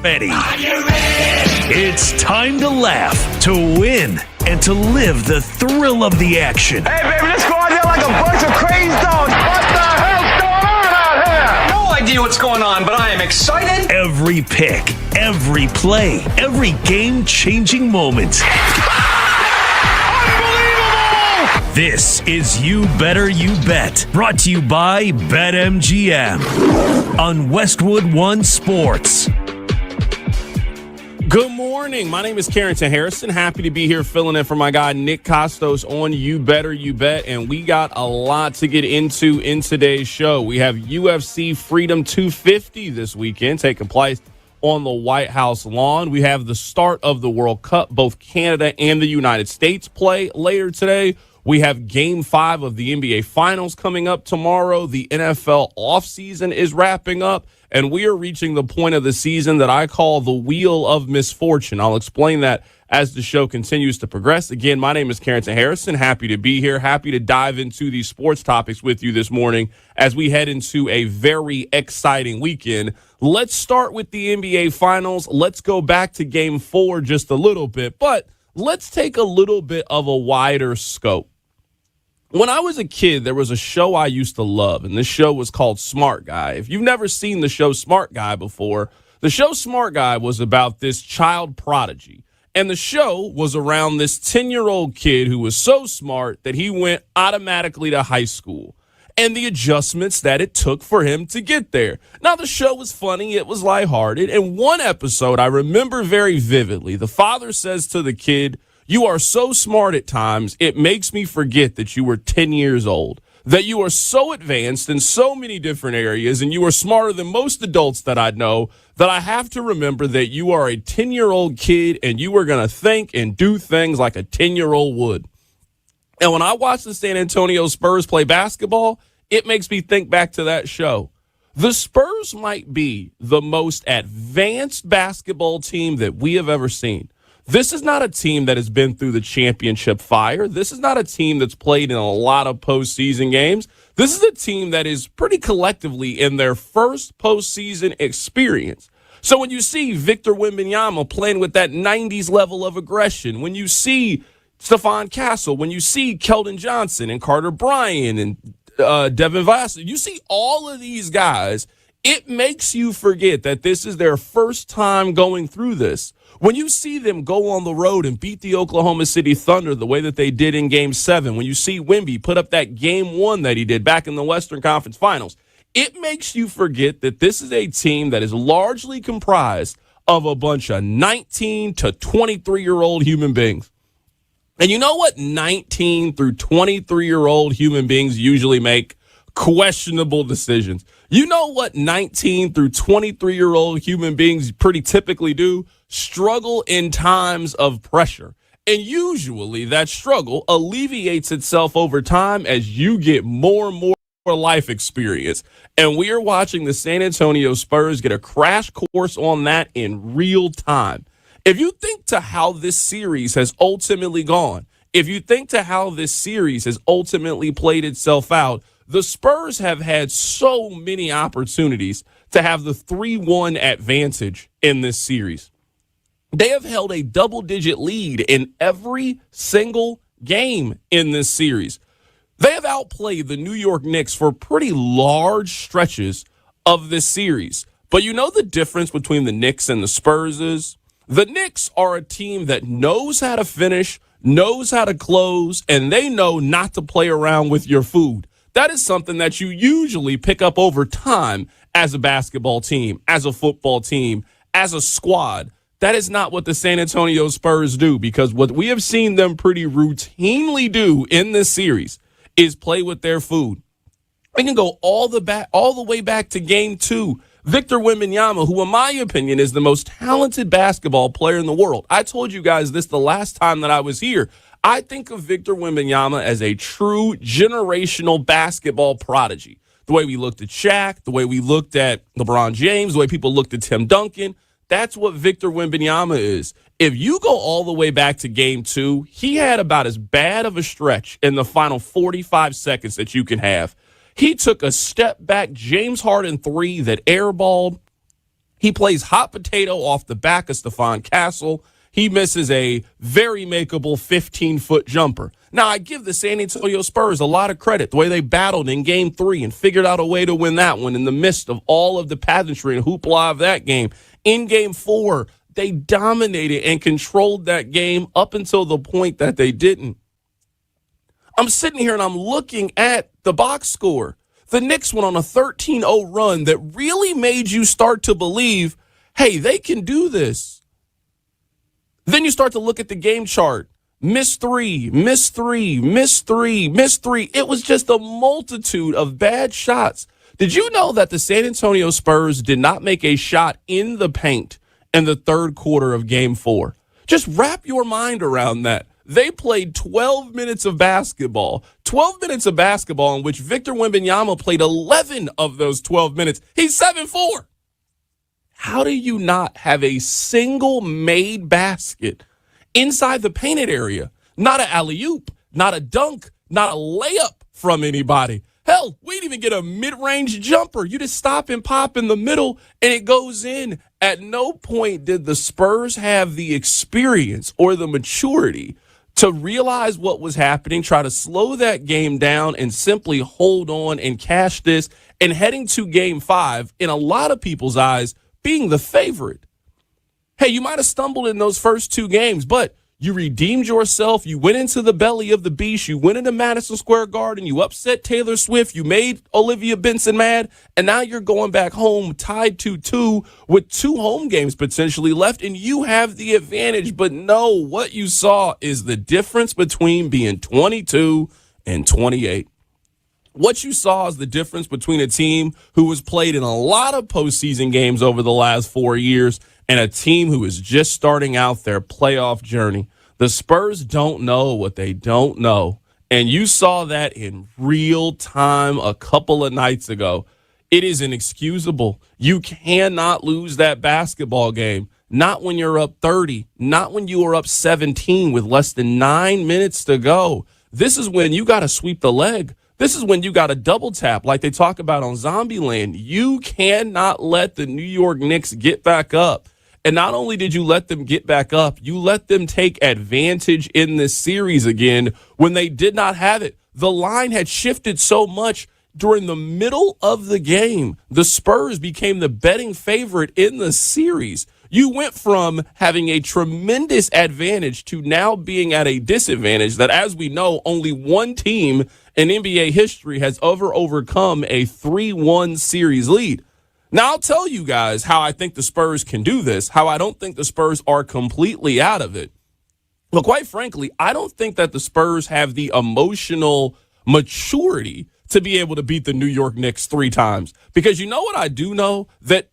ready? It's time to laugh, to win, and to live the thrill of the action. Hey, baby, let's go out there like a bunch of crazy dogs. What the hell's going on out here? No idea what's going on, but I am excited. Every pick, every play, every game-changing moment. Unbelievable! This is You Better You Bet, brought to you by BetMGM on Westwood One Sports. Good morning. My name is Carrington Harrison. Happy to be here filling in for my guy Nick Kostos on You Better You Bet. And we got a lot to get into in today's show. We have UFC Freedom 250 this weekend taking place on the White House lawn. We have the start of the World Cup. Both Canada and the United States play later today. We have Game 5 of the NBA Finals coming up tomorrow. The NFL offseason is wrapping up. And we are reaching the point of the season that I call the Wheel of Misfortune. I'll explain that as the show continues to progress. Again, my name is Carrington Harrison. Happy to be here. Happy to dive into these sports topics with you this morning as we head into a very exciting weekend. Let's start with the NBA Finals. Let's go back to Game 4 just a little bit, but let's take a little bit of a wider scope. When I was a kid, there was a show I used to love, and this show was called Smart Guy. If you've never seen the show Smart Guy before, the show Smart Guy was about this child prodigy. And the show was around this 10-year-old kid who was so smart that he went automatically to high school and the adjustments that it took for him to get there. Now, the show was funny. It was lighthearted. And one episode I remember very vividly. The father says to the kid, "You are so smart at times, it makes me forget that you were 10 years old, that you are so advanced in so many different areas, and you are smarter than most adults that I know, that I have to remember that you are a 10-year-old kid and you are going to think and do things like a 10-year-old would." And when I watch the San Antonio Spurs play basketball, it makes me think back to that show. The Spurs might be the most advanced basketball team that we have ever seen. This is not a team that has been through the championship fire. This is not a team that's played in a lot of postseason games. This is a team that is pretty collectively in their first postseason experience. So when you see Victor Wembanyama playing with that 90s level of aggression, when you see Stephon Castle, when you see Keldon Johnson and Carter Bryant and Devin Vassell, you see all of these guys, it makes you forget that this is their first time going through this. When you see them go on the road and beat the Oklahoma City Thunder the way that they did in Game 7, when you see Wemby put up that Game 1 that he did back in the Western Conference Finals, it makes you forget that this is a team that is largely comprised of a bunch of 19 to 23-year-old human beings. And you know what 19 through 23-year-old human beings usually make? Questionable decisions. You know what 19 through 23-year-old human beings pretty typically do? Struggle in times of pressure. And usually that struggle alleviates itself over time as you get more and more life experience. And we are watching the San Antonio Spurs get a crash course on that in real time. If you think to how this series has ultimately gone, if you think to how this series has ultimately played itself out, the Spurs have had so many opportunities to have the 3-1 advantage in this series. They have held a double-digit lead in every single game in this series. They have outplayed the New York Knicks for pretty large stretches of this series. But you know the difference between the Knicks and the Spurs is? The Knicks are a team that knows how to finish, knows how to close, and they know not to play around with your food. That is something that you usually pick up over time as a basketball team, as a football team, as a squad. That is not what the San Antonio Spurs do, because what we have seen them pretty routinely do in this series is play with their food. We can go all the way back to Game 2. Victor Wembanyama, who in my opinion is the most talented basketball player in the world. I told you guys this the last time that I was here. I think of Victor Wembanyama as a true generational basketball prodigy. The way we looked at Shaq, the way we looked at LeBron James, the way people looked at Tim Duncan, that's what Victor Wembanyama is. If you go all the way back to Game 2, he had about as bad of a stretch in the final 45 seconds that you can have. He took a step back James Harden 3 that airballed. He plays hot potato off the back of Stephon Castle. He misses a very makeable 15-foot jumper. Now, I give the San Antonio Spurs a lot of credit, the way they battled in Game 3 and figured out a way to win that one in the midst of all of the pageantry and hoopla of that game. In Game 4, they dominated and controlled that game up until the point that they didn't. I'm sitting here and I'm looking at the box score. The Knicks went on a 13-0 run that really made you start to believe, hey, they can do this. Then you start to look at the game chart. Miss three, miss three, miss three, miss three. It was just a multitude of bad shots. Did you know that the San Antonio Spurs did not make a shot in the paint in the third quarter of Game 4? Just wrap your mind around that. They played 12 minutes of basketball. 12 minutes of basketball in which Victor Wembanyama played 11 of those 12 minutes. He's 7-4. How do you not have a single made basket inside the painted area? Not an alley-oop, not a dunk, not a layup from anybody. Hell, we didn't even get a mid-range jumper. You just stop and pop in the middle, and it goes in. At no point did the Spurs have the experience or the maturity to realize what was happening, try to slow that game down, and simply hold on and cash this, and heading to Game 5, in a lot of people's eyes, being the favorite. Hey, you might have stumbled in those first two games, but you redeemed yourself. You went into the belly of the beast. You went into Madison Square Garden. You upset Taylor Swift. You made Olivia Benson mad. And now you're going back home tied 2-2 with 2 home games potentially left, and you have the advantage. But no, what you saw is the difference between being 22 and 28. What you saw is the difference between a team who has played in a lot of postseason games over the last 4 years and a team who is just starting out their playoff journey. The Spurs don't know what they don't know, and you saw that in real time a couple of nights ago. It is inexcusable. You cannot lose that basketball game. Not when you're up 30, not when you are up 17 with less than 9 minutes to go. This is when you got to sweep the leg. This is when you got to double tap like they talk about on Zombieland. You cannot let the New York Knicks get back up. And not only did you let them get back up, you let them take advantage in this series again when they did not have it. The line had shifted so much during the middle of the game. The Spurs became the betting favorite in the series. You went from having a tremendous advantage to now being at a disadvantage that, as we know, only one team in NBA history has ever overcome a 3-1 series lead. Now, I'll tell you guys how I think the Spurs can do this, how I don't think the Spurs are completely out of it. But quite frankly, I don't think that the Spurs have the emotional maturity to be able to beat the New York Knicks 3 times. Because you know what I do know? That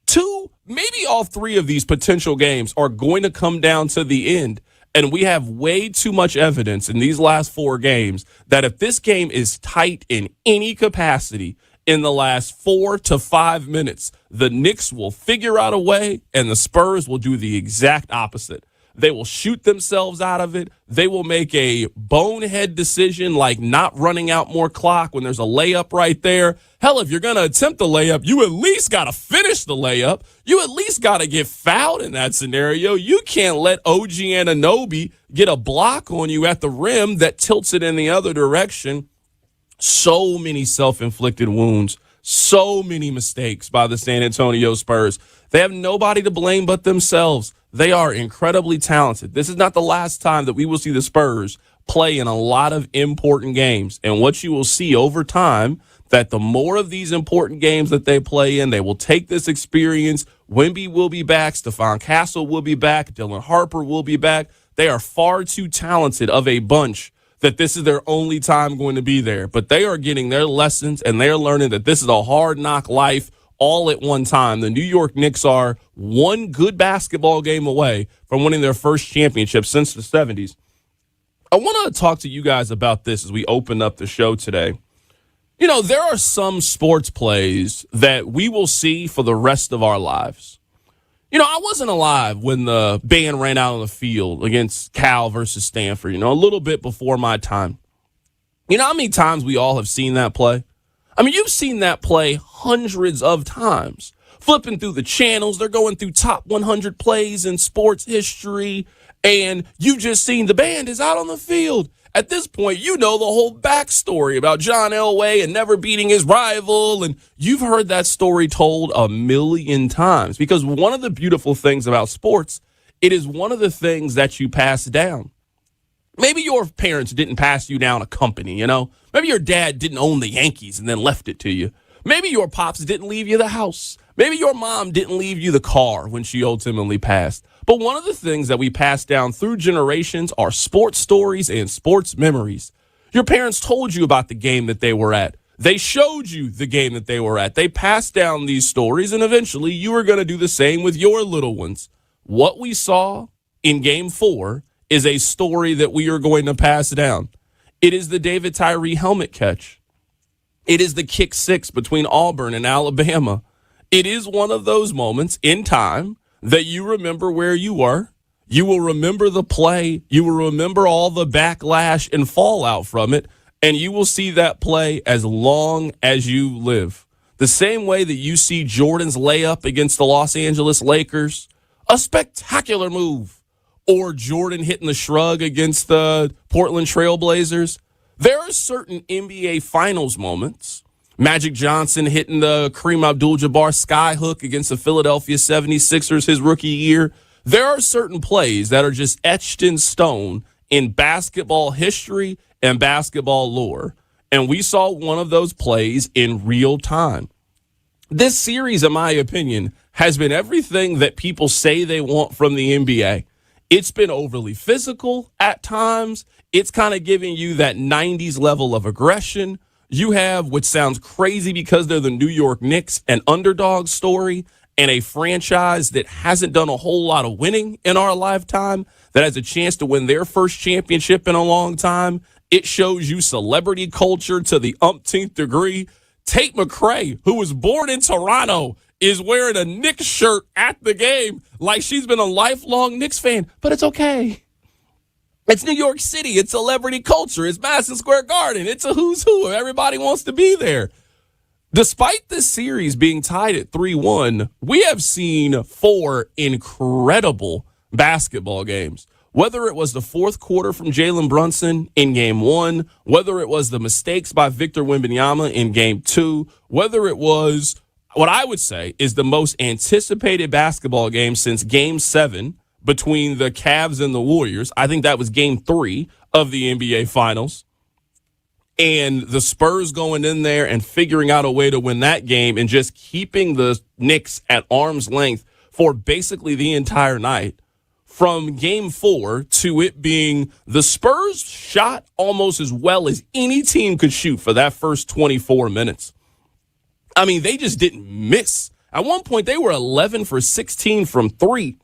2, maybe all 3 of these potential games are going to come down to the end. And we have way too much evidence in these last 4 games that if this game is tight in any capacity in the last 4 to 5 minutes, the Knicks will figure out a way and the Spurs will do the exact opposite. They will shoot themselves out of it. They will make a bonehead decision like not running out more clock when there's a layup right there. Hell, if you're going to attempt the layup, you at least got to finish the layup. You at least got to get fouled in that scenario. You can't let OG Anunoby get a block on you at the rim that tilts it in the other direction. So many self-inflicted wounds, so many mistakes by the San Antonio Spurs. They have nobody to blame but themselves. They are incredibly talented. This is not the last time that we will see the Spurs play in a lot of important games. And what you will see over time, that the more of these important games that they play in, they will take this experience. Wemby will be back. Stephon Castle will be back. Dylan Harper will be back. They are far too talented of a bunch that this is their only time going to be there. But they are getting their lessons, and they are learning that this is a hard knock life all at one time. The New York Knicks are one good basketball game away from winning their first championship since the 70s. I want to talk to you guys about this as we open up the show today. You know, there are some sports plays that we will see for the rest of our lives. You know, I wasn't alive when the band ran out on the field against Cal versus Stanford, you know, a little bit before my time. You know how many times we all have seen that play? I mean, you've seen that play hundreds of times. flipping through the channels. They're going through top 100 plays in sports history, and you just seen the band is out on the field. At this point, you know the whole backstory about John Elway and never beating his rival, and you've heard that story told a million times because one of the beautiful things about sports, it is one of the things that you pass down. Maybe your parents didn't pass you down a company, you know? Maybe your dad didn't own the Yankees and then left it to you. Maybe your pops didn't leave you the house. Maybe your mom didn't leave you the car when she ultimately passed. But one of the things that we pass down through generations are sports stories and sports memories. Your parents told you about the game that they were at. They showed you the game that they were at. They passed down these stories, and eventually you are going to do the same with your little ones. What we saw in Game 4 is a story that we are going to pass down. It is the David Tyree helmet catch. It is the kick six between Auburn and Alabama. It is one of those moments in time that you remember where you were. You will remember the play. You will remember all the backlash and fallout from it, and you will see that play as long as you live. The same way that you see Jordan's layup against the Los Angeles Lakers, a spectacular move, or Jordan hitting the shrug against the Portland Trail Blazers. There are certain NBA Finals moments. Magic Johnson hitting the Kareem Abdul-Jabbar skyhook against the Philadelphia 76ers his rookie year. There are certain plays that are just etched in stone in basketball history and basketball lore. And we saw one of those plays in real time. This series, in my opinion, has been everything that people say they want from the NBA. It's been overly physical at times. It's kind of giving you that 90s level of aggression. You have, which sounds crazy because they're the New York Knicks, an underdog story and a franchise that hasn't done a whole lot of winning in our lifetime, that has a chance to win their first championship in a long time. It shows you celebrity culture to the umpteenth degree. Tate McRae, who was born in Toronto, is wearing a Knicks shirt at the game like she's been a lifelong Knicks fan, but it's okay. It's New York City. It's celebrity culture. It's Madison Square Garden. It's a who's who. Everybody wants to be there. Despite this series being tied at 3-1, we have seen 4 incredible basketball games. Whether it was the fourth quarter from Jalen Brunson in Game 1, whether it was the mistakes by Victor Wembanyama in Game 2, whether it was what I would say is the most anticipated basketball game since Game 7 between the Cavs and the Warriors. I think that was Game 3 of the NBA Finals. And the Spurs going in there and figuring out a way to win that game and just keeping the Knicks at arm's length for basically the entire night. From Game 4 to it being the Spurs shot almost as well as any team could shoot for that first 24 minutes. I mean, they just didn't miss. At one point, they were 11 for 16 from 3.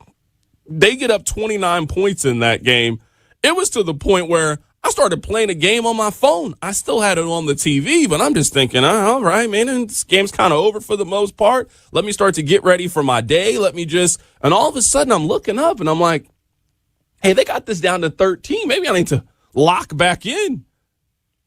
They get up 29 points in that game. It was to the point where I started playing a game on my phone. I still had it on the TV, but I'm just thinking, all right, man, and this game's kind of over for the most part. Let me start to get ready for my day. And all of a sudden I'm looking up and I'm like, hey, they got this down to 13. Maybe I need to lock back in.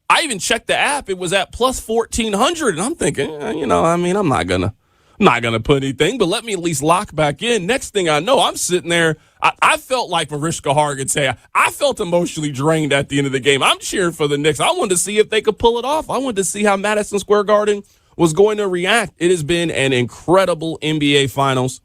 I even checked the app. It was at plus 1,400. And I'm thinking, I'm not going to put anything, but let me at least lock back in. Next thing I know, I'm sitting there. I felt like Mariska Hargitay. I felt emotionally drained at the end of the game. I'm cheering for the Knicks. I wanted to see if they could pull it off. I wanted to see how Madison Square Garden was going to react. It has been an incredible NBA Finals.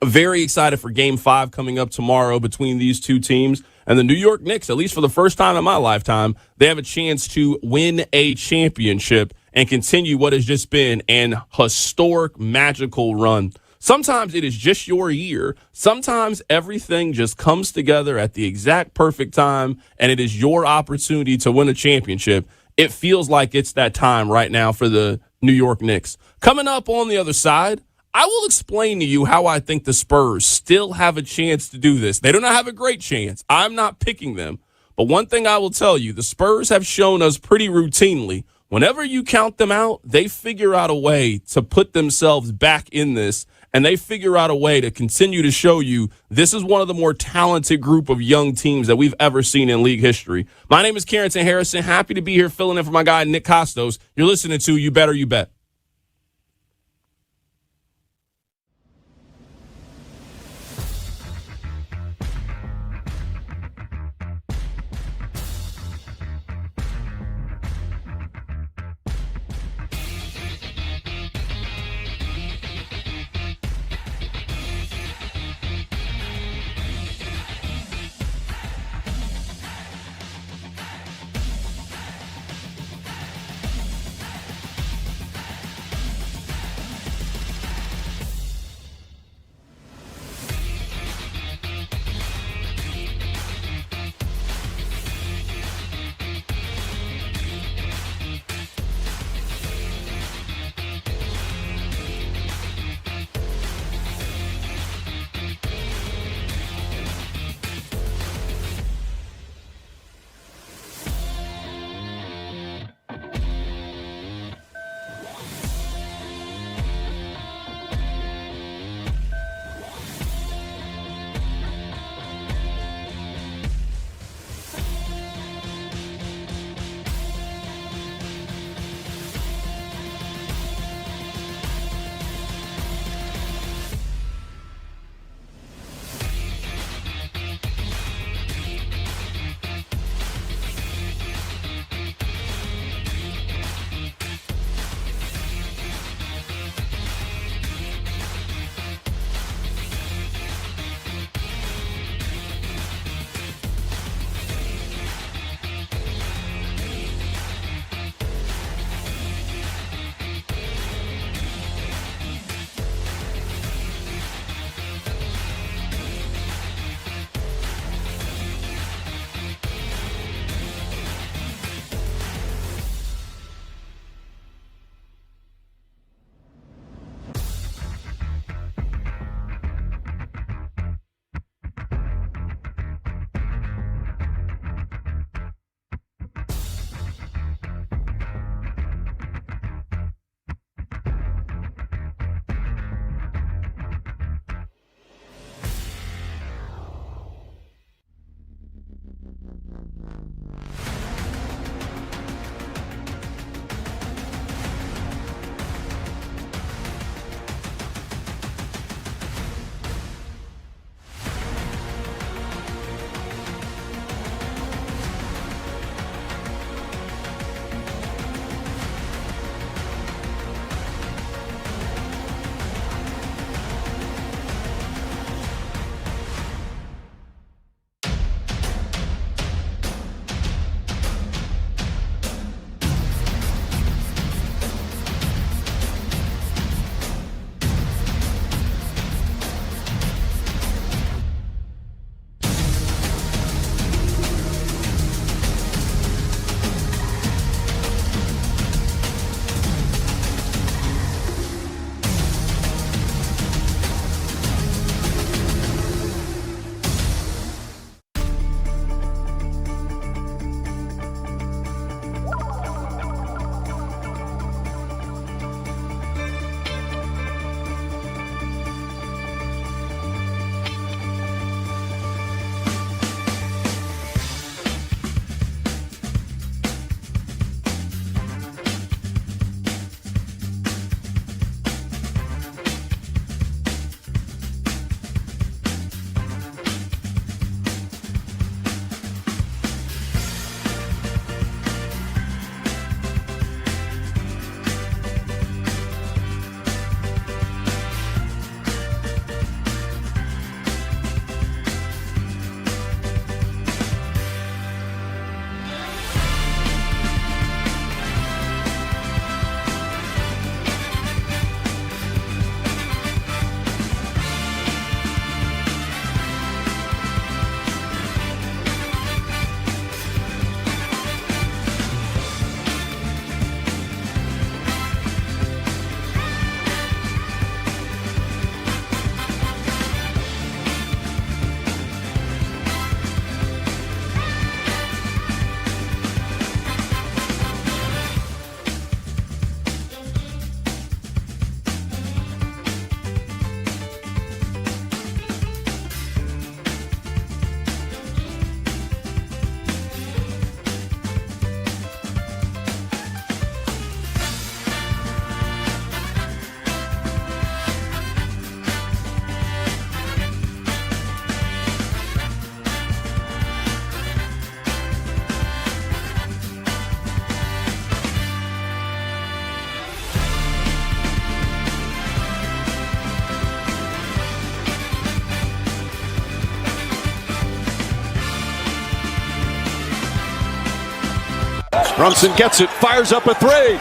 Very excited for Game 5 coming up tomorrow between these two teams. And the New York Knicks, at least for the first time in my lifetime, they have a chance to win a championship and continue what has just been an historic, magical run. Sometimes it is just your year. Sometimes everything just comes together at the exact perfect time, and it is your opportunity to win a championship. It feels like it's that time right now for the New York Knicks. Coming up on the other side, I will explain to you how I think the Spurs still have a chance to do this. They do not have a great chance. I'm not picking them. But one thing I will tell you, the Spurs have shown us pretty routinely, whenever you count them out, they figure out a way to put themselves back in this, and they figure out a way to continue to show you this is one of the more talented group of young teams that we've ever seen in league history. My name is Carrington Harrison. Happy to be here filling in for my guy, Nick Kostos. You're listening to You Better You Bet. Brunson gets it, fires up a three.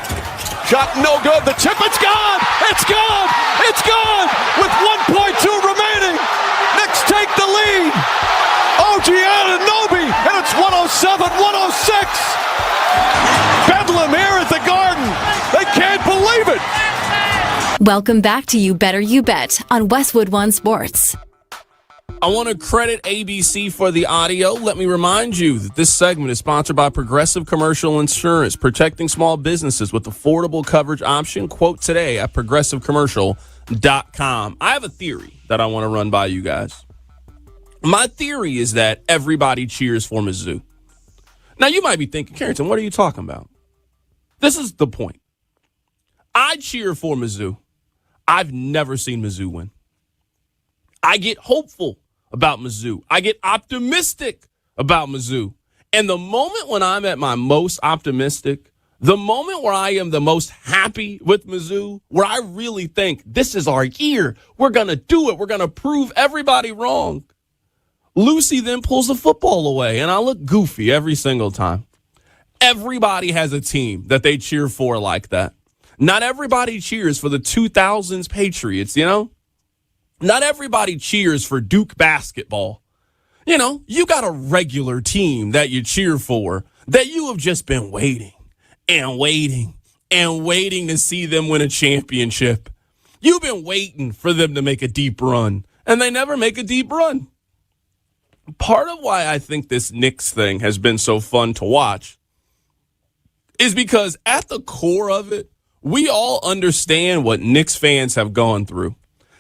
Shot no good. The tip, it's gone! It's gone! It's gone! With 1.2 remaining. Knicks take the lead. OG Anunoby, and it's 107-106. Bedlam here at the Garden. They can't believe it. Welcome back to You Better You Bet on Westwood One Sports. I want to credit ABC for the audio. Let me remind you that this segment is sponsored by Progressive Commercial Insurance, protecting small businesses with affordable coverage option. Quote today at progressivecommercial.com. I have a theory that I want to run by you guys. My theory is that everybody cheers for Mizzou. Now, you might be thinking, Carrington, what are you talking about? This is the point. I cheer for Mizzou. I've never seen Mizzou win. I get hopeful about Mizzou. I get optimistic about Mizzou. And the moment when I'm at my most optimistic, the moment where I am the most happy with Mizzou, where I really think this is our year, we're going to do it, we're going to prove everybody wrong, Lucy then pulls the football away, and I look goofy every single time. Everybody has a team that they cheer for like that. Not everybody cheers for the 2000s Patriots, you know? Not everybody cheers for Duke basketball. You know, you got a regular team that you cheer for that you have just been waiting and waiting and waiting to see them win a championship. You've been waiting for them to make a deep run, and they never make a deep run. Part of why I think this Knicks thing has been so fun to watch is because at the core of it, we all understand what Knicks fans have gone through.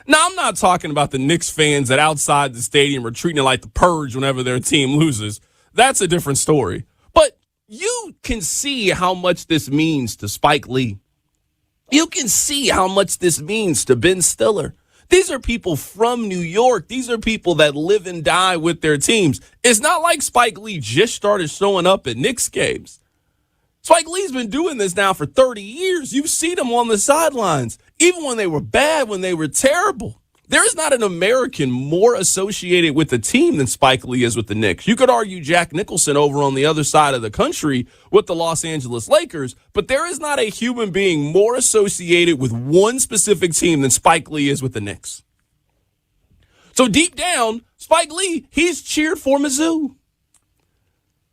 Now, I'm not talking about the Knicks fans that outside the stadium are treating it like the purge whenever their team loses. That's a different story. But you can see how much this means to Spike Lee. You can see how much this means to Ben Stiller. These are people from New York. These are people that live and die with their teams. It's not like Spike Lee just started showing up at Knicks games. Spike Lee's been doing this now for 30 years. You've seen him on the sidelines, even when they were bad, when they were terrible. There is not an American more associated with the team than Spike Lee is with the Knicks. You could argue Jack Nicholson over on the other side of the country with the Los Angeles Lakers, but there is not a human being more associated with one specific team than Spike Lee is with the Knicks. So deep down, Spike Lee, he's cheered for Mizzou.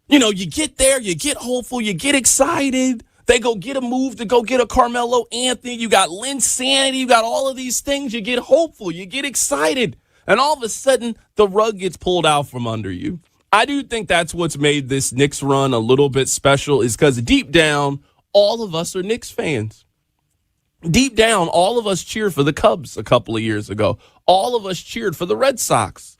You know, you get there, you get hopeful, you get excited. They go get a move to go get a Carmelo Anthony. You got Lynn Sanity. You got all of these things. You get hopeful. You get excited. And all of a sudden, the rug gets pulled out from under you. I do think that's what's made this Knicks run a little bit special is because deep down, all of us are Knicks fans. Deep down, all of us cheered for the Cubs a couple of years ago. All of us cheered for the Red Sox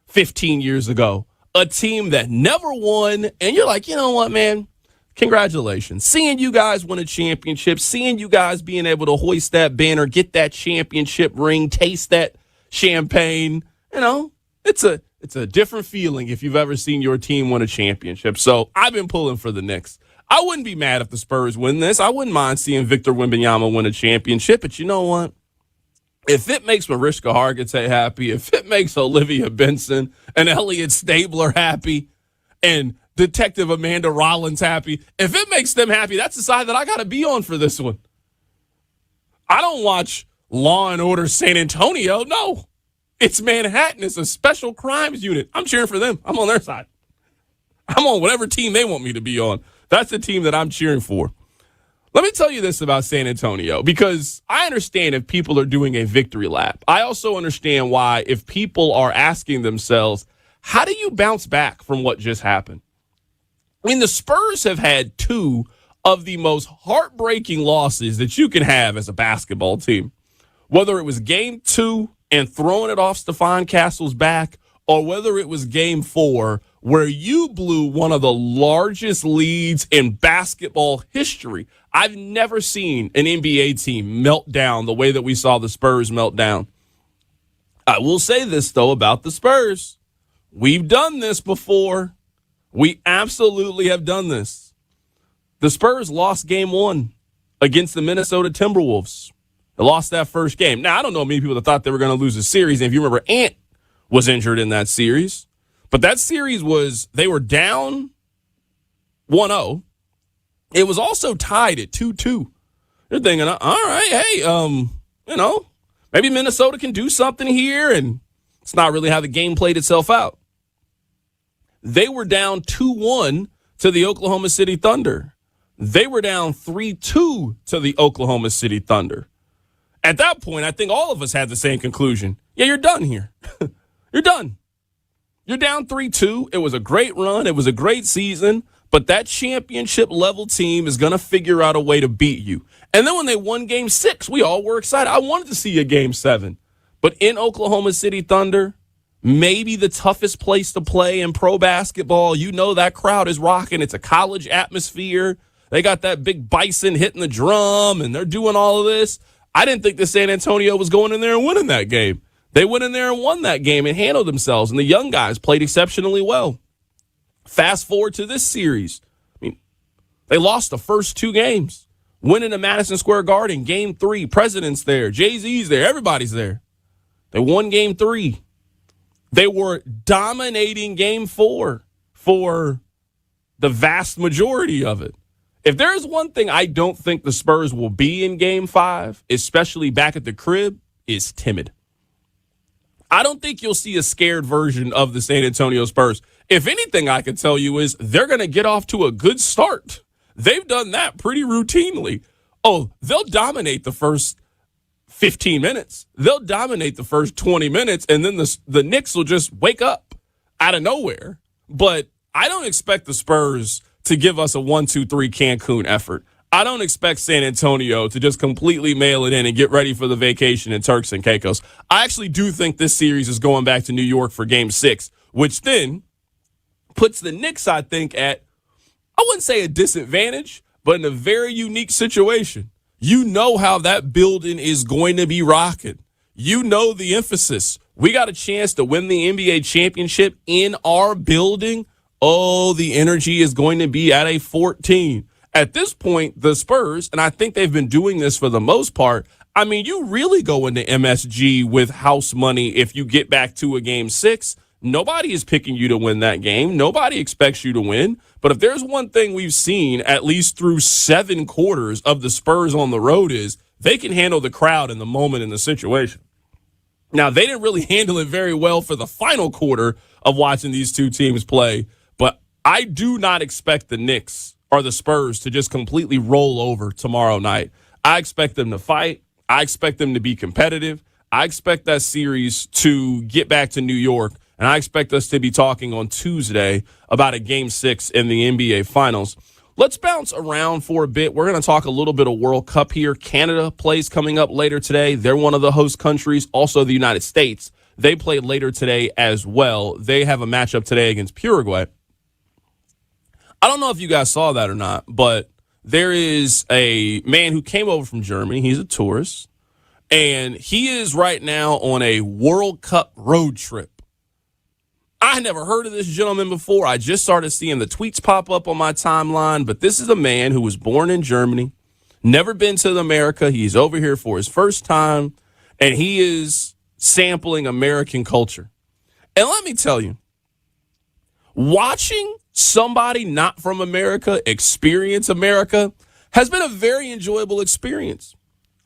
15 years ago. A team that never won, and you're like, you know what, man? Congratulations. Seeing you guys win a championship, seeing you guys being able to hoist that banner, get that championship ring, taste that champagne, you know, it's a different feeling if you've ever seen your team win a championship. So I've been pulling for the Knicks. I wouldn't be mad if the Spurs win this. I wouldn't mind seeing Victor Wembanyama win a championship, but you know what? If it makes Mariska Hargitay happy, if it makes Olivia Benson and Elliot Stabler happy and Detective Amanda Rollins happy, if it makes them happy, that's the side that I got to be on for this one. I don't watch Law and Order San Antonio. No, it's Manhattan. It's a special crimes unit. I'm cheering for them. I'm on their side. I'm on whatever team they want me to be on. That's the team that I'm cheering for. Let me tell you this about San Antonio, because I understand if people are doing a victory lap. I also understand why if people are asking themselves, how do you bounce back from what just happened? I mean, the Spurs have had two of the most heartbreaking losses that you can have as a basketball team. Whether it was game 2 and throwing it off Stephon Castle's back, or whether it was game 4 where you blew one of the largest leads in basketball history. I've never seen an NBA team melt down the way that we saw the Spurs melt down. I will say this, though, about the Spurs. We've done this before. We absolutely have done this. The Spurs lost game 1 against the Minnesota Timberwolves. They lost that first game. Now, I don't know many people that thought they were going to lose the series. And if you remember, Ant was injured in that series. But that series was, they were down 1-0. It was also tied at 2-2. You're thinking, all right, hey, maybe Minnesota can do something here, and it's not really how the game played itself out. They were down 2-1 to the Oklahoma City Thunder. They were down 3-2 to the Oklahoma City Thunder. At that point, I think all of us had the same conclusion. Yeah, you're done here. You're done. You're down 3-2. It was a great run. It was a great season. But that championship-level team is going to figure out a way to beat you. And then when they won Game 6, we all were excited. I wanted to see a Game 7. But in Oklahoma City Thunder, maybe the toughest place to play in pro basketball, that crowd is rocking. It's a college atmosphere. They got that big bison hitting the drum, and they're doing all of this. I didn't think that San Antonio was going in there and winning that game. They went in there and won that game and handled themselves, and the young guys played exceptionally well. Fast forward to this series. They lost the first 2 games. Winning at Madison Square Garden, Game 3, President's there, Jay-Z's there, everybody's there. They won Game 3. They were dominating Game 4 for the vast majority of it. If there's one thing I don't think the Spurs will be in Game 5, especially back at the crib, is timid. I don't think you'll see a scared version of the San Antonio Spurs. If anything I can tell you is they're going to get off to a good start. They've done that pretty routinely. Oh, they'll dominate the first 15 minutes. They'll dominate the first 20 minutes, and then the Knicks will just wake up out of nowhere. But I don't expect the Spurs to give us a 1-2-3 Cancun effort. I don't expect San Antonio to just completely mail it in and get ready for the vacation in Turks and Caicos. I actually do think this series is going back to New York for Game 6, which then puts the Knicks, I think, at, I wouldn't say a disadvantage, but in a very unique situation. You know how that building is going to be rocking. You know the emphasis. We got a chance to win the NBA championship in our building. Oh, the energy is going to be at a 14. At this point, the Spurs, and I think they've been doing this for the most part, you really go into MSG with house money if you get back to a Game 6. Nobody is picking you to win that game. Nobody expects you to win. But if there's one thing we've seen, at least through 7 quarters of the Spurs on the road, is they can handle the crowd in the moment and the situation. Now, they didn't really handle it very well for the final quarter of watching these two teams play. But I do not expect the Knicks or the Spurs to just completely roll over tomorrow night. I expect them to fight. I expect them to be competitive. I expect that series to get back to New York. And I expect us to be talking on Tuesday about a Game 6 in the NBA Finals. Let's bounce around for a bit. We're going to talk a little bit of World Cup here. Canada plays coming up later today. They're one of the host countries. Also, the United States. They play later today as well. They have a matchup today against Uruguay. I don't know if you guys saw that or not, but there is a man who came over from Germany. He's a tourist, and he is right now on a World Cup road trip. I had never heard of this gentleman before. I just started seeing the tweets pop up on my timeline, but this is a man who was born in Germany, never been to America. He's over here for his first time, and he is sampling American culture. And let me tell you, watching somebody not from America experience America has been a very enjoyable experience.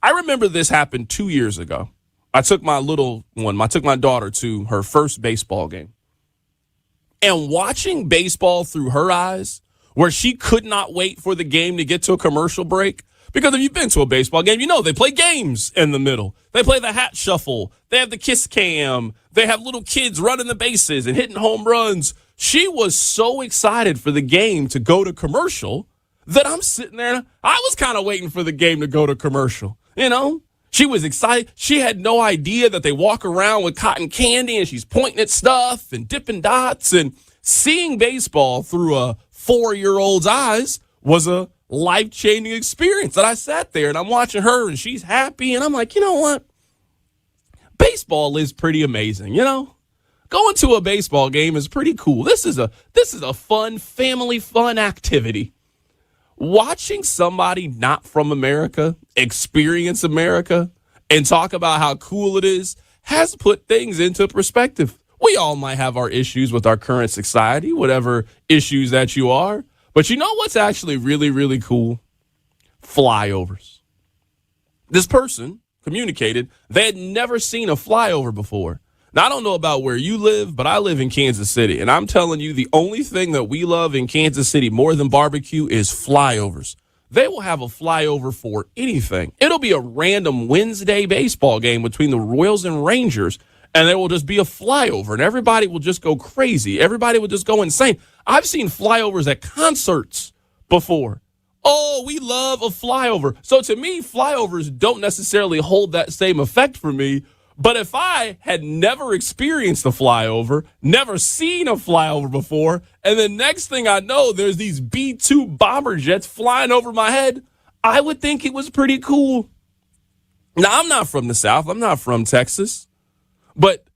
I remember this happened 2 years ago. I took my daughter to her first baseball game. And watching baseball through her eyes, where she could not wait for the game to get to a commercial break. Because if you've been to a baseball game, they play games in the middle. They play the hat shuffle. They have the kiss cam. They have little kids running the bases and hitting home runs. She was so excited for the game to go to commercial that I'm sitting there. I was kind of waiting for the game to go to commercial. She was excited. She had no idea that they walk around with cotton candy and she's pointing at stuff and dipping dots, and seeing baseball through a 4-year-old's eyes was a life-changing experience. That I sat there and I'm watching her and she's happy, and I'm like, you know what? Baseball is pretty amazing. Going to a baseball game is pretty cool. This is a fun, family fun activity. Watching somebody not from America experience America and talk about how cool it is has put things into perspective. We all might have our issues with our current society, whatever issues that you are, But you know what's actually really, really cool? Flyovers. This person communicated they had never seen a flyover before. Now, I don't know about where you live, but I live in Kansas City. And I'm telling you, the only thing that we love in Kansas City more than barbecue is flyovers. They will have a flyover for anything. It'll be a random Wednesday baseball game between the Royals and Rangers, and there will just be a flyover, and everybody will just go crazy. Everybody will just go insane. I've seen flyovers at concerts before. Oh, we love a flyover. So to me, flyovers don't necessarily hold that same effect for me. But if I had never experienced a flyover, never seen a flyover before, and the next thing I know, there's these B-2 bomber jets flying over my head, I would think it was pretty cool. Now, I'm not from the South. I'm not from Texas. But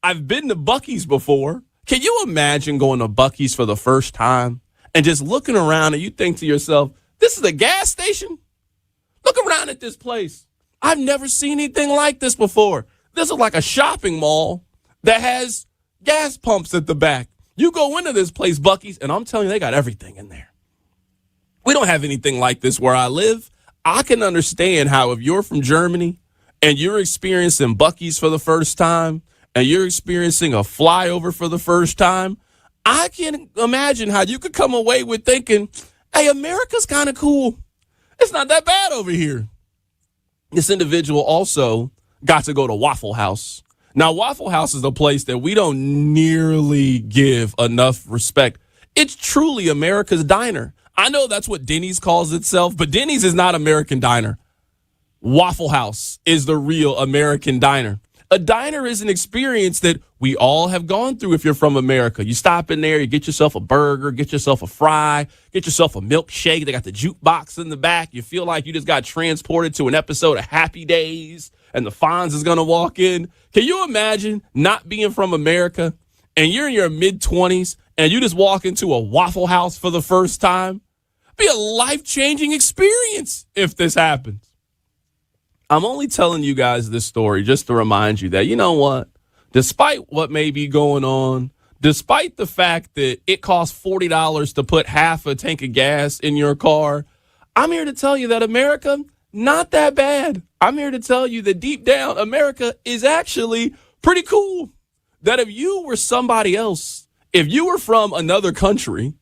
I've been to Buc-ee's before. Can you imagine going to Buc-ee's for the first time and just looking around and you think to yourself, this is a gas station? Look around at this place. I've never seen anything like this before. This is like a shopping mall that has gas pumps at the back. You go into this place, Buc-ee's, and I'm telling you, they got everything in there. We don't have anything like this where I live. I can understand how if you're from Germany and you're experiencing Buc-ee's for the first time and you're experiencing a flyover for the first time, I can imagine how you could come away with thinking, hey, America's kind of cool. It's not that bad over here. This individual also got to go to Waffle House. Now, Waffle House is a place that we don't nearly give enough respect. It's truly America's diner. I know that's what Denny's calls itself, but Denny's is not American diner. Waffle House is the real American diner. A diner is an experience that we all have gone through if you're from America. You stop in there, you get yourself a burger, get yourself a fry, get yourself a milkshake. They got the jukebox in the back. You feel like you just got transported to an episode of Happy Days and the Fonz is going to walk in. Can you imagine not being from America and you're in your mid-20s and you just walk into a Waffle House for the first time? Be a life-changing experience if this happens. I'm only telling you guys this story just to remind you that, you know what? Despite what may be going on, despite the fact that it costs $40 to put half a tank of gas in your car, I'm here to tell you that America, not that bad. I'm here to tell you that deep down, America is actually pretty cool. That if you were somebody else, if you were from another country,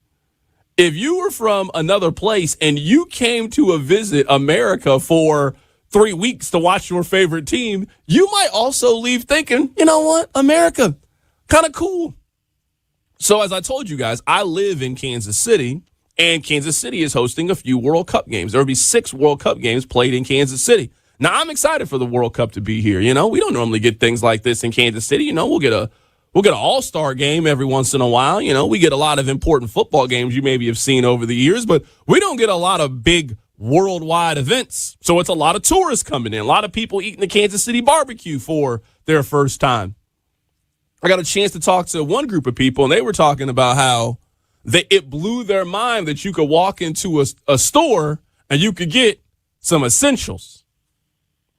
if you were from another place and you came to a visit America for 3 weeks to watch your favorite team, you might also leave thinking, you know what, America, kind of cool. So as I told you guys, I live in Kansas City, and Kansas City is hosting a few World Cup games. There will be 6 World Cup games played in Kansas City. Now, I'm excited for the World Cup to be here. You know, we don't normally get things like this in Kansas City. You know, we'll get an all-star game every once in a while. You know, we get a lot of important football games you maybe have seen over the years, but we don't get a lot of big worldwide events. So it's a lot of tourists coming in, a lot of people eating the Kansas City barbecue for their first time. I got a chance to talk to one group of people, and they were talking about how it blew their mind that you could walk into a store and you could get some essentials.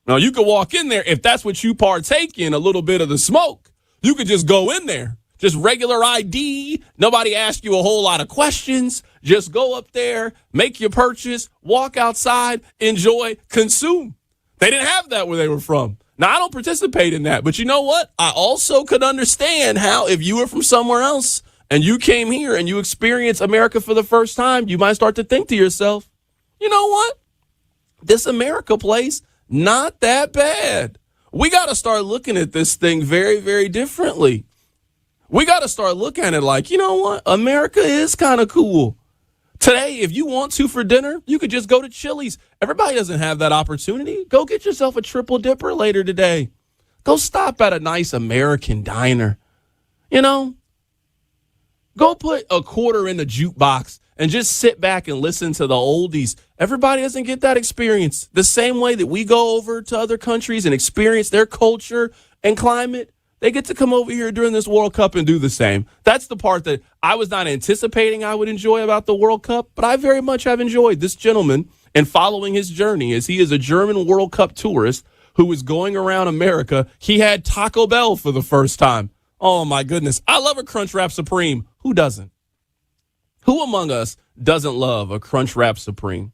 Now, you could walk in there, if that's what you partake in, a little bit of the smoke, you could just go in there. Just regular ID. Nobody asks you a whole lot of questions. Just go up there, make your purchase, walk outside, enjoy, consume. They didn't have that where they were from. Now, I don't participate in that, but you know what? I also could understand how if you were from somewhere else and you came here and you experienced America for the first time, you might start to think to yourself, you know what? This America place, not that bad. We got to start looking at this thing very, very differently. We got to start looking at it like, you know what? America is kind of cool. Today, if you want to for dinner, you could just go to Chili's. Everybody doesn't have that opportunity. Go get yourself a triple dipper later today. Go stop at a nice American diner. You know, go put a quarter in the jukebox and just sit back and listen to the oldies. Everybody doesn't get that experience. The same way that we go over to other countries and experience their culture and climate, they get to come over here during this World Cup and do the same. That's the part that I was not anticipating I would enjoy about the World Cup, but I very much have enjoyed this gentleman and following his journey as he is a German World Cup tourist who is going around America. He had Taco Bell for the first time. Oh, my goodness. I love a Crunchwrap Supreme. Who doesn't? Who among us doesn't love a Crunchwrap Supreme?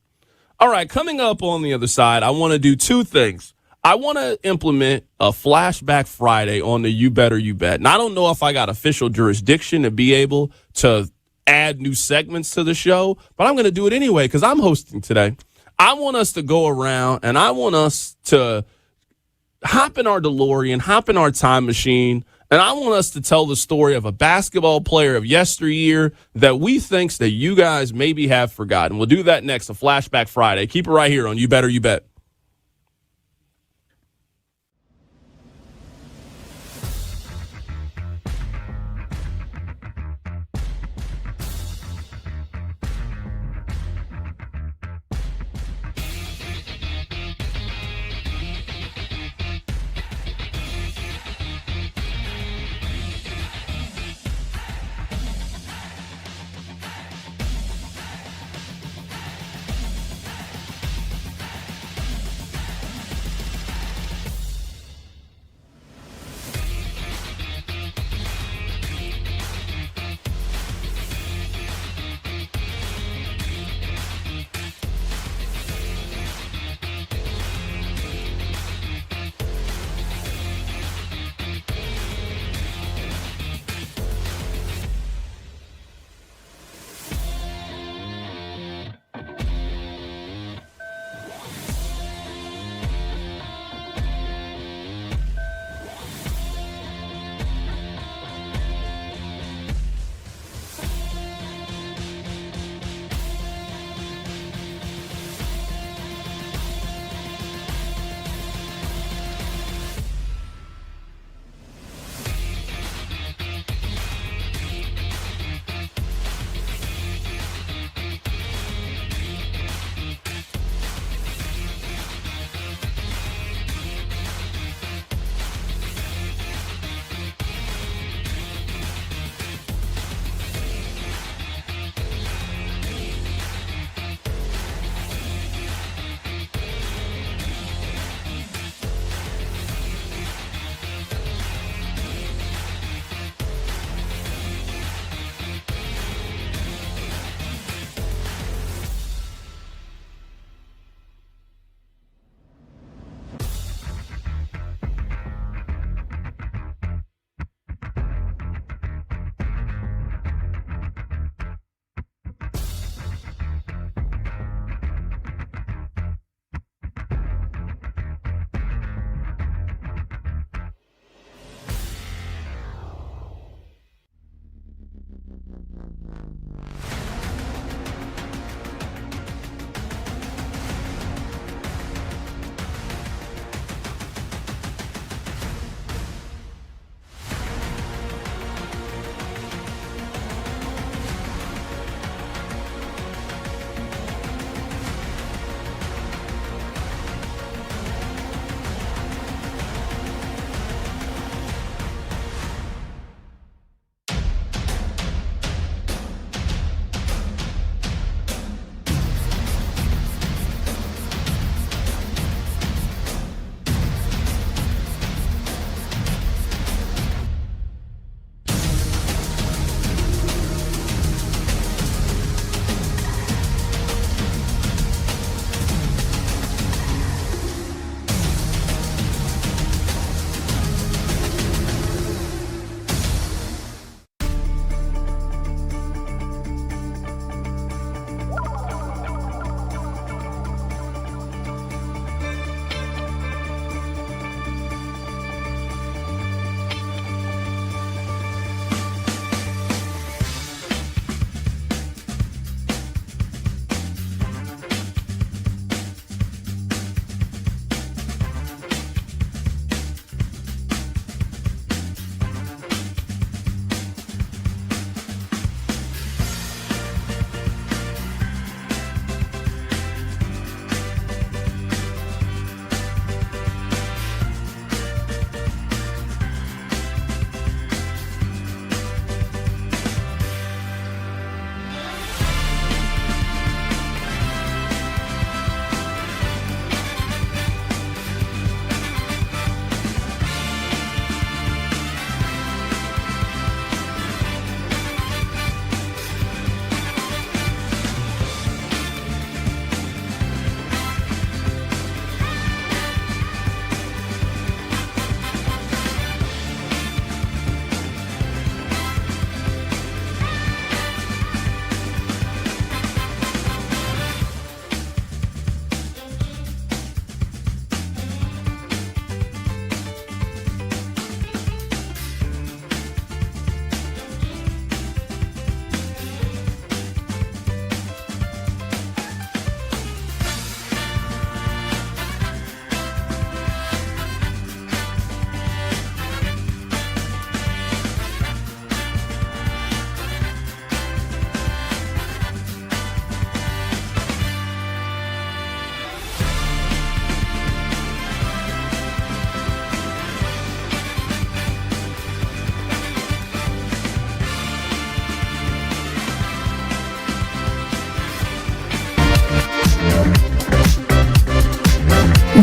All right, coming up on the other side, I want to do two things. I want to implement a Flashback Friday on the You Better You Bet. And I don't know if I got official jurisdiction to be able to add new segments to the show, but I'm going to do it anyway because I'm hosting today. I want us to go around and I want us to hop in our DeLorean, hop in our time machine, and I want us to tell the story of a basketball player of yesteryear that we think that you guys maybe have forgotten. We'll do that next, a Flashback Friday. Keep it right here on You Better You Bet.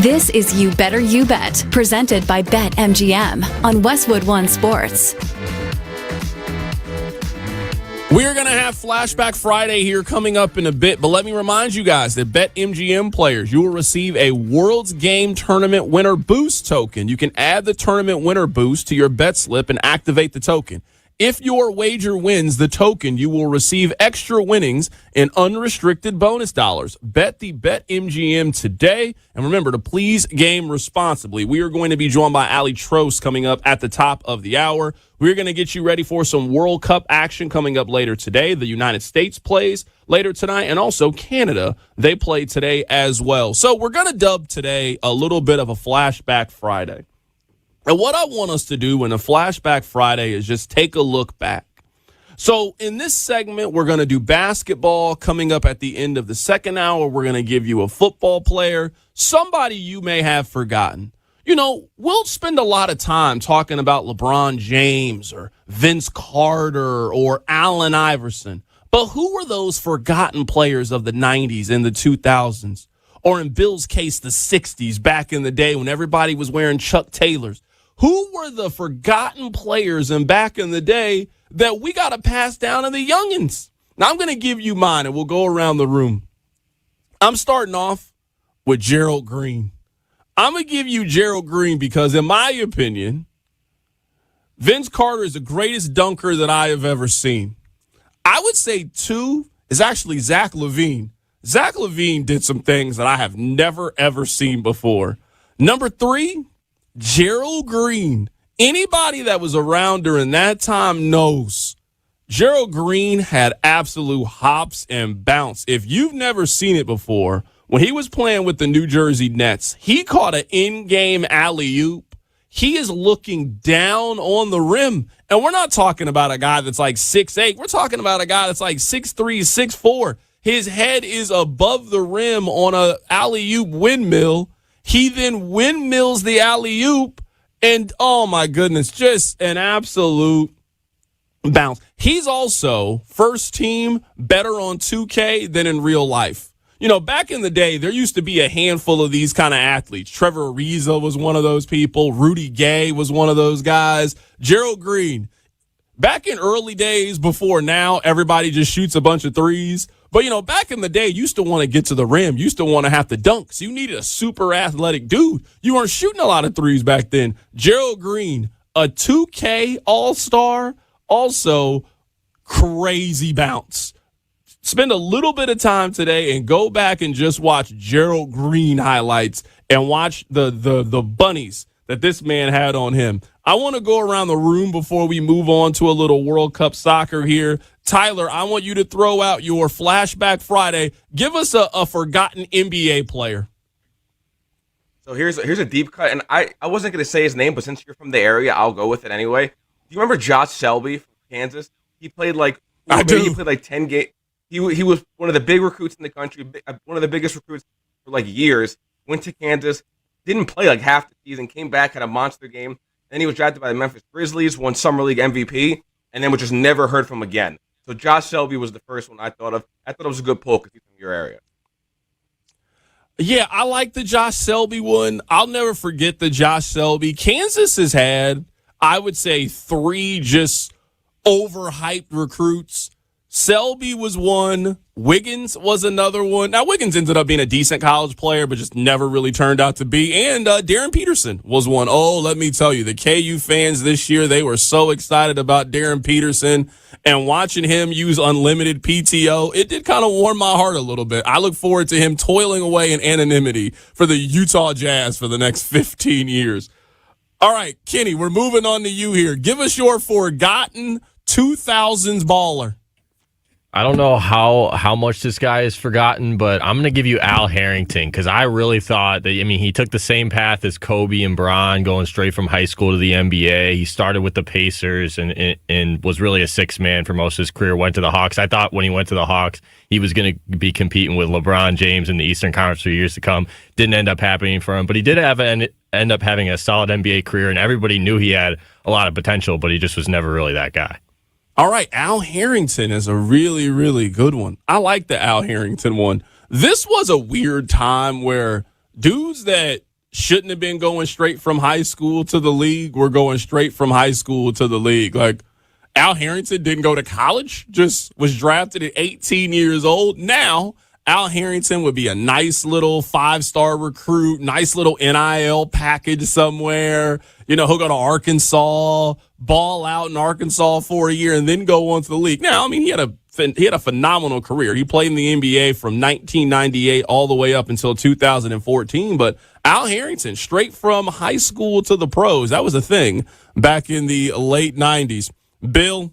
This is You Better You Bet, presented by BetMGM on Westwood One Sports. We're going to have Flashback Friday here coming up in a bit, but let me remind you guys that BetMGM players, you will receive a World's Game Tournament Winner Boost token. You can add the tournament winner boost to your bet slip and activate the token. If your wager wins the token, you will receive extra winnings and unrestricted bonus dollars. Bet the BetMGM today. And remember to please game responsibly. We are going to be joined by Ali Trost coming up at the top of the hour. We're going to get you ready for some World Cup action coming up later today. The United States plays later tonight, and also Canada. They play today as well. So we're going to dub today a little bit of a Flashback Friday. And what I want us to do in a Flashback Friday is just take a look back. So in this segment, we're going to do basketball. Coming up at the end of the second hour, we're going to give you a football player, somebody you may have forgotten. You know, we'll spend a lot of time talking about LeBron James or Vince Carter or Allen Iverson. But who were those forgotten players of the 90s and the 2000s? Or in Bill's case, the 60s, back in the day when everybody was wearing Chuck Taylors? Who were the forgotten players in back in the day that we got to pass down to the youngins? Now, I'm going to give you mine, and we'll go around the room. I'm starting off with Gerald Green. I'm going to give you Gerald Green because, in my opinion, Vince Carter is the greatest dunker that I have ever seen. I would say 2 is actually Zach LaVine. Zach LaVine did some things that I have never, ever seen before. Number 3, Gerald Green. Anybody that was around during that time knows Gerald Green had absolute hops and bounce. If you've never seen it before, when he was playing with the New Jersey Nets, he caught an in-game alley-oop. He is looking down on the rim. And we're not talking about a guy that's like 6'8". We're talking about a guy that's like 6'3", 6'4". His head is above the rim on a alley-oop windmill. He then windmills the alley-oop, and oh my goodness, just an absolute bounce. He's also first team better on 2K than in real life. You know, back in the day, there used to be a handful of these kind of athletes. Trevor Ariza was one of those people. Rudy Gay was one of those guys. Gerald Green. Back in early days before now, everybody just shoots a bunch of threes. But, you know, back in the day, you used to want to get to the rim. You used to want to have to dunk. So you needed a super athletic dude. You weren't shooting a lot of threes back then. Gerald Green, a 2K all-star, also crazy bounce. Spend a little bit of time today and go back and just watch Gerald Green highlights and watch the bunnies that this man had on him. I want to go around the room before we move on to a little World Cup soccer here. Tyler, I want you to throw out your Flashback Friday. Give us a forgotten NBA player. So here's a deep cut, and I wasn't going to say his name, but since you're from the area, I'll go with it anyway. Do you remember Josh Selby from Kansas? He played like 10 games. He was one of the big recruits in the country, one of the biggest recruits for like years. Went to Kansas, didn't play like half the season, came back, had a monster game. Then he was drafted by the Memphis Grizzlies, won Summer League MVP, and then was just never heard from again. So Josh Selby was the first one I thought of. I thought it was a good pull because he's from your area. Yeah, I like the Josh Selby one. I'll never forget the Josh Selby. Kansas has had, I would say, 3 just overhyped recruits. Selby was one. Wiggins was another one. Now, Wiggins ended up being a decent college player, but just never really turned out to be. And Darren Peterson was one. Oh, let me tell you, the KU fans this year, they were so excited about Darren Peterson and watching him use unlimited PTO. It did kind of warm my heart a little bit. I look forward to him toiling away in anonymity for the Utah Jazz for the next 15 years. All right, Kenny, we're moving on to you here. Give us your forgotten 2000s baller. I don't know how much this guy is forgotten, but I'm going to give you Al Harrington because I really thought that, he took the same path as Kobe and Bron, going straight from high school to the NBA. He started with the Pacers and was really a sixth man for most of his career, went to the Hawks. I thought when he went to the Hawks, he was going to be competing with LeBron James in the Eastern Conference for years to come. Didn't end up happening for him, but he did end up having a solid NBA career, and everybody knew he had a lot of potential, but he just was never really that guy. All right, Al Harrington is a really, really good one. I like the Al Harrington one. This was a weird time where dudes that shouldn't have been going straight from high school to the league were going straight from high school to the league. Like, Al Harrington didn't go to college, just was drafted at 18 years old. Now, Al Harrington would be a nice little 5-star recruit, nice little NIL package somewhere. He'll go to Arkansas, ball out in Arkansas for a year, and then go on to the league. Now, he had a phenomenal career. He played in the NBA from 1998 all the way up until 2014. But Al Harrington, straight from high school to the pros, that was a thing back in the late 90s. Bill,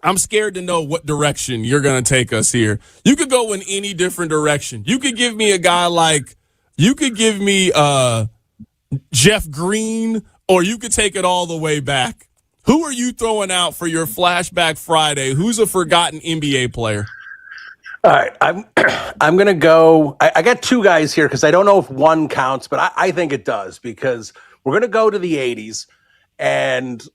I'm scared to know what direction you're going to take us here. You could go in any different direction. You could give me a guy Jeff Green, or you could take it all the way back. Who are you throwing out for your Flashback Friday? Who's a forgotten NBA player? All right, I'm going to go. I got two guys here because I don't know if one counts, but I think it does, because we're going to go to the 80s, and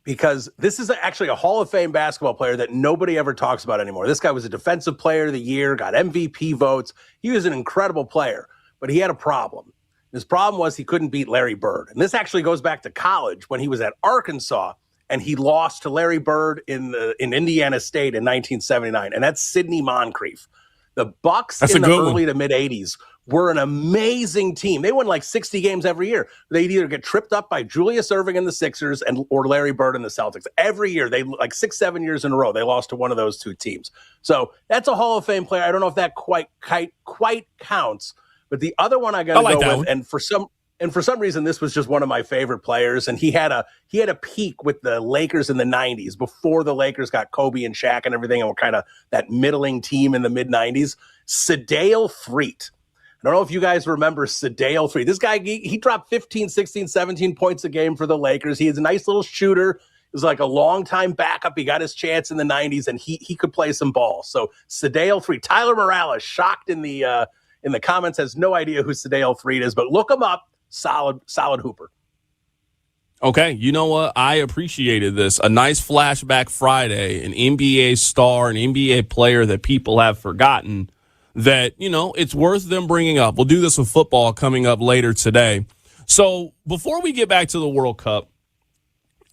because this is actually a Hall of Fame basketball player that nobody ever talks about anymore. This guy was a Defensive Player of the Year, got MVP votes. He was an incredible player, but he had a problem. His problem was he couldn't beat Larry Bird. And this actually goes back to college when he was at Arkansas, and he lost to Larry Bird in Indiana State in 1979, and that's Sidney Moncrief. The Bucks in the early to mid-'80s were an amazing team. They won like 60 games every year. They'd either get tripped up by Julius Erving and the Sixers or Larry Bird and the Celtics. Every year, they like 6-7 years in a row, they lost to one of those two teams. So that's a Hall of Fame player. I don't know if that quite counts, but the other one I got to go with, and for some reason, this was just one of my favorite players, and he had a peak with the Lakers in the 90s before the Lakers got Kobe and Shaq and everything, and were kind of that middling team in the mid-90s. Sedale Threatt. I don't know if you guys remember Sedale Threatt. This guy, he dropped 15, 16, 17 points a game for the Lakers. He is a nice little shooter. He was like a long-time backup. He got his chance in the 90s, and he could play some ball. So Sedale Threatt. Tyler Morales, shocked in the comments, has no idea who Sedale Threatt is, but look him up. Solid hooper. Okay, you know what? I appreciated this. A nice Flashback Friday, an NBA star, an NBA player that people have forgotten that, it's worth them bringing up. We'll do this with football coming up later today. So before we get back to the World Cup,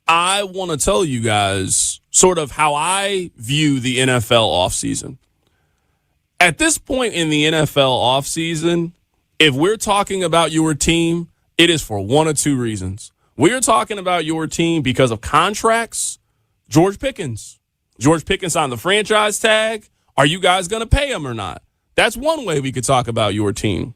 I want to tell you guys sort of how I view the NFL offseason. At this point in the NFL offseason, if we're talking about your team, it is for one of two reasons. We're talking about your team because of contracts. George Pickens. George Pickens on the franchise tag. Are you guys going to pay him or not? That's one way we could talk about your team.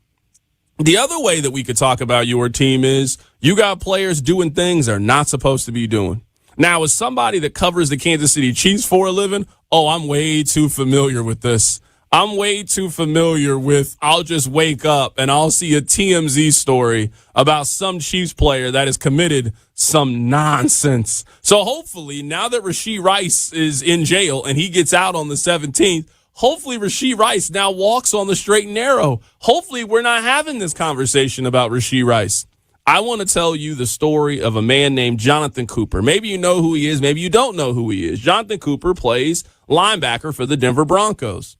The other way that we could talk about your team is you got players doing things they're not supposed to be doing. Now, as somebody that covers the Kansas City Chiefs for a living, I'm way too familiar with this. I'm way too familiar with I'll just wake up and I'll see a TMZ story about some Chiefs player that has committed some nonsense. So hopefully now that Rashee Rice is in jail and he gets out on the 17th, hopefully Rashee Rice now walks on the straight and narrow. Hopefully we're not having this conversation about Rashee Rice. I want to tell you the story of a man named Jonathan Cooper. Maybe you know who he is. Maybe you don't know who he is. Jonathan Cooper plays linebacker for the Denver Broncos.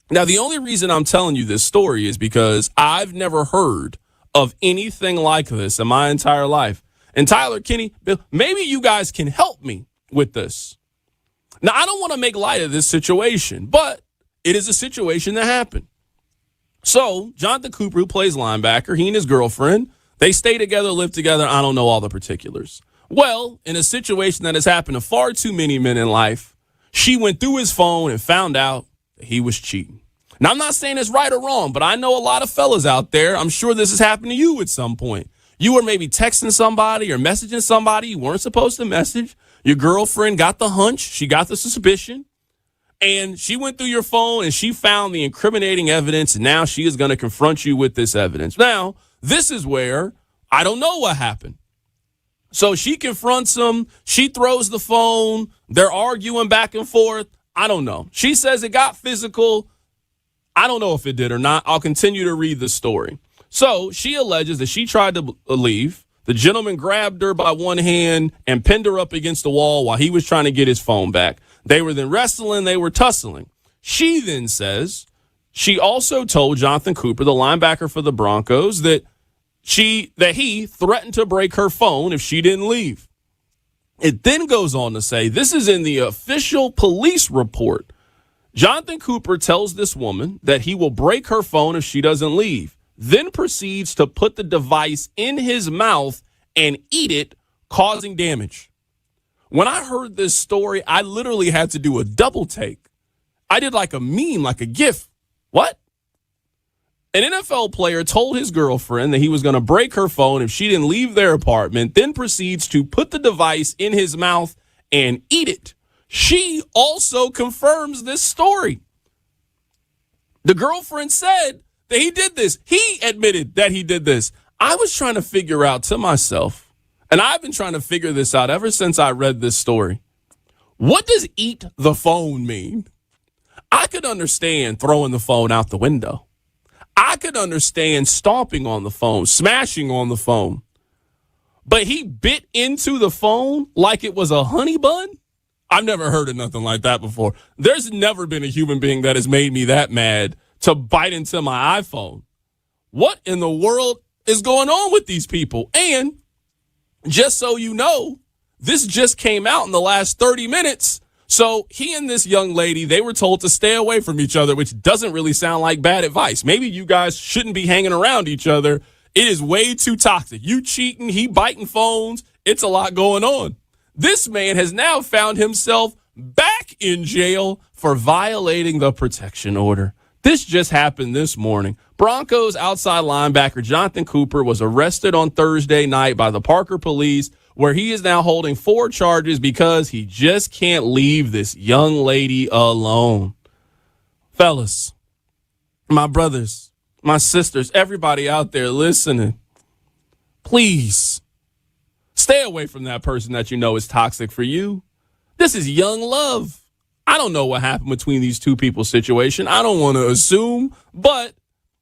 Now, the only reason I'm telling you this story is because I've never heard of anything like this in my entire life. And Tyler, Kenny, Bill, maybe you guys can help me with this. Now, I don't want to make light of this situation, but it is a situation that happened. So, Jonathan Cooper, who plays linebacker, he and his girlfriend, they stay together, live together. I don't know all the particulars. Well, in a situation that has happened to far too many men in life, she went through his phone and found out he was cheating. Now, I'm not saying it's right or wrong, but I know a lot of fellas out there. I'm sure this has happened to you at some point. You were maybe texting somebody or messaging somebody you weren't supposed to message. Your girlfriend got the hunch. She got the suspicion. And she went through your phone and she found the incriminating evidence. And now she is going to confront you with this evidence. Now, this is where I don't know what happened. So she confronts him. She throws the phone. They're arguing back and forth. I don't know. She says it got physical. I don't know if it did or not. I'll continue to read the story. So she alleges that she tried to leave. The gentleman grabbed her by one hand and pinned her up against the wall while he was trying to get his phone back. They were then wrestling. They were tussling. She then says she also told Jonathan Cooper, the linebacker for the Broncos, that that he threatened to break her phone if she didn't leave. It then goes on to say, this is in the official police report. Jonathan Cooper tells this woman that he will break her phone if she doesn't leave, then proceeds to put the device in his mouth and eat it, causing damage. When I heard this story, I literally had to do a double take. I did like a meme, like a GIF. What? An NFL player told his girlfriend that he was going to break her phone if she didn't leave their apartment, then proceeds to put the device in his mouth and eat it. She also confirms this story. The girlfriend said that he did this. He admitted that he did this. I was trying to figure out to myself, and I've been trying to figure this out ever since I read this story. What does eat the phone mean? I could understand throwing the phone out the window. I could understand stomping on the phone, smashing on the phone. But he bit into the phone like it was a honey bun? I've never heard of nothing like that before. There's never been a human being that has made me that mad to bite into my iPhone. What in the world is going on with these people? And just so you know, this just came out in the last 30 minutes. So he and this young lady, they were told to stay away from each other, which doesn't really sound like bad advice. Maybe you guys shouldn't be hanging around each other. It is way too toxic. You cheating, he biting phones. It's a lot going on. This man has now found himself back in jail for violating the protection order. This just happened this morning. Broncos outside linebacker Jonathan Cooper was arrested on Thursday night by the Parker police, where he is now holding 4 charges because he just can't leave this young lady alone. Fellas, my brothers, my sisters, everybody out there listening, please stay away from that person that you know is toxic for you. This is young love. I don't know what happened between these two people's situation. I don't want to assume, but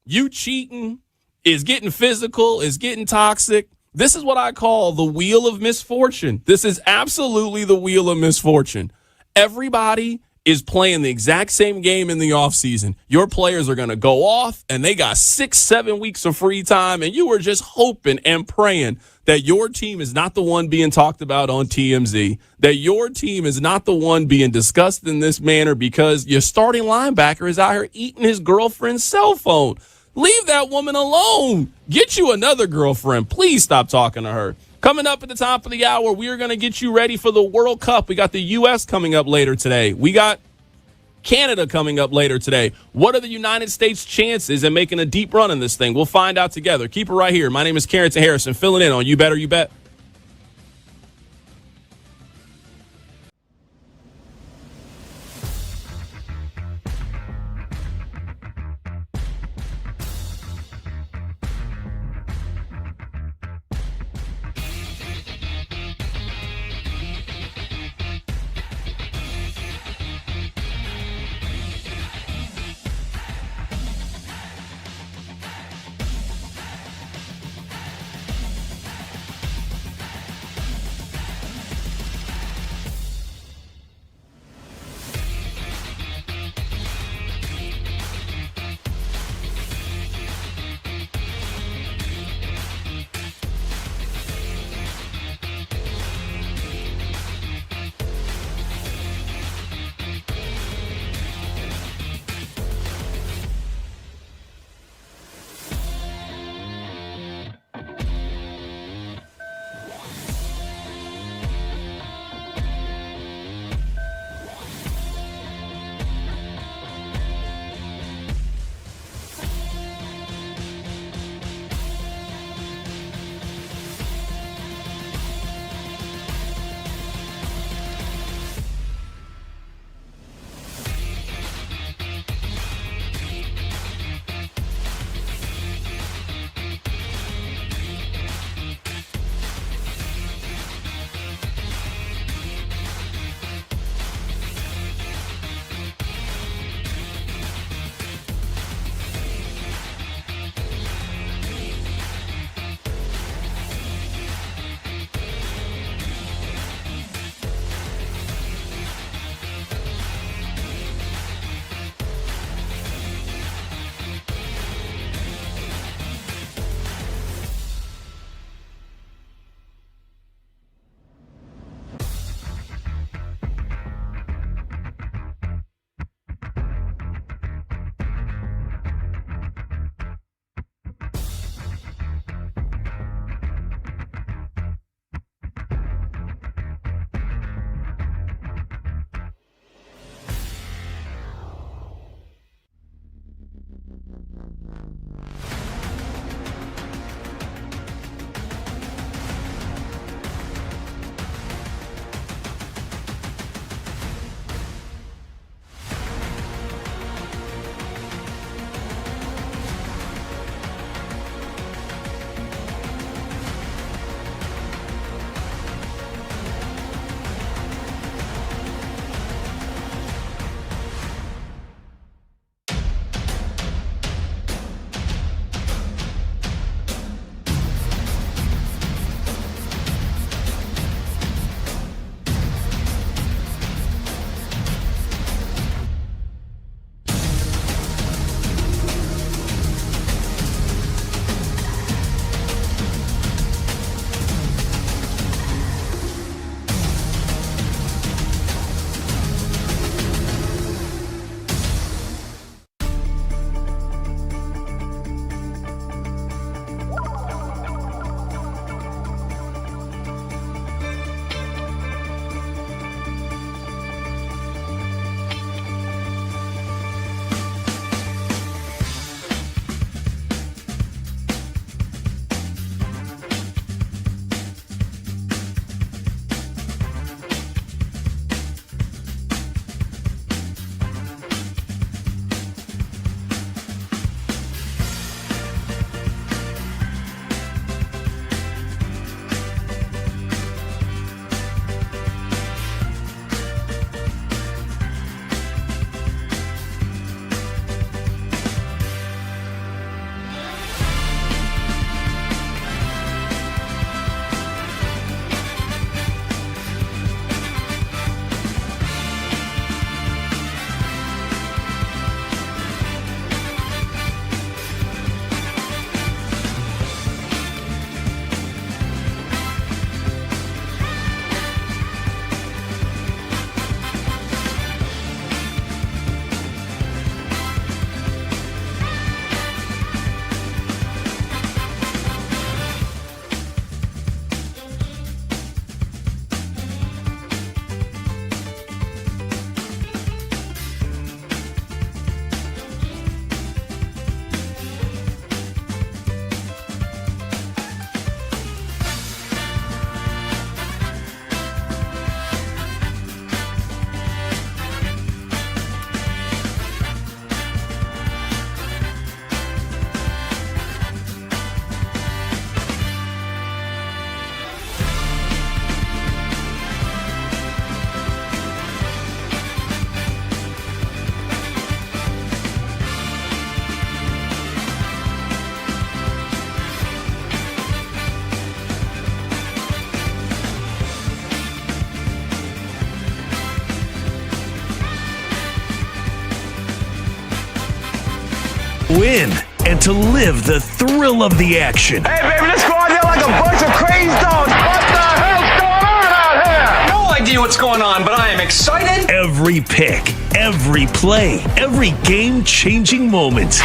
you cheating is getting physical, is getting toxic. This is what I call the wheel of misfortune. This is absolutely the wheel of misfortune. Everybody is playing the exact same game in the offseason. Your players are going to go off, and they got 6-7 weeks of free time, and you are just hoping and praying that your team is not the one being talked about on TMZ, that your team is not the one being discussed in this manner because your starting linebacker is out here eating his girlfriend's cell phone. Leave that woman alone. Get you another girlfriend. Please stop talking to her. Coming up at the top of the hour, we are going to get you ready for the World Cup. We got the U.S. coming up later today. We got Canada coming up later today. What are the United States' chances in making a deep run in this thing? We'll find out together. Keep it right here. My name is Carrington Harrison, filling in on You Better You Bet. win, and to live the thrill of the action. Hey, baby, let's go out there like a bunch of crazy dogs. What the hell's going on out here? No idea what's going on, but I am excited. Every pick, every play, every game-changing moment.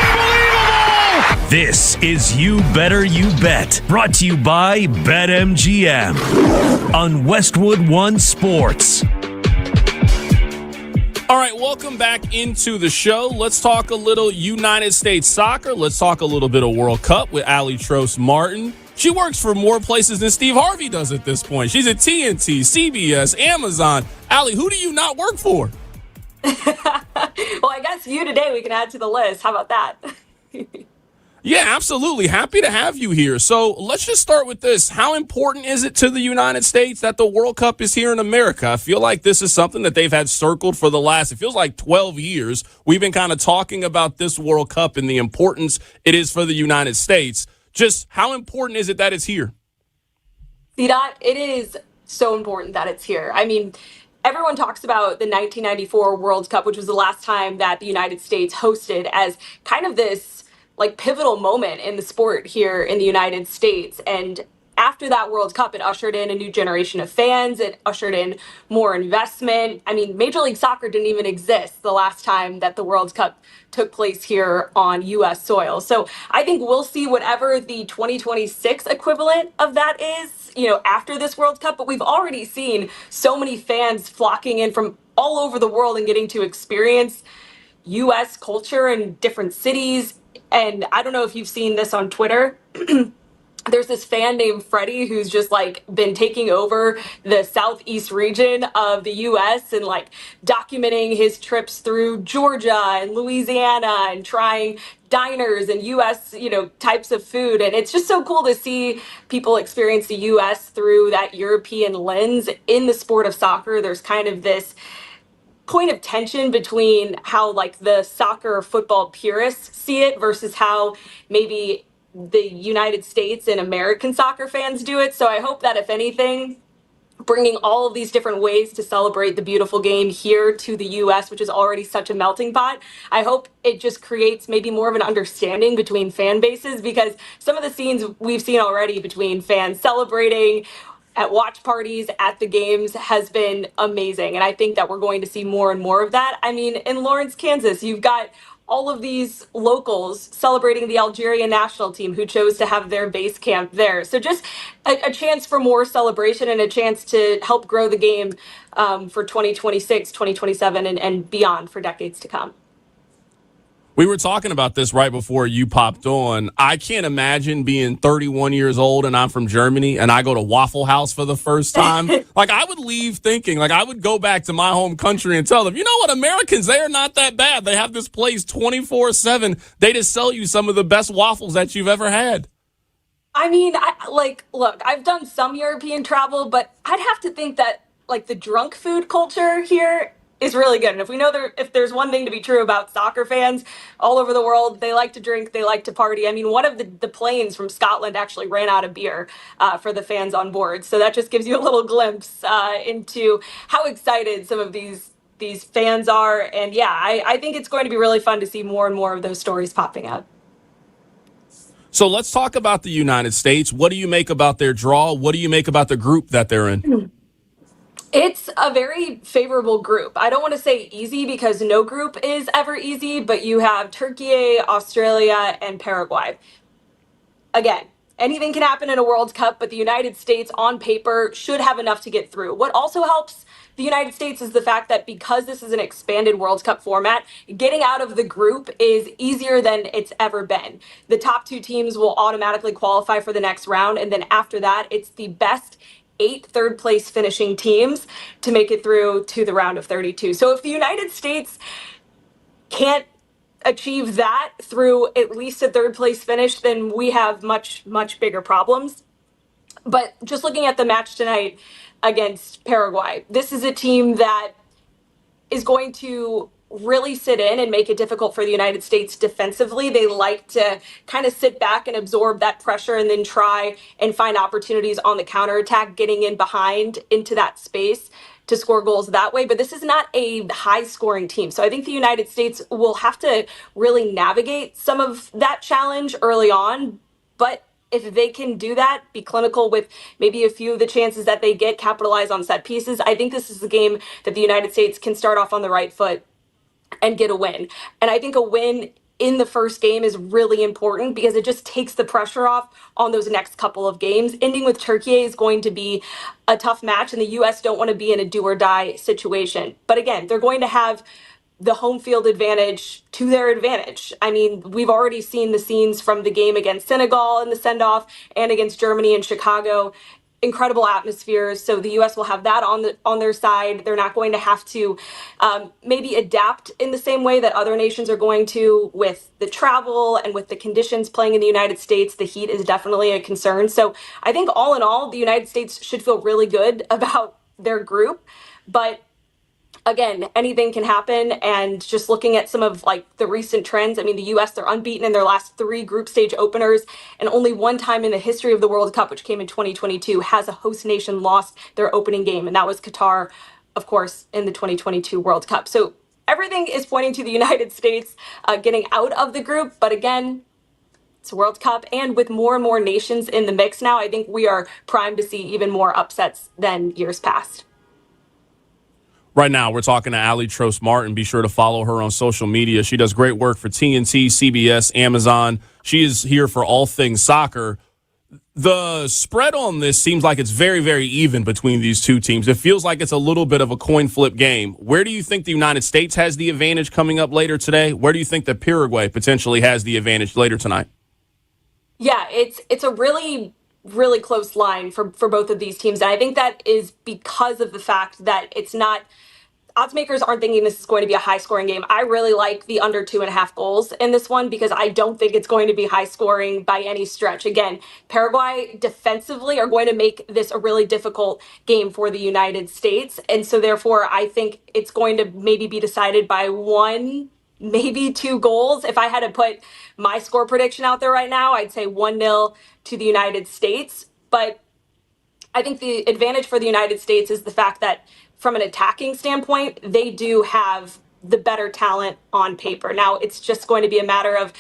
Unbelievable! This is You Better You Bet, brought to you by BetMGM on Westwood One Sports. All right, welcome back into the show. Let's talk a little United States soccer. Let's talk a little bit of World Cup with Allie Trost Martin. She works for more places than Steve Harvey does at this point. She's at TNT, CBS, Amazon. Allie, who do you not work for? Well, I guess you today we can add to the list. How about that? Yeah, absolutely. Happy to have you here. So let's just start with this. How important is it to the United States that the World Cup is here in America? I feel like this is something that they've had circled for the last, it feels like 12 years. We've been kind of talking about this World Cup and the importance it is for the United States. Just how important is it that it's here? C-Dot, it is so important that it's here. I mean, everyone talks about the 1994 World Cup, which was the last time that the United States hosted, as kind of this like pivotal moment in the sport here in the United States. And after that World Cup, it ushered in a new generation of fans. It ushered in more investment. I mean, Major League Soccer didn't even exist the last time that the World Cup took place here on U.S. soil. So I think we'll see whatever the 2026 equivalent of that is, after this World Cup. But we've already seen so many fans flocking in from all over the world and getting to experience U.S. culture in different cities. And I don't know if you've seen this on Twitter. There's this fan named Freddie who's just like been taking over the southeast region of the U.S. and like documenting his trips through Georgia and Louisiana and trying diners and U.S. Types of food. And it's just so cool to see people experience the U.S. through that European lens in the sport of soccer. There's kind of this point of tension between how like the soccer or football purists see it versus how maybe the United States and American soccer fans do it. So I hope that if anything, bringing all of these different ways to celebrate the beautiful game here to the U.S., which is already such a melting pot, I hope it just creates maybe more of an understanding between fan bases, because some of the scenes we've seen already between fans celebrating at watch parties, at the games, has been amazing. And I think that we're going to see more and more of that. I mean, in Lawrence, Kansas, you've got all of these locals celebrating the Algerian national team who chose to have their base camp there. So just a chance for more celebration and a chance to help grow the game for 2026, 2027, and beyond for decades to come. We were talking about this right before you popped on. I can't imagine being 31 years old and I'm from Germany and I go to Waffle House for the first time. Like, I would leave thinking, like, I would go back to my home country and tell them, you know what, Americans, they are not that bad. They have this place 24/7. They just sell you some of the best waffles that you've ever had. I mean, look, I've done some European travel, but I'd have to think that, like, the drunk food culture here is really good. And if there's one thing to be true about soccer fans all over the world, they like to drink, they like to party. I mean, one of the planes from Scotland actually ran out of beer for the fans on board. So that just gives you a little glimpse into how excited some of these fans are. And yeah, I think it's going to be really fun to see more and more of those stories popping up. So let's talk about the United States. What do you make about their draw? What do you make about the group that they're in? It's a very favorable group. I don't want to say easy because no group is ever easy, but you have Turkey, Australia, and Paraguay. Again, anything can happen in a World Cup, but the United States on paper should have enough to get through. What also helps the United States is the fact that because this is an expanded World Cup format, getting out of the group is easier than it's ever been. The top two teams will automatically qualify for the next round, and then after that, it's the best 8 third-place finishing teams to make it through to the round of 32. So if the United States can't achieve that through at least a third-place finish, then we have much, much bigger problems. But just looking at the match tonight against Paraguay, this is a team that is going to really sit in and make it difficult for the United States defensively. They like to kind of sit back and absorb that pressure and then try and find opportunities on the counterattack, getting in behind into that space to score goals that way, but this is not a high scoring team. So I think the United States will have to really navigate some of that challenge early on. But if they can do that, be clinical with maybe a few of the chances that they get, capitalize on set pieces, I think this is a game that the United States can start off on the right foot and get a win. And I think a win in the first game is really important because it just takes the pressure off on those next couple of games. Ending with Turkey is going to be a tough match, and the U.S. don't want to be in a do or die situation. But again, they're going to have the home field advantage to their advantage. I mean, we've already seen the scenes from the game against Senegal in the send-off and against Germany in Chicago. Incredible atmospheres. So the U.S. will have that on their side. They're not going to have to maybe adapt in the same way that other nations are going to with the travel and with the conditions playing in the United States. The heat is definitely a concern. So I think all in all, the United States should feel really good about their group. But again, anything can happen. And just looking at some of like the recent trends, I mean, the U.S., they're unbeaten in their last 3 group stage openers. And only one time in the history of the World Cup, which came in 2022, has a host nation lost their opening game. And that was Qatar, of course, in the 2022 World Cup. So everything is pointing to the United States getting out of the group. But again, it's a World Cup. And with more and more nations in the mix now, I think we are primed to see even more upsets than years past. Right now, we're talking to Ali Trost Martin. Be sure to follow her on social media. She does great work for TNT, CBS, Amazon. She is here for all things soccer. The spread on this seems like it's very, very even between these two teams. It feels like it's a little bit of a coin flip game. Where do you think the United States has the advantage coming up later today? Where do you think that Paraguay potentially has the advantage later tonight? Yeah, it's a really close line for both of these teams. And I think that is because of the fact that it's not, odds makers aren't thinking this is going to be a high scoring game. I really like the under 2.5 goals in this one because I don't think it's going to be high scoring by any stretch. Again, Paraguay defensively are going to make this a really difficult game for the United States. And so therefore, I think it's going to maybe be decided by 1, maybe 2 goals. If I had to put my score prediction out there right now, I'd say 1-0 to the United States. But I think the advantage for the United States is the fact that from an attacking standpoint, they do have the better talent on paper. Now, it's just going to be a matter of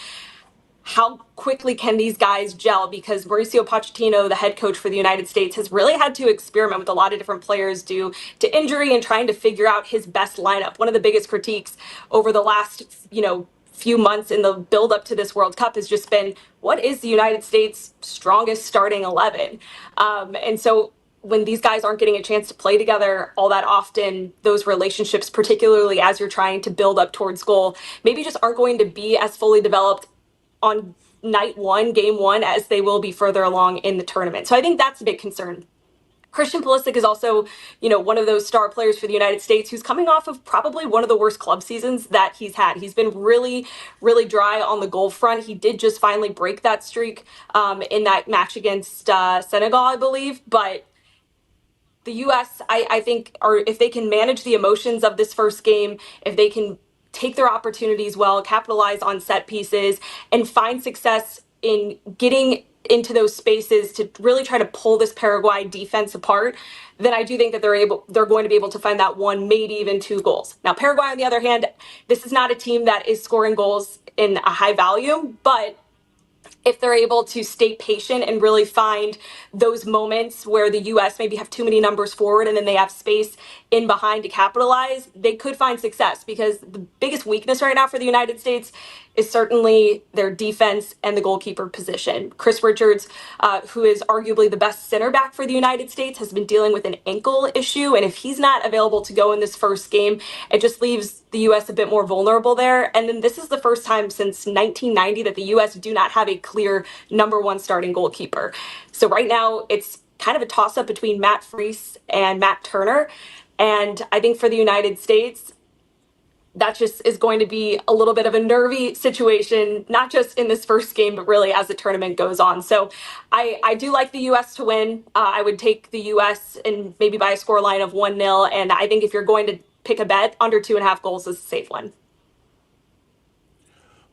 how quickly can these guys gel, because Mauricio Pochettino, the head coach for the United States, has really had to experiment with a lot of different players due to injury and trying to figure out his best lineup. One of the biggest critiques over the last, few months in the build up to this World Cup has just been, what is the United States' strongest starting 11? And so when these guys aren't getting a chance to play together all that often, those relationships, particularly as you're trying to build up towards goal, maybe just aren't going to be as fully developed on night 1, game 1, as they will be further along in the tournament. So I think that's a big concern. Christian Pulisic is also, one of those star players for the United States who's coming off of probably one of the worst club seasons that he's had. He's been really, really dry on the goal front. He did just finally break that streak in that match against Senegal, I believe. But the U.S., I think, if they can manage the emotions of this first game, if they can take their opportunities well, capitalize on set pieces, and find success in getting into those spaces to really try to pull this Paraguay defense apart, then I do think that they're going to be able to find that 1, maybe even 2 goals. Now, Paraguay, on the other hand, this is not a team that is scoring goals in a high volume, but if they're able to stay patient and really find those moments where the U.S. maybe have too many numbers forward and then they have space in behind to capitalize, they could find success, because the biggest weakness right now for the United States is certainly their defense and the goalkeeper position. Chris Richards, who is arguably the best center back for the United States, has been dealing with an ankle issue. And if he's not available to go in this first game, it just leaves the U.S. a bit more vulnerable there. And then this is the first time since 1990 that the U.S. do not have a clear number 1 starting goalkeeper. So right now it's kind of a toss-up between Matt Freese and Matt Turner. And I think for the United States, that just is going to be a little bit of a nervy situation, not just in this first game, but really as the tournament goes on. So I do like the U.S. to win. I would take the U.S. and maybe by a scoreline of 1-0. And I think if you're going to pick a bet, under 2.5 goals is a safe one.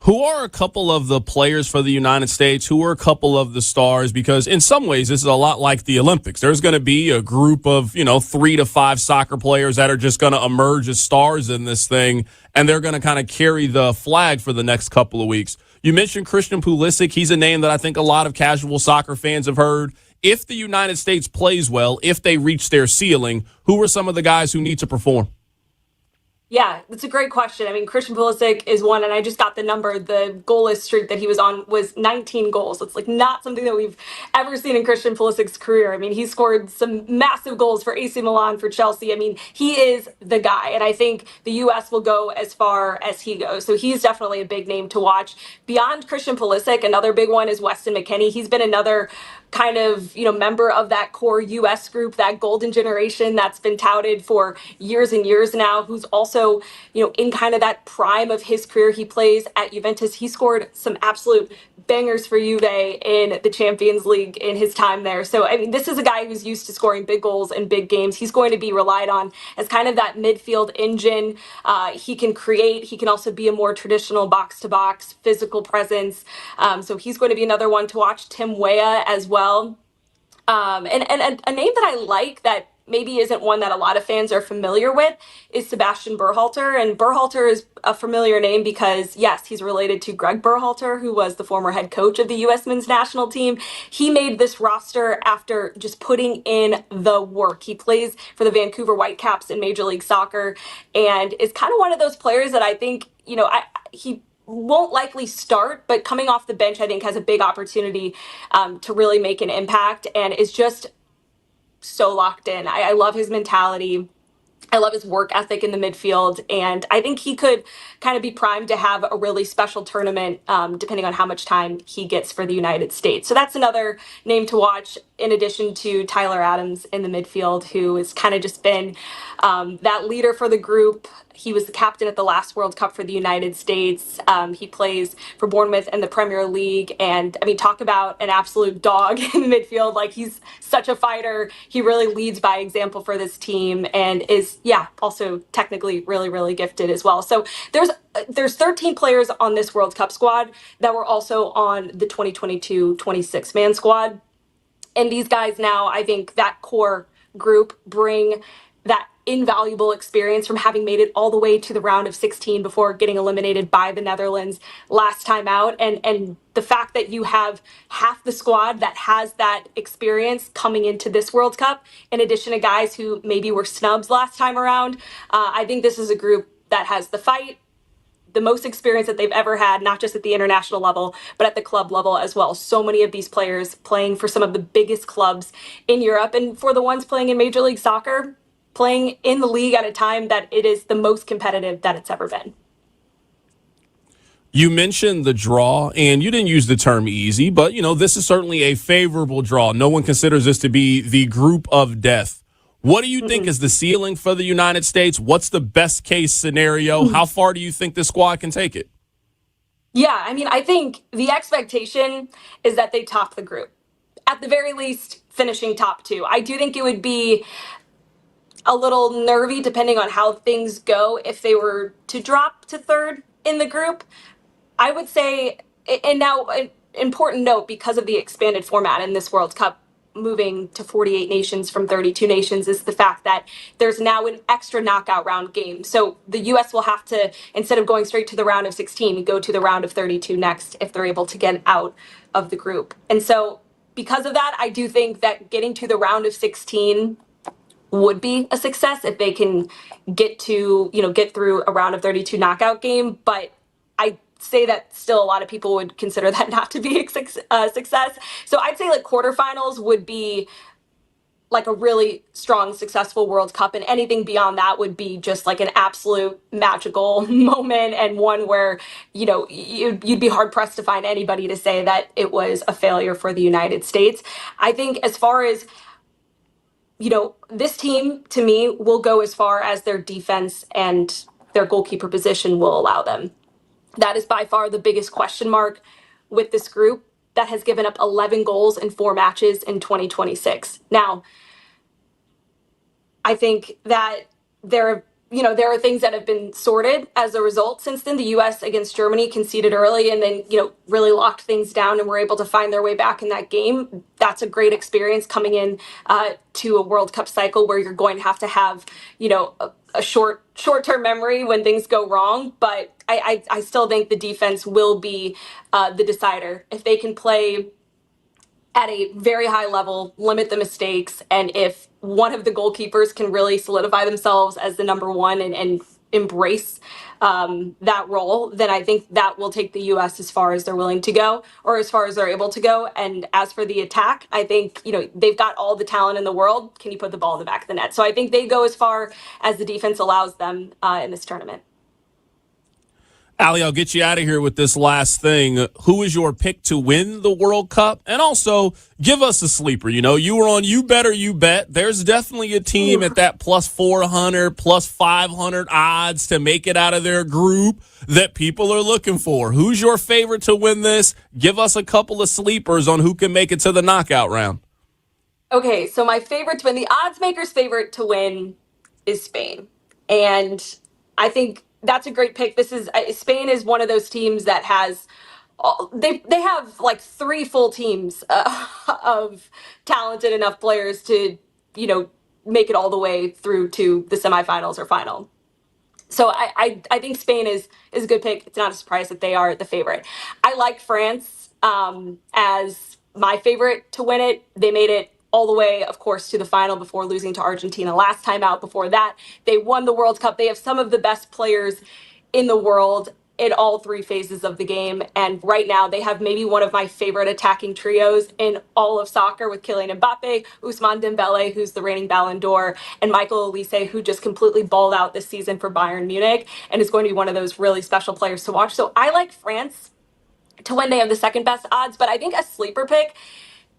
Who are a couple of the players for the United States? Who are a couple of the stars? Because in some ways, this is a lot like the Olympics. There's going to be a group of, 3 to 5 soccer players that are just going to emerge as stars in this thing, and they're going to kind of carry the flag for the next couple of weeks. You mentioned Christian Pulisic. He's a name that I think a lot of casual soccer fans have heard. If the United States plays well, if they reach their ceiling, who are some of the guys who need to perform? Yeah, that's a great question. I mean, Christian Pulisic is one, and I just got the number. The goalless streak that he was on was 19 goals. It's like not something that we've ever seen in Christian Pulisic's career. I mean, he scored some massive goals for AC Milan, for Chelsea. I mean, he is the guy, and I think the U.S. will go as far as he goes. So he's definitely a big name to watch. Beyond Christian Pulisic, another big one is Weston McKennie. He's been another kind of, member of that core U.S. group, that golden generation that's been touted for years and years now, who's also, in kind of that prime of his career. He plays at Juventus. He scored some absolute bangers for Juve in the Champions League in his time there. So, I mean, this is a guy who's used to scoring big goals in big games. He's going to be relied on as kind of that midfield engine. He can create. He can also be a more traditional box-to-box physical presence. So he's going to be another one to watch. Tim Weah as well. And a name that I like that maybe isn't one that a lot of fans are familiar with is Sebastian Berhalter. And Berhalter is a familiar name because, yes, he's related to Greg Berhalter, who was the former head coach of the U.S. men's national team. He made this roster after just putting in the work. He plays for the Vancouver Whitecaps in Major League Soccer and is kind of one of those players that I think, he won't likely start, but coming off the bench, I think has a big opportunity to really make an impact and is just so locked in. I love his mentality. I love his work ethic in the midfield, and I think he could kind of be primed to have a really special tournament, depending on how much time he gets for the United States. So that's another name to watch, in addition to Tyler Adams in the midfield, who has kind of just been that leader for the group. He was the captain at the last World Cup for the United States. He plays for Bournemouth in the Premier League. And I mean, talk about an absolute dog in the midfield. Like, he's such a fighter. He really leads by example for this team and is, also technically really, really gifted as well. So there's 13 players on this World Cup squad that were also on the 2022 26-man squad. And these guys now, I think that core group bring that invaluable experience from having made it all the way to the round of 16 before getting eliminated by the Netherlands last time out. And the fact that you have half the squad that has that experience coming into this World Cup, in addition to guys who maybe were snubs last time around, I think this is a group that has the fight, the most experience that they've ever had, not just at the international level, but at the club level as well. So many of these players playing for some of the biggest clubs in Europe, and for the ones playing in Major League Soccer, playing in the league at a time that it is the most competitive that it's ever been. You mentioned the draw, and you didn't use the term easy, but, this is certainly a favorable draw. No one considers this to be the group of death. What do you think is the ceiling for the United States? What's the best case scenario? How far do you think this squad can take it? Yeah, I mean, I think the expectation is that they top the group. At the very least, finishing top 2. I do think it would be a little nervy depending on how things go if they were to drop to 3rd in the group. I would say, and now an important note, because of the expanded format in this World Cup, moving to 48 nations from 32 nations, is the fact that there's now an extra knockout round game. So the U.S. will have to, instead of going straight to the round of 16, go to the round of 32 next if they're able to get out of the group. And so because of that, I do think that getting to the round of 16 would be a success if they can get through a round of 32 knockout game. But I say that still a lot of people would consider that not to be a success. So I'd say like quarterfinals would be like a really strong, successful World Cup, and anything beyond that would be just like an absolute magical moment, and one where, you'd be hard pressed to find anybody to say that it was a failure for the United States. I think as far as, this team, to me, will go as far as their defense and their goalkeeper position will allow them. That is by far the biggest question mark with this group that has given up 11 goals in 4 matches in 2026. Now, I think that there have there are things that have been sorted as a result since then. The U.S. against Germany conceded early and then, really locked things down and were able to find their way back in that game. That's a great experience coming in to a World Cup cycle where you're going to have, a short-term memory when things go wrong. But I still think the defense will be the decider. If they can play at a very high level, limit the mistakes, and if one of the goalkeepers can really solidify themselves as the number one and embrace that role, then I think that will take the U.S. as far as they're willing to go, or as far as they're able to go. And as for the attack, I think, they've got all the talent in the world. Can you put the ball in the back of the net? So I think they go as far as the defense allows them in this tournament. Allie, I'll get you out of here with this last thing. Who is your pick to win the World Cup? And also, give us a sleeper. You were on You Better You Bet. There's definitely a team at that plus 400, plus 500 odds to make it out of their group that people are looking for. Who's your favorite to win this? Give us a couple of sleepers on who can make it to the knockout round. Okay, so my favorite to win, the odds maker's favorite to win is Spain. And I think that's a great pick. Spain is one of those teams that has they have like 3 full teams of talented enough players to make it all the way through to the semifinals or final. So I think Spain is a good pick. It's not a surprise that they are the favorite. I like France as my favorite to win it. They made it all the way, of course, to the final before losing to Argentina last time out. Before that, they won the World Cup. They have some of the best players in the world in all 3 phases of the game. And right now, they have maybe one of my favorite attacking trios in all of soccer with Kylian Mbappe, Ousmane Dembele, who's the reigning Ballon d'Or, and Michael Olise, who just completely balled out this season for Bayern Munich and is going to be one of those really special players to watch. So I like France to win. They have the second best odds, but I think a sleeper pick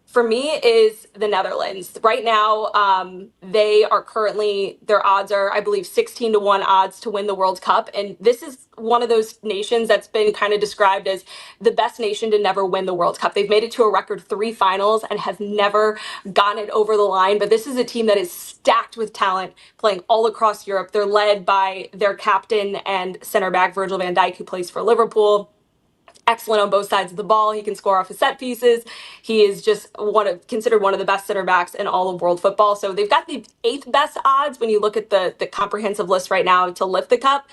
for me is the Netherlands. Right now, they are currently, their odds are, I believe, 16-1 odds to win the World Cup. And this is one of those nations that's been kind of described as the best nation to never win the World Cup. They've made it to a record 3 finals and have never gotten it over the line. But this is a team that is stacked with talent playing all across Europe. They're led by their captain and center back, Virgil van Dijk, who plays for Liverpool. Excellent on both sides of the ball. He can score off his set pieces. He is just considered one of the best center backs in all of world football. So they've got the 8th best odds when you look at the comprehensive list right now to lift the cup.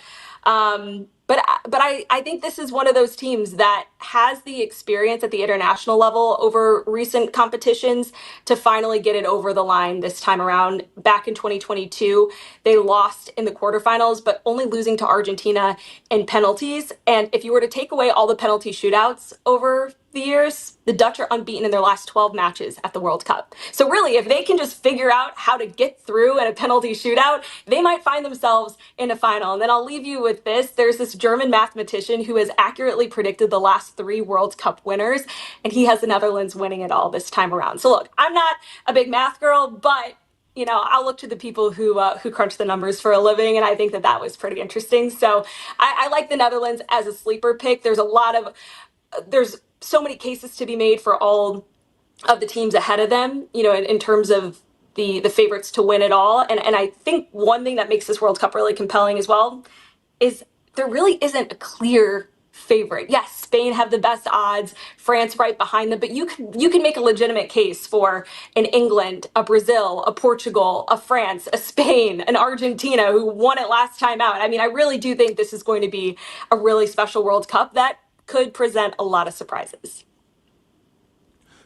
But I think this is one of those teams that has the experience at the international level over recent competitions to finally get it over the line this time around. Back in 2022, they lost in the quarterfinals, but only losing to Argentina in penalties. And if you were to take away all the penalty shootouts over the years, the Dutch are unbeaten in their last 12 matches at the World Cup. So really, if they can just figure out how to get through in a penalty shootout, they might find themselves in a final. And then I'll leave you with this. There's this German mathematician who has accurately predicted the last 3 World Cup winners, and he has the Netherlands winning it all this time around. So look, I'm not a big math girl, but I'll look to the people who crunch the numbers for a living, and I think that was pretty interesting. So I like the Netherlands as a sleeper pick. There's so many cases to be made for all of the teams ahead of them, in terms of the favorites to win it all. And I think one thing that makes this World Cup really compelling as well is there really isn't a clear favorite. Yes, Spain have the best odds, France right behind them, but you can make a legitimate case for an England, a Brazil, a Portugal, a France, a Spain, an Argentina who won it last time out. I mean, I really do think this is going to be a really special World Cup that could present a lot of surprises.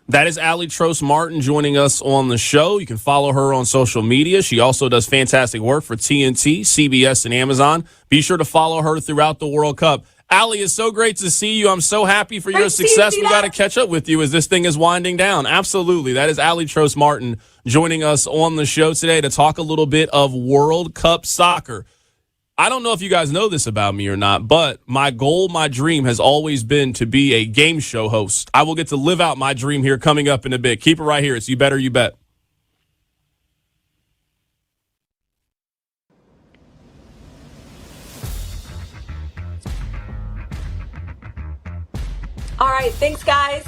That is Allie Trost Martin joining us on the show. You can follow her on social media. She also does fantastic work for TNT, CBS, and Amazon. Be sure to follow her throughout the World Cup. Allie, it's so great to see you. I'm so happy for your success. We got to catch up with you as this thing is winding down. Absolutely. That is Allie Trost Martin joining us on the show today to talk a little bit of World Cup soccer. I don't know if you guys know this about me or not, but my goal, my dream has always been to be a game show host. I will get to live out my dream here coming up in a bit. Keep it right here. It's You Better You Bet. All right. Thanks, guys.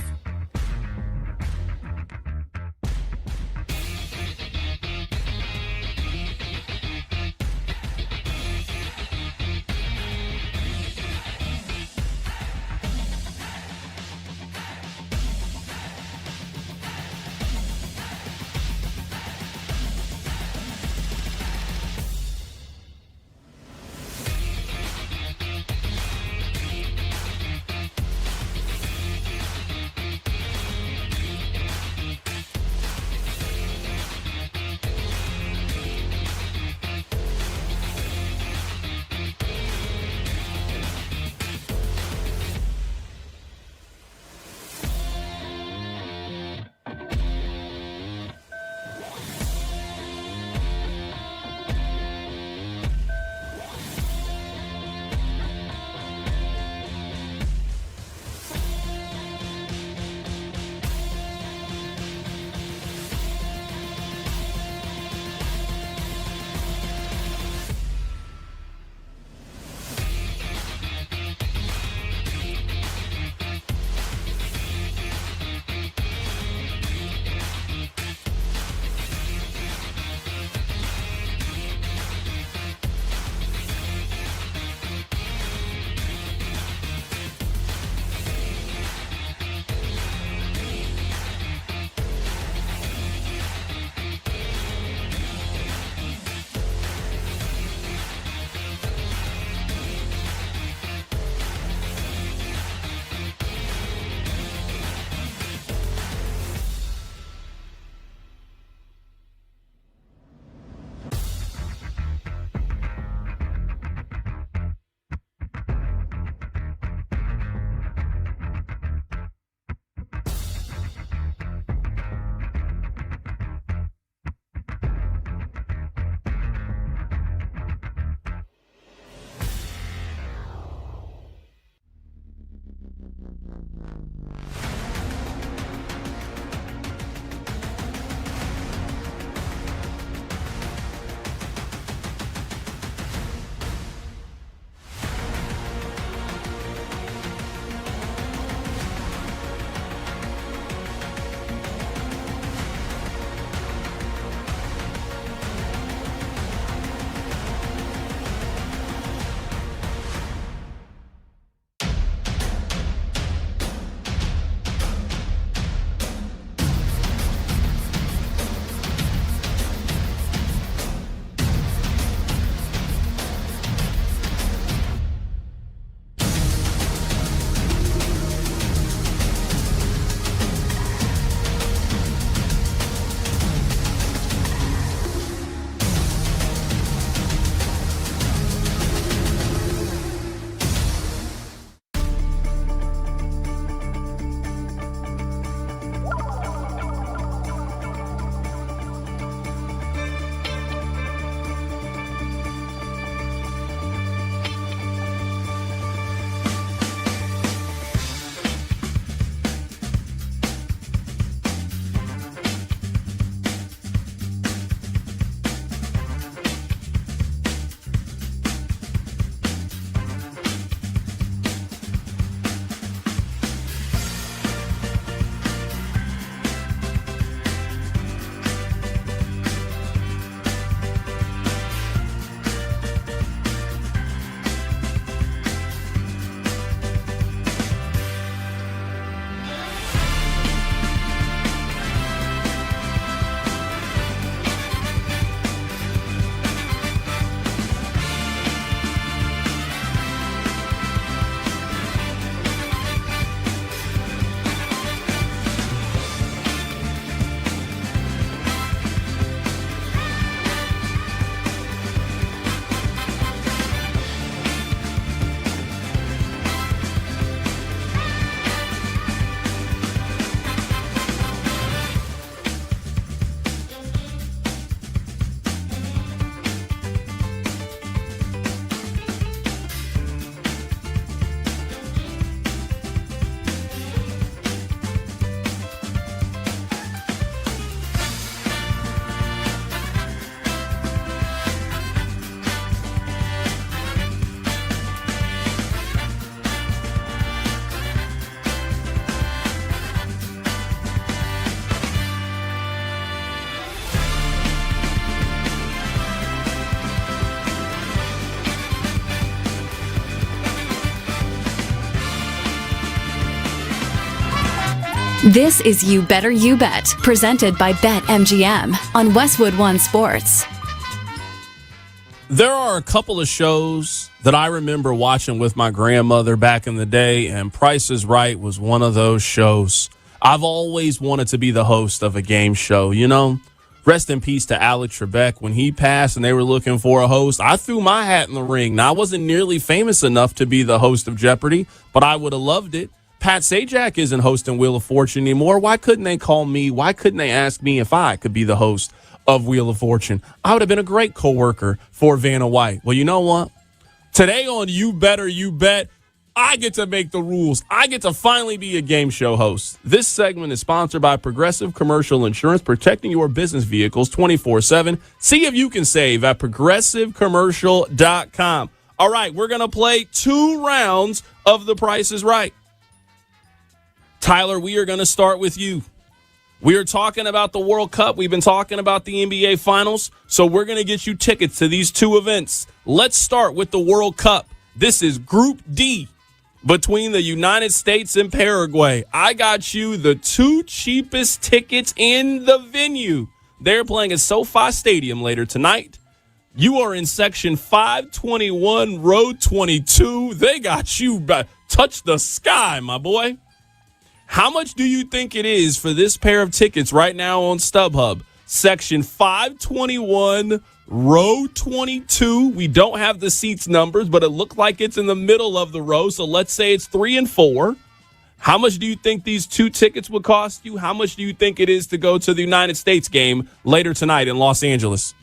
This is You Better You Bet, presented by BetMGM on Westwood One Sports. There are a couple of shows that I remember watching with my grandmother back in the day, and Price is Right was one of those shows. I've always wanted to be the host of a game show, you know? Rest in peace to Alex Trebek. When he passed and they were looking for a host, I threw my hat in the ring. Now, I wasn't nearly famous enough to be the host of Jeopardy, but I would have loved it. Pat Sajak isn't hosting Wheel of Fortune anymore. Why couldn't they call me? Why couldn't they ask me if I could be the host of Wheel of Fortune? I would have been a great coworker for Vanna White. Well, you know what? Today on You Better You Bet, I get to make the rules. I get to finally be a game show host. This segment is sponsored by Progressive Commercial Insurance, protecting your business vehicles 24/7. See if you can save at progressivecommercial.com. All right, we're going to play 2 rounds of The Price is Right. Tyler, we are going to start with you. We are talking about the World Cup. We've been talking about the NBA Finals, so we're going to get you tickets to these 2 events. Let's start with the World Cup. This is Group D between the United States and Paraguay. I got you the 2 cheapest tickets in the venue. They're playing at SoFi Stadium later tonight. You are in section 521, row 22. They got you touch the sky, my boy. How much do you think it is for this pair of tickets right now on StubHub? Section 521, row 22. We don't have the seats numbers, but it looked like it's in the middle of the row, so let's say it's 3 and 4. How much do you think these 2 tickets would cost you? How much do you think it is to go to the United States game later tonight in Los Angeles?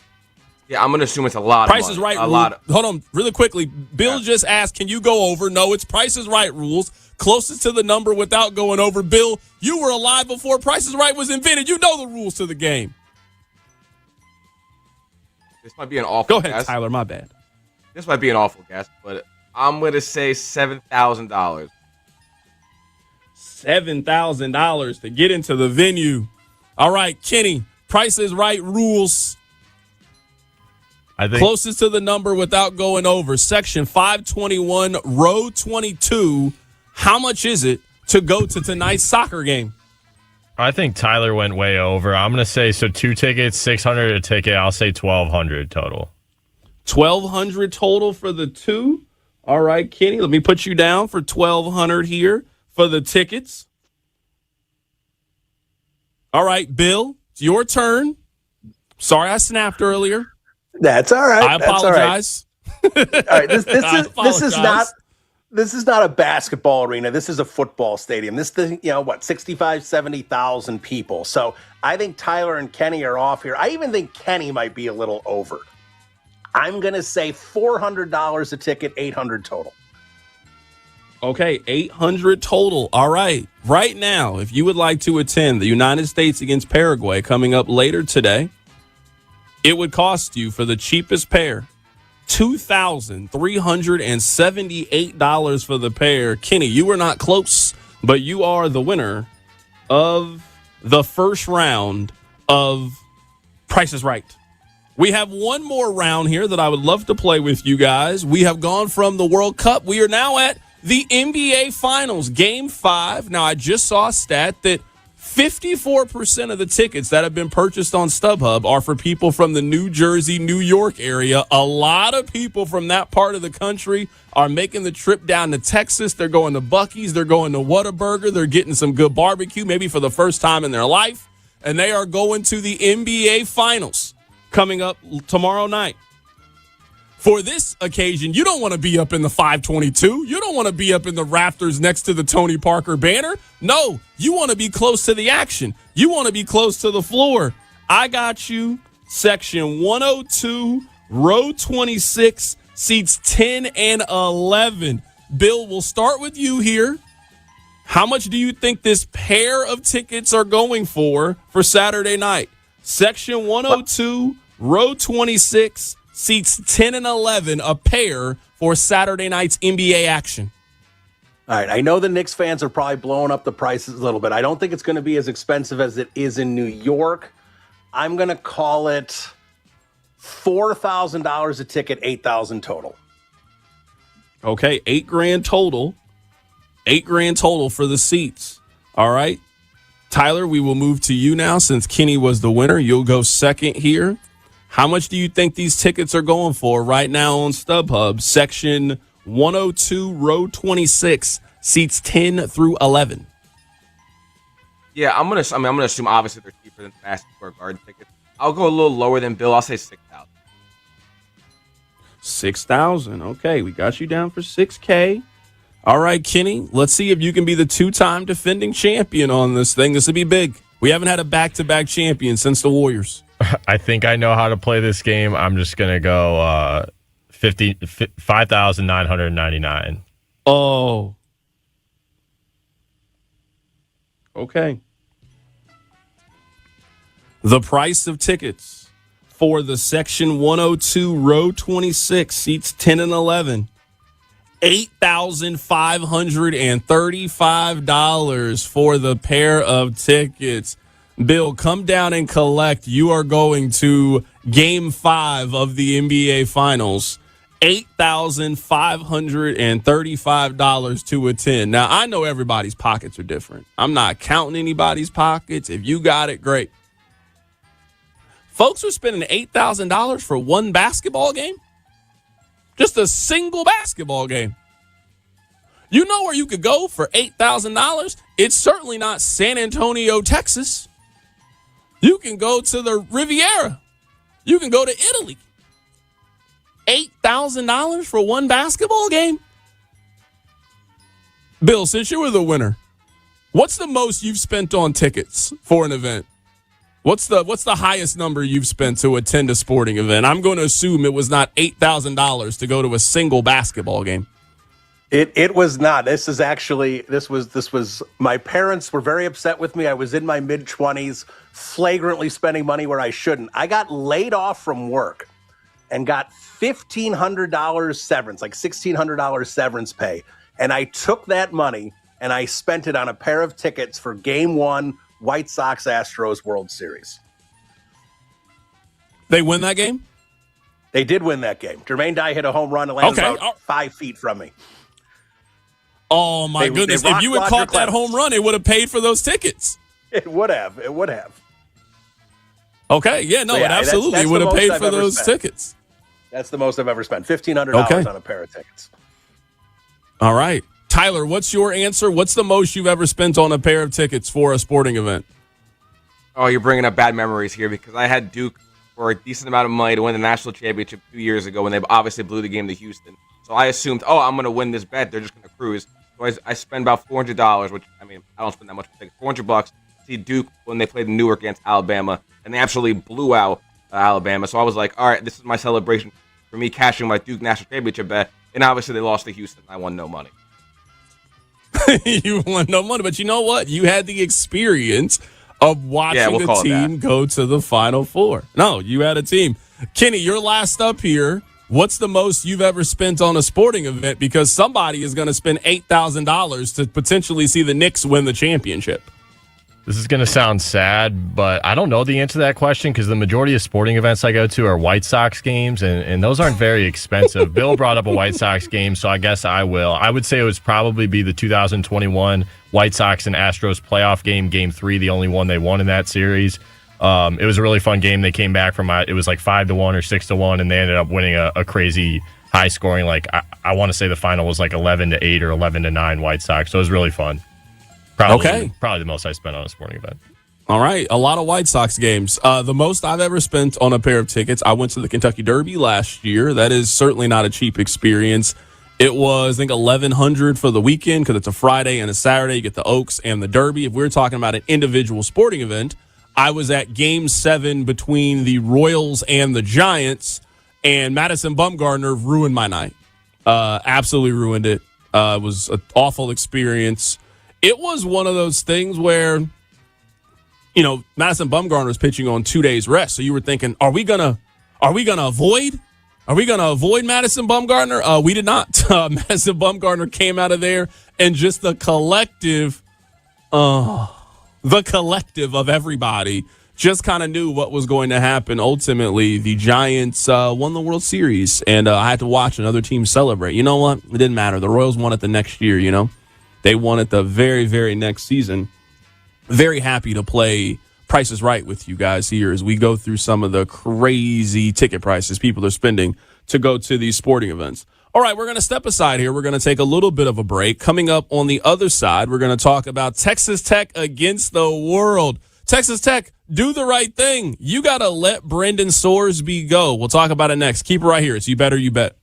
Yeah, I'm going to assume it's a lot Price of money. is Right a rules. lot. Hold on, really quickly. Bill just asked, can you go over? No, it's Price is Right rules. Closest to the number without going over. Bill, you were alive before Price is Right was invented. You know the rules to the game. This might be an awful Go ahead, guess. Tyler, my bad. This might be an awful guess, but I'm going to say $7,000. $7,000 to get into the venue. All right, Kenny, Price is Right rules. I think Closest to the number without going over. Section 521, row 22. How much is it to go to tonight's soccer game? I think Tyler went way over. I'm going to say, so 2 tickets, $600 a ticket. I'll say $1,200 total. $1,200 total for the 2. All right, Kenny, let me put you down for $1,200 here for the tickets. All right, Bill, it's your turn. Sorry I snapped earlier. That's all right. I apologize. All right. This apologize. is not a basketball arena. This is a football stadium. This thing, 65, 70,000 people. So I think Tyler and Kenny are off here. I even think Kenny might be a little over. I'm going to say $400 a ticket, $800 total. Okay, $800 total. All right. Right now, if you would like to attend the United States against Paraguay coming up later today, it would cost you for the cheapest pair $2,378 for the pair. Kenny, you were not close, but you are the winner of the first round of Price is Right. We have one more round here that I would love to play with you guys. We have gone from the World Cup. We are now at the NBA Finals, Game 5. Now, I just saw a stat that 54% of the tickets that have been purchased on StubHub are for people from the New Jersey, New York area. A lot of people from that part of the country are making the trip down to Texas. They're going to Buc-ee's. They're going to Whataburger. They're getting some good barbecue, maybe for the first time in their life. And they are going to the NBA Finals coming up tomorrow night. For this occasion, you don't want to be up in the 522. You don't want to be up in the rafters next to the Tony Parker banner. No, you want to be close to the action. You want to be close to the floor. I got you. Section 102, row 26, seats 10 and 11. Bill, we'll start with you here. How much do you think this pair of tickets are going for Saturday night? Section 102, row 26, seats 10 and 11, a pair for Saturday night's NBA action. All right. I know the Knicks fans are probably blowing up the prices a little bit. I don't think it's going to be as expensive as it is in New York. I'm going to call it $4,000 a ticket, $8,000 total. Okay, $8,000 total. $8,000 total for the seats. All right. Tyler, we will move to you now since Kenny was the winner. You'll go second here. How much do you think these tickets are going for right now on StubHub? Section 102, row 26, seats 10 through 11. Yeah, I'm gonna assume obviously they're cheaper than Madison Square Garden tickets. I'll go a little lower than Bill. I'll say 6,000. 6,000. Okay, we got you down for 6K. All right, Kenny, let's see if you can be the two-time defending champion on this thing. This would be big. We haven't had a back-to-back champion since the Warriors. I think I know how to play this game. I'm just going to go 5,999. Oh. Okay. The price of tickets for the Section 102, row 26, seats 10 and 11. $8,535 for the pair of tickets. Bill, come down and collect. You are going to Game 5 of the NBA Finals. $8,535 to attend. Now, I know everybody's pockets are different. I'm not counting anybody's pockets. If you got it, great. Folks are spending $8,000 for one basketball game? Just a single basketball game. You know where you could go for $8,000? It's certainly not San Antonio, Texas. You can go to the Riviera. You can go to Italy. $8,000 for one basketball game? Bill, since you were the winner, what's the most you've spent on tickets for an event? What's the highest number you've spent to attend a sporting event? I'm going to assume it was not $8,000 to go to a single basketball game. It was not. This was my parents were very upset with me. I was in my mid-20s, flagrantly spending money where I shouldn't. I got laid off from work and got $1,500 severance, like $1,600 severance pay. And I took that money and I spent it on a pair of tickets for Game 1, White Sox Astros World Series. They win that game? They did win that game. Jermaine Dye hit a home run and landed about 5 feet from me. Oh, my goodness. If you had caught that home run, it would have paid for those tickets. It would have. Okay. Yeah, no, it absolutely would have paid for those tickets. That's the most I've ever spent. $1,500 on a pair of tickets. All right. Tyler, what's your answer? What's the most you've ever spent on a pair of tickets for a sporting event? Oh, you're bringing up bad memories here because I had Duke for a decent amount of money to win the national championship 2 years ago when they obviously blew the game to Houston. So I assumed, I'm going to win this bet. They're just going to cruise. So I spent about $400, which, I mean, I don't spend that much for tickets. $400 to see Duke when they played in Newark against Alabama, and they absolutely blew out Alabama. So I was like, all right, this is my celebration for me cashing my Duke national championship bet. And obviously they lost to Houston. I won no money. You won no money, but you know what? You had the experience of watching the team go to the Final Four. No, you had a team. Kenny, you're last up here. What's the most you've ever spent on a sporting event? Because somebody is going to spend $8,000 to potentially see the Knicks win the championship. This is going to sound sad, but I don't know the answer to that question because the majority of sporting events I go to are White Sox games, and those aren't very expensive. Bill brought up a White Sox game, so I guess I will. I would say it would probably be the 2021 White Sox and Astros playoff game, Game 3, the only one they won in that series. It was a really fun game. They came back from it was like 5-1 or 6-1, and they ended up winning a crazy high scoring. Like I want to say the final was like 11-8 or 11-9 White Sox. So it was really fun. Probably the most I spent on a sporting event. All right, a lot of White Sox games. The most I've ever spent on a pair of tickets, I went to the Kentucky Derby last year. That is certainly not a cheap experience. It was, I think, $1,100 for the weekend because it's a Friday and a Saturday. You get the Oaks and the Derby. If we're talking about an individual sporting event, I was at Game 7 between the Royals and the Giants, and Madison Bumgarner ruined my night. Absolutely ruined it. It was an awful experience. It was one of those things where, you know, Madison Bumgarner was pitching on 2 days rest. So you were thinking, are we gonna avoid Madison Bumgarner? We did not. Madison Bumgarner came out of there, and just the collective of everybody just kind of knew what was going to happen. Ultimately, the Giants won the World Series, and I had to watch another team celebrate. You know what? It didn't matter. The Royals won it the next year, you know. They won it the very, very next season. very happy to play Price is Right with you guys here as we go through some of the crazy ticket prices people are spending to go to these sporting events. All right, we're going to step aside here. We're going to take a little bit of a break. Coming up on the other side, we're going to talk about Texas Tech against the world. Texas Tech, do the right thing. You got to let Brendan Sorsby go. We'll talk about it next. Keep it right here. It's You Better You Bet.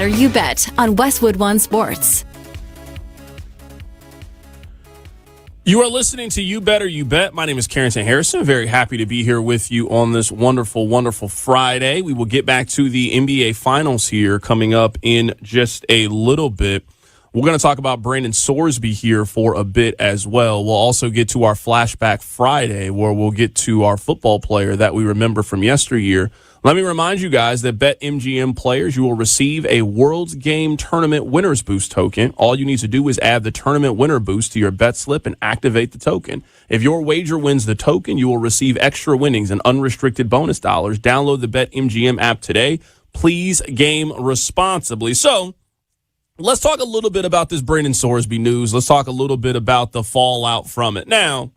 Better You Bet on Westwood One Sports. You are listening to You Better You Bet. My name is Carrington Harrison. Very happy to be here with you on this wonderful, wonderful Friday. We will get back to the NBA Finals here coming up in just a little bit. We're going to talk about Brandon Sorsby here for a bit as well. We'll also get to our Flashback Friday, where we'll get to our football player that we remember from yesteryear. Let me remind you guys that BetMGM players, you will receive a World's Game Tournament Winners Boost token. All you need to do is add the Tournament Winner Boost to your bet slip and activate the token. If your wager wins the token, you will receive extra winnings and unrestricted bonus dollars. Download the BetMGM app today. Please game responsibly. So, let's talk a little bit about this Brandon Sorsby news. Let's talk a little bit about the fallout from it. Now,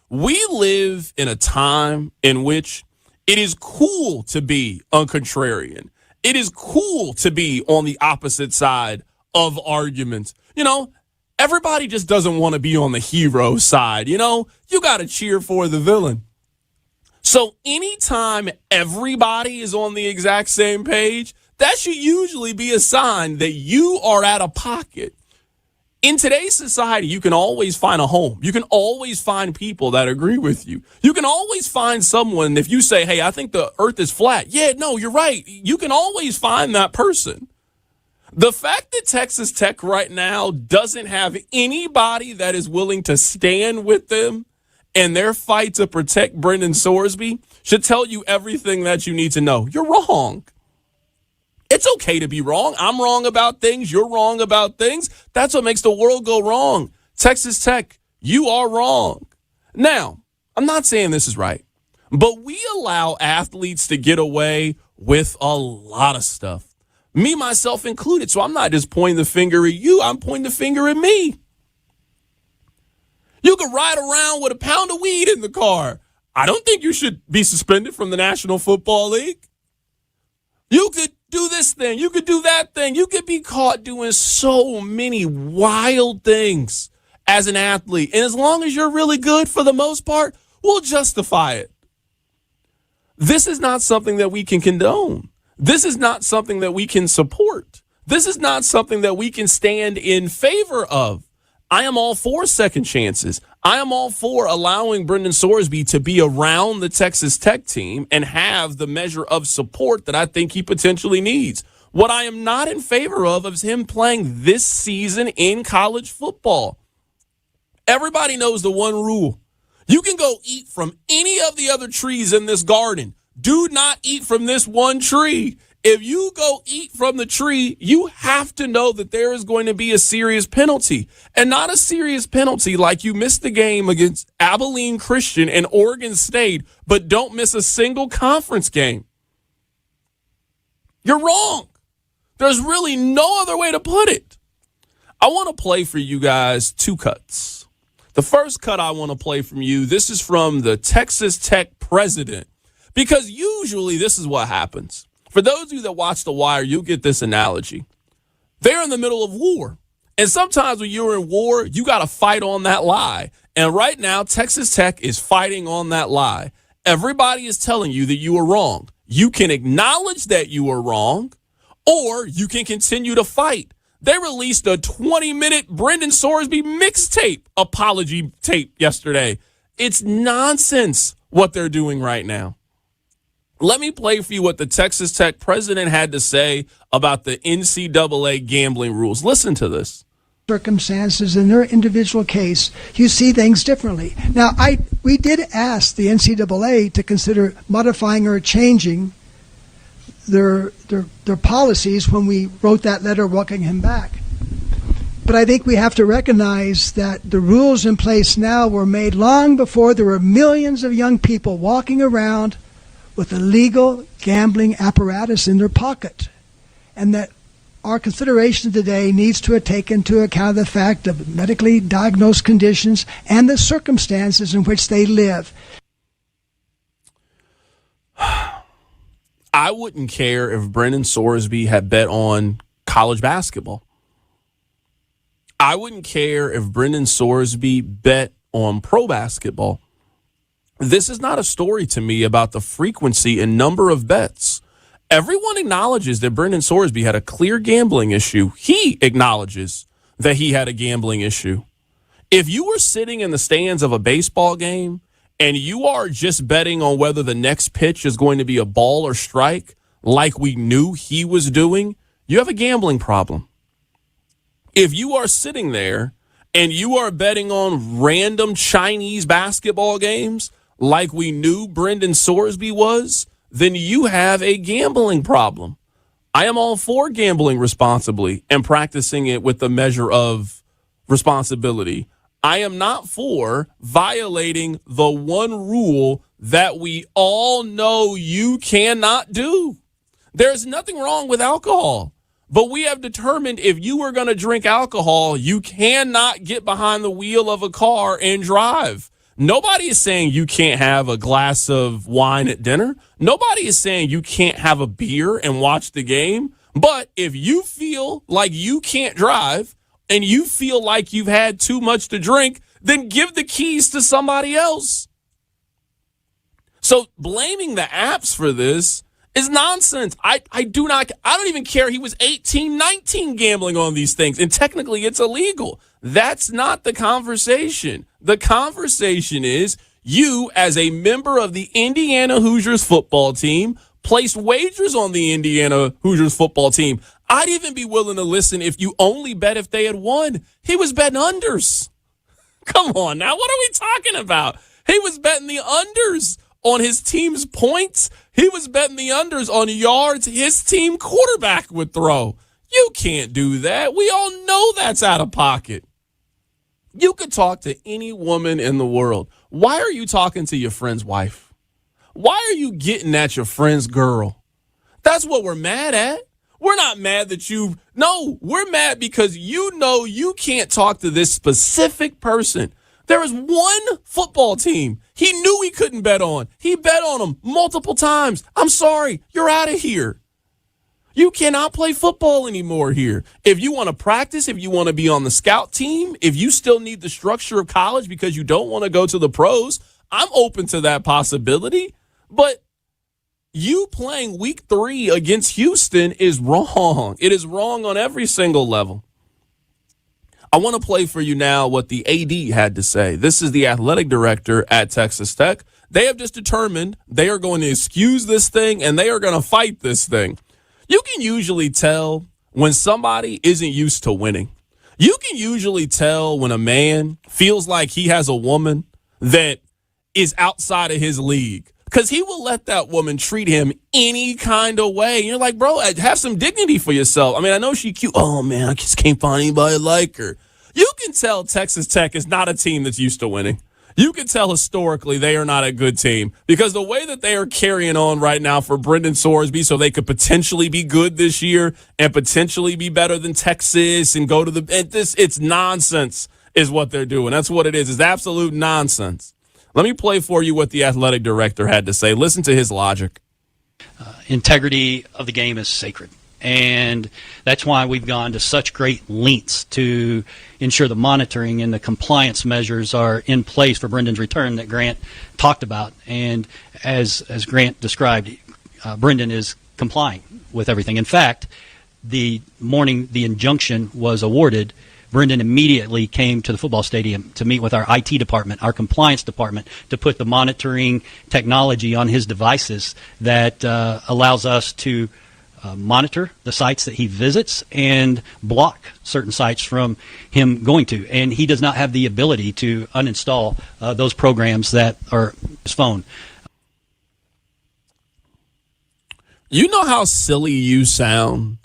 we live in a time in which it is cool to be uncontrarian. It is cool to be on the opposite side of arguments. You know, everybody just doesn't want to be on the hero side. You know, you got to cheer for the villain. So anytime everybody is on the exact same page, that should usually be a sign that you are out of pocket. In today's society, you can always find a home. You can always find people that agree with you. You can always find someone, if you say, hey, I think the earth is flat. Yeah, no, you're right. You can always find that person. The fact that Texas Tech right now doesn't have anybody that is willing to stand with them in their fight to protect Brandon Sorsby should tell you everything that you need to know. You're wrong. It's okay to be wrong. I'm wrong about things. You're wrong about things. That's what makes the world go wrong. Texas Tech, you are wrong. Now, I'm not saying this is right, but we allow athletes to get away with a lot of stuff. Me, myself included. So I'm not just pointing the finger at you. I'm pointing the finger at me. You could ride around with a pound of weed in the car. I don't think you should be suspended from the National Football League. You could do this thing. You could do that thing. You could be caught doing so many wild things as an athlete. And as long as you're really good for the most part, we'll justify it. This is not something that we can condone. This is not something that we can support. This is not something that we can stand in favor of. I am all for second chances. I am all for allowing Brandon Sorsby to be around the Texas Tech team and have the measure of support that I think he potentially needs. What I am not in favor of is him playing this season in college football. Everybody knows the one rule. You can go eat from any of the other trees in this garden. Do not eat from this one tree. If you go eat from the tree, you have to know that there is going to be a serious penalty. And not a serious penalty like you missed the game against Abilene Christian and Oregon State, but don't miss a single conference game. You're wrong. There's really no other way to put it. I want to play for you guys two cuts. The first cut I want to play from you, this is from the Texas Tech president, because usually this is what happens. For those of you that watch The Wire, you'll get this analogy. They're in the middle of war. And sometimes when you're in war, you got to fight on that lie. And right now, Texas Tech is fighting on that lie. Everybody is telling you that you are wrong. You can acknowledge that you are wrong, or you can continue to fight. They released a 20-minute Brandon Sorsby mixtape apology tape yesterday. It's nonsense what they're doing right now. Let me play for you what the Texas Tech president had to say about the NCAA gambling rules. Listen to this. Circumstances in their individual case, you see things differently. Now, we did ask the NCAA to consider modifying or changing their policies when we wrote that letter welcoming him back. But I think we have to recognize that the rules in place now were made long before there were millions of young people walking around with a legal gambling apparatus in their pocket, and that our consideration today needs to take into account the fact of medically diagnosed conditions and the circumstances in which they live. I wouldn't care if Brandon Sorsby had bet on college basketball. I wouldn't care if Brandon Sorsby bet on pro basketball. This is not a story to me about the frequency and number of bets. Everyone acknowledges that Brendan Sorsby had a clear gambling issue. He acknowledges that he had a gambling issue. If you were sitting in the stands of a baseball game and you are just betting on whether the next pitch is going to be a ball or strike, like we knew he was doing, you have a gambling problem. If you are sitting there and you are betting on random Chinese basketball games, like we knew Brendan Sorsby was, then you have a gambling problem. I am all for gambling responsibly and practicing it with the measure of responsibility. I am not for violating the one rule that we all know you cannot do. There's nothing wrong with alcohol, but we have determined if you are going to drink alcohol, you cannot get behind the wheel of a car and drive. Nobody is saying you can't have a glass of wine at dinner. Nobody is saying you can't have a beer and watch the game. But if you feel like you can't drive and you feel like you've had too much to drink, then give the keys to somebody else. So blaming the apps for this is nonsense. I don't even care. He was 18, 19 gambling on these things, and technically it's illegal. That's not the conversation. The conversation is you, as a member of the Indiana Hoosiers football team, placed wagers on the Indiana Hoosiers football team. I'd even be willing to listen if you only bet if they had won. He was betting unders. Come on now, what are we talking about? He was betting the unders on his team's points. He was betting the unders on yards his team quarterback would throw. You can't do that. We all know that's out of pocket. You could talk to any woman in the world. Why are you talking to your friend's wife? Why are you getting at your friend's girl? That's what we're mad at. We're not mad that we're mad because you know you can't talk to this specific person. There is one football team he knew he couldn't bet on. He bet on them multiple times. I'm sorry, you're out of here. You cannot play football anymore here. If you want to practice, if you want to be on the scout team, if you still need the structure of college because you don't want to go to the pros, I'm open to that possibility. But you playing week 3 against Houston is wrong. It is wrong on every single level. I want to play for you now what the AD had to say. This is the athletic director at Texas Tech. They have just determined they are going to excuse this thing and they are going to fight this thing. You can usually tell when somebody isn't used to winning. You can usually tell when a man feels like he has a woman that is outside of his league because he will let that woman treat him any kind of way. And you're like, bro, have some dignity for yourself. I mean, I know she's cute. Oh, man, I just can't find anybody like her. You can tell Texas Tech is not a team that's used to winning. You can tell historically they are not a good team because the way that they are carrying on right now for Brendan Sorsby so they could potentially be good this year and potentially be better than Texas and go to it's nonsense is what they're doing. That's what it is. It's absolute nonsense. Let me play for you what the athletic director had to say. Listen to his logic. Integrity of the game is sacred. And that's why we've gone to such great lengths to ensure the monitoring and the compliance measures are in place for Brendan's return that Grant talked about. And as Grant described, Brendan is complying with everything. In fact, the morning the injunction was awarded, Brendan immediately came to the football stadium to meet with our IT department, our compliance department, to put the monitoring technology on his devices that allows us to monitor the sites that he visits and block certain sites from him going to. And he does not have the ability to uninstall those programs that are his phone. You know how silly you sound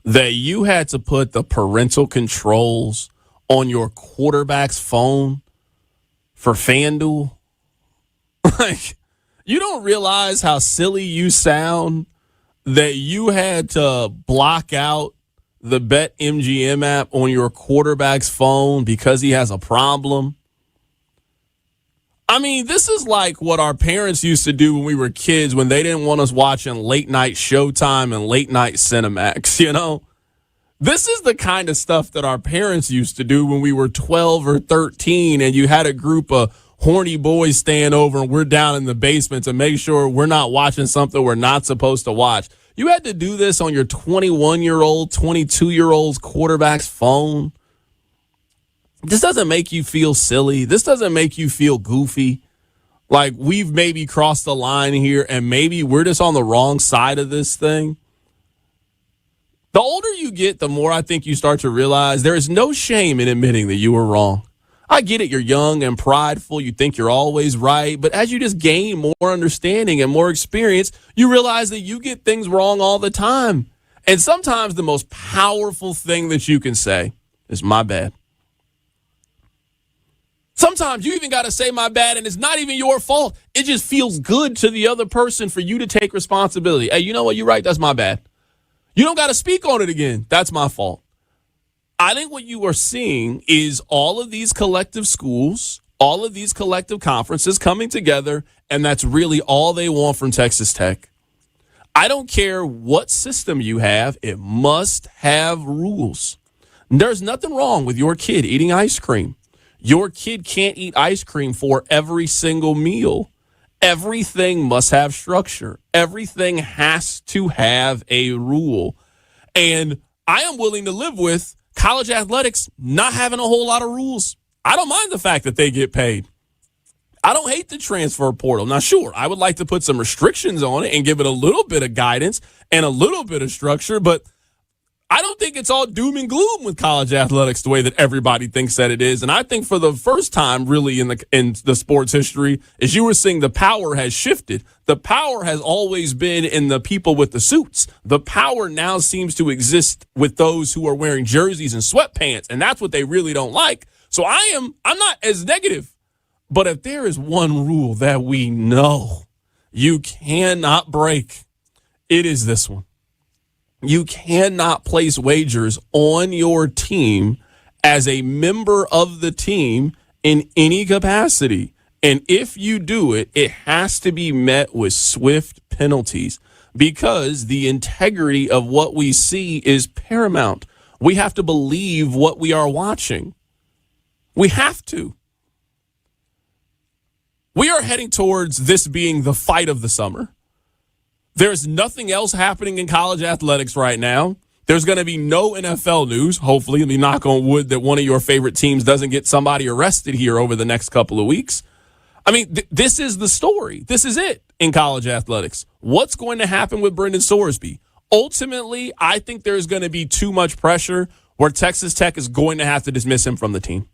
that you had to put the parental controls on your quarterback's phone for FanDuel? Like, you don't realize how silly you sound that you had to block out the BetMGM app on your quarterback's phone because he has a problem? I mean, this is like what our parents used to do when we were kids when they didn't want us watching late night Showtime and late night Cinemax, you know? This is the kind of stuff that our parents used to do when we were 12 or 13 and you had a group of horny boys staying over and we're down in the basement to make sure we're not watching something we're not supposed to watch. You had to do this on your 21-year-old, 22-year-old's quarterback's phone. This doesn't make you feel silly. This doesn't make you feel goofy. Like we've maybe crossed the line here and maybe we're just on the wrong side of this thing. The older you get, the more I think you start to realize there is no shame in admitting that you were wrong. I get it. You're young and prideful. You think you're always right. But as you just gain more understanding and more experience, you realize that you get things wrong all the time. And sometimes the most powerful thing that you can say is my bad. Sometimes you even got to say my bad, and it's not even your fault. It just feels good to the other person for you to take responsibility. Hey, you know what? You're right. That's my bad. You don't got to speak on it again. That's my fault. I think what you are seeing is all of these collective schools, all of these collective conferences coming together, and that's really all they want from Texas Tech. I don't care what system you have. It must have rules. There's nothing wrong with your kid eating ice cream. Your kid can't eat ice cream for every single meal. Everything must have structure. Everything has to have a rule. And I am willing to live with college athletics not having a whole lot of rules. I don't mind the fact that they get paid. I don't hate the transfer portal. Now, sure, I would like to put some restrictions on it and give it a little bit of guidance and a little bit of structure, but I don't think it's all doom and gloom with college athletics the way that everybody thinks that it is. And I think for the first time really in the sports history, as you were seeing, the power has shifted. The power has always been in the people with the suits. The power now seems to exist with those who are wearing jerseys and sweatpants, and that's what they really don't like. So I'm not as negative. But if there is one rule that we know you cannot break, it is this one. You cannot place wagers on your team as a member of the team in any capacity. And if you do it, it has to be met with swift penalties because the integrity of what we see is paramount. We have to believe what we are watching. We have to. We are heading towards this being the fight of the summer. There's nothing else happening in college athletics right now. There's going to be no NFL news. Hopefully, let me knock on wood that one of your favorite teams doesn't get somebody arrested here over the next couple of weeks. I mean, this is the story. This is it in college athletics. What's going to happen with Brendan Sorsby? Ultimately, I think there's going to be too much pressure where Texas Tech is going to have to dismiss him from the team.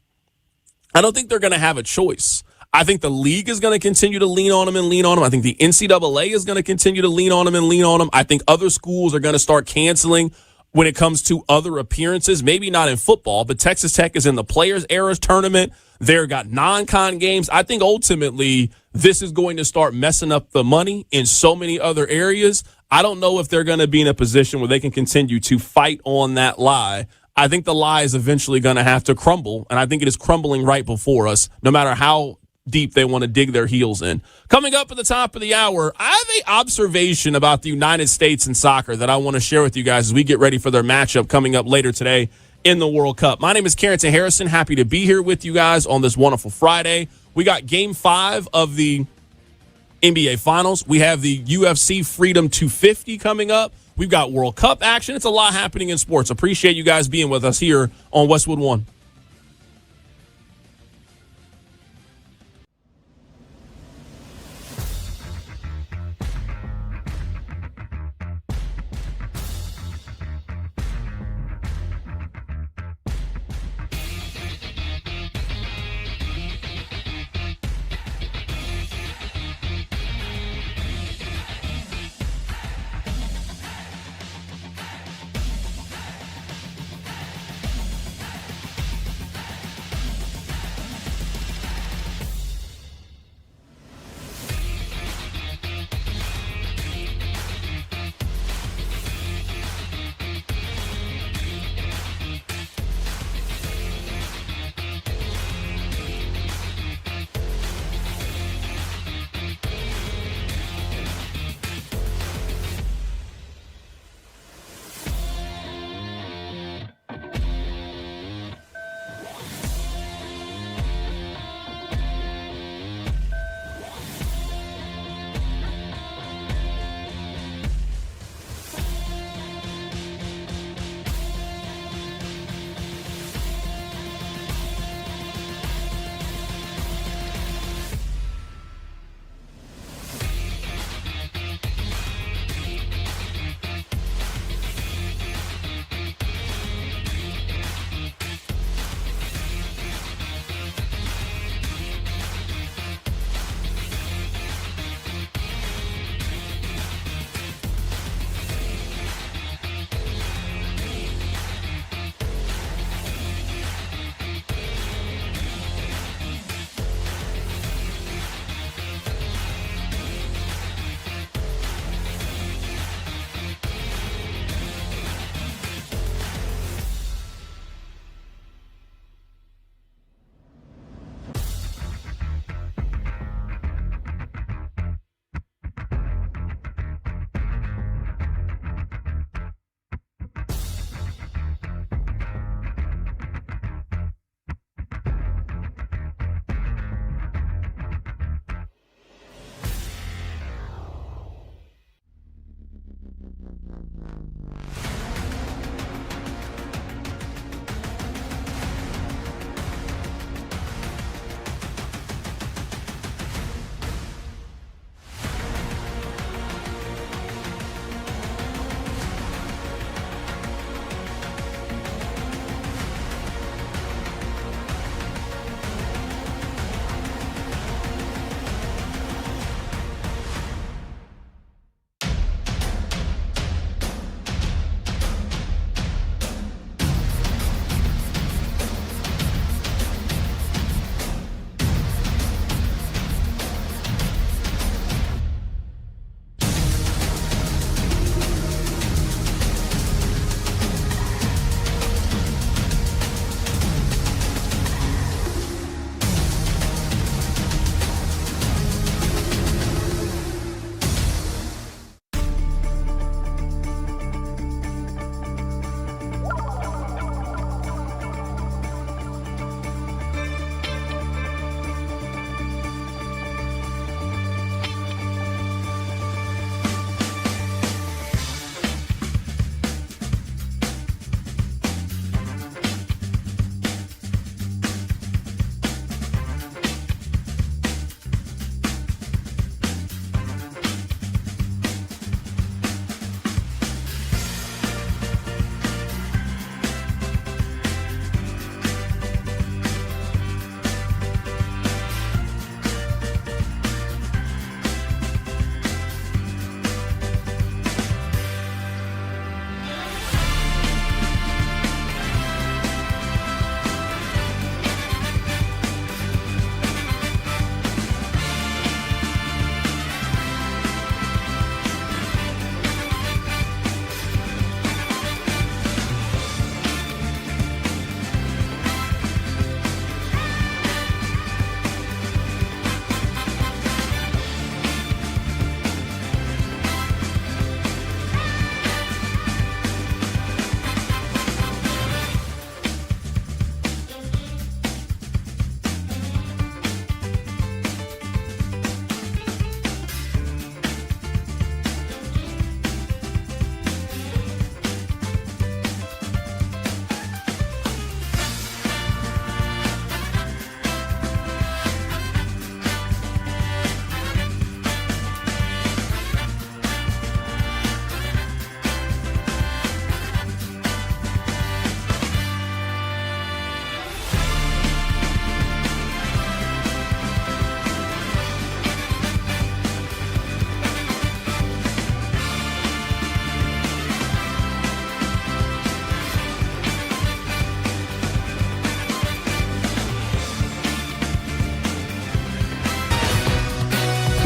I don't think they're going to have a choice. I think the league is going to continue to lean on him and lean on him. I think the NCAA is going to continue to lean on him and lean on him. I think other schools are going to start canceling when it comes to other appearances, maybe not in football, but Texas Tech is in the Players Era tournament. They've got non-con games. I think ultimately this is going to start messing up the money in so many other areas. I don't know if they're going to be in a position where they can continue to fight on that lie. I think the lie is eventually going to have to crumble, and I think it is crumbling right before us, no matter how deep they want to dig their heels in. Coming up at the top of the hour, I have an observation about the United States in soccer that I want to share with you guys as we get ready for their matchup coming up later today in the World Cup. My name is Carrington Harrison. Happy to be here with you guys on this wonderful Friday. We got Game 5 of the NBA Finals. We have the UFC Freedom 250 coming up. We've got World Cup action. It's a lot happening in sports. Appreciate you guys being with us here on Westwood One.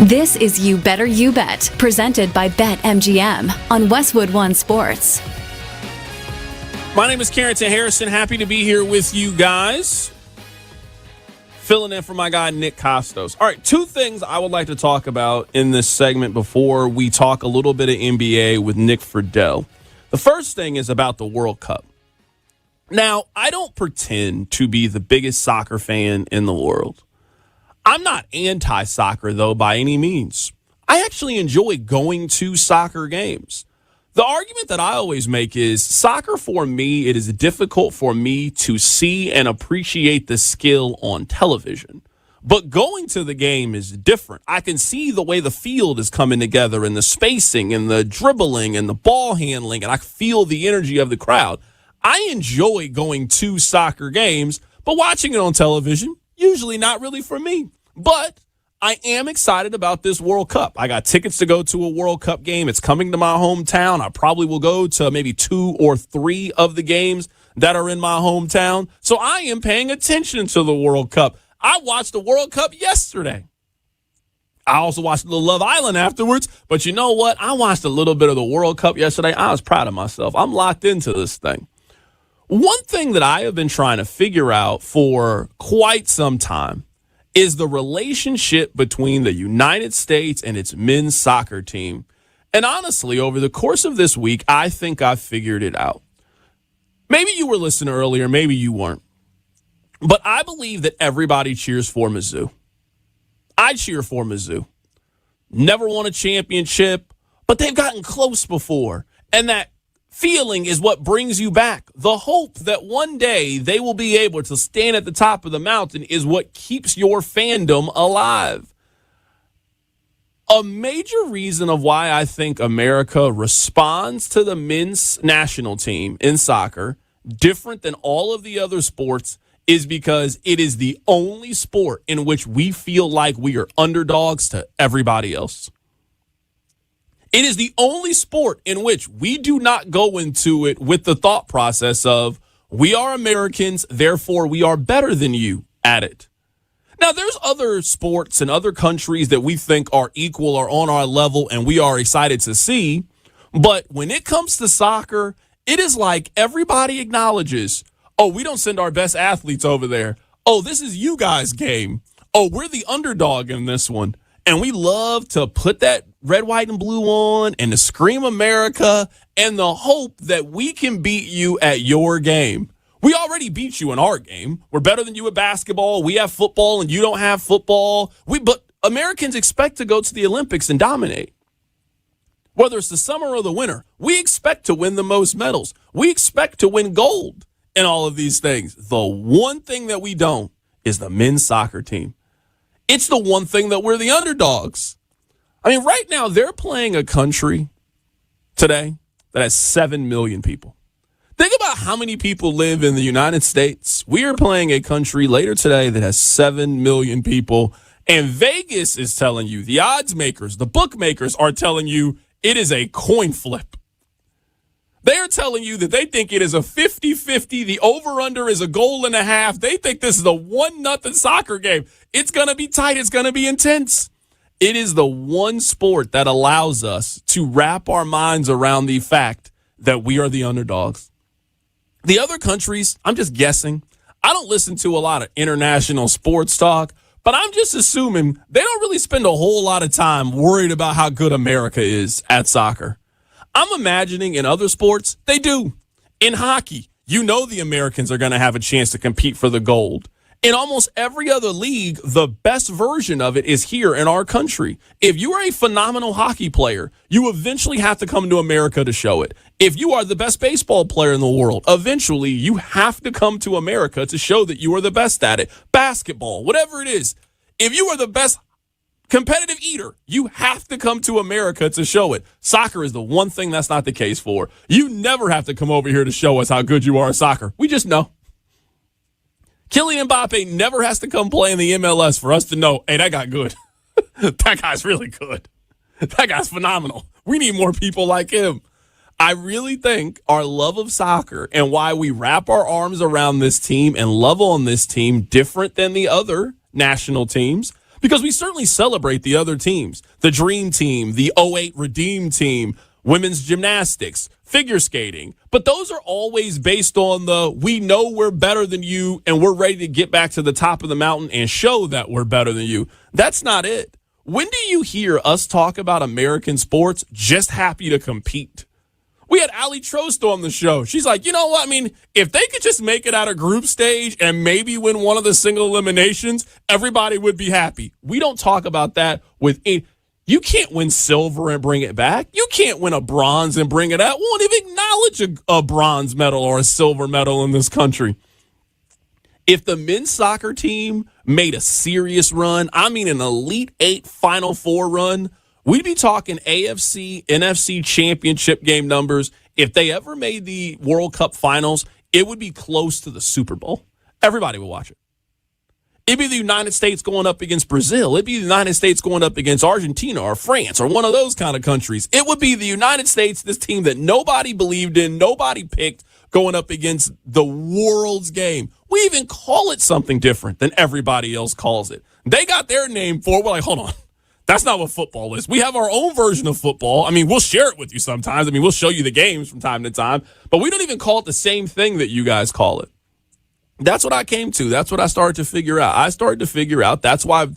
This is You Better You Bet, presented by BetMGM on Westwood One Sports. My name is Carrington Harrison. Happy to be here with you guys. Filling in for my guy, Nick Kostos. All right, two things I would like to talk about in this segment before we talk a little bit of NBA with Nick Friedel. The first thing is about the World Cup. Now, I don't pretend to be the biggest soccer fan in the world. I'm not anti-soccer, though, by any means. I actually enjoy going to soccer games. The argument that I always make is soccer, for me, it is difficult for me to see and appreciate the skill on television. But going to the game is different. I can see the way the field is coming together and the spacing and the dribbling and the ball handling, and I feel the energy of the crowd. I enjoy going to soccer games, but watching it on television, usually not really for me. But I am excited about this World Cup. I got tickets to go to a World Cup game. It's coming to my hometown. I probably will go to maybe 2 or 3 of the games that are in my hometown. So I am paying attention to the World Cup. I watched the World Cup yesterday. I also watched the Love Island afterwards. But you know what? I watched a little bit of the World Cup yesterday. I was proud of myself. I'm locked into this thing. One thing that I have been trying to figure out for quite some time is the relationship between the United States and its men's soccer team. And honestly, over the course of this week, I think I've figured it out. Maybe you were listening earlier, maybe you weren't. But I believe that everybody cheers for Mizzou. I cheer for Mizzou. Never won a championship, but they've gotten close before. And that feeling is what brings you back. The hope that one day they will be able to stand at the top of the mountain is what keeps your fandom alive. A major reason of why I think America responds to the men's national team in soccer different than all of the other sports is because it is the only sport in which we feel like we are underdogs to everybody else. It is the only sport in which we do not go into it with the thought process of we are Americans, therefore we are better than you at it. Now, there's other sports and other countries that we think are equal or on our level and we are excited to see. But when it comes to soccer, it is like everybody acknowledges, oh, we don't send our best athletes over there. Oh, this is you guys' game. Oh, we're the underdog in this one. And we love to put that red, white, and blue on and to scream America and the hope that we can beat you at your game. We already beat you in our game. We're better than you at basketball. We have football and you don't have football. But Americans expect to go to the Olympics and dominate. Whether it's the summer or the winter, we expect to win the most medals. We expect to win gold in all of these things. The one thing that we don't is the men's soccer team. It's the one thing that we're the underdogs. I mean, right now, they're playing a country today that has 7 million people. Think about how many people live in the United States. We are playing a country later today that has 7 million people. And Vegas is telling you, the odds makers, the bookmakers are telling you it is a coin flip. They are telling you that they think it is a 50-50. The over-under is a goal and a half. They think this is a 1-0 soccer game. It's going to be tight. It's going to be intense. It is the one sport that allows us to wrap our minds around the fact that we are the underdogs. The other countries, I'm just guessing. I don't listen to a lot of international sports talk, but I'm just assuming they don't really spend a whole lot of time worried about how good America is at soccer. I'm imagining in other sports, they do. In hockey, you know the Americans are going to have a chance to compete for the gold. In almost every other league, the best version of it is here in our country. If you are a phenomenal hockey player, you eventually have to come to America to show it. If you are the best baseball player in the world, eventually you have to come to America to show that you are the best at it. Basketball, whatever it is. If you are the best competitive eater, you have to come to America to show it. Soccer is the one thing that's not the case for. You never have to come over here to show us how good you are at soccer. We just know. Kylian Mbappe never has to come play in the MLS for us to know, hey, that guy good. That guy's really good. That guy's phenomenal. We need more people like him. I really think our love of soccer and why we wrap our arms around this team and love on this team different than the other national teams, Because we certainly celebrate the other teams, the Dream Team, the '08 Redeem Team, women's gymnastics, figure skating. But those are always based on we know we're better than you and we're ready to get back to the top of the mountain and show that we're better than you. That's not it. When do you hear us talk about American sports just happy to compete? We had Ali Trost on the show. She's like, you know what? I mean, if they could just make it out of group stage and maybe win one of the single eliminations, everybody would be happy. We don't talk about that you can't win silver and bring it back. You can't win a bronze and bring it out. We won't even acknowledge a bronze medal or a silver medal in this country. If the men's soccer team made a serious run, I mean an Elite Eight Final Four run, we'd be talking AFC, NFC championship game numbers. If they ever made the World Cup finals, it would be close to the Super Bowl. Everybody would watch it. It'd be the United States going up against Brazil. It'd be the United States going up against Argentina or France or one of those kind of countries. It would be the United States, this team that nobody believed in, nobody picked, going up against the world's game. We even call it something different than everybody else calls it. They got their name for it. We're like, hold on. That's not what football is. We have our own version of football. I mean, we'll share it with you sometimes. I mean, we'll show you the games from time to time, but we don't even call it the same thing that you guys call it. That's what I came to. That's what I started to figure out. I started to figure out that's why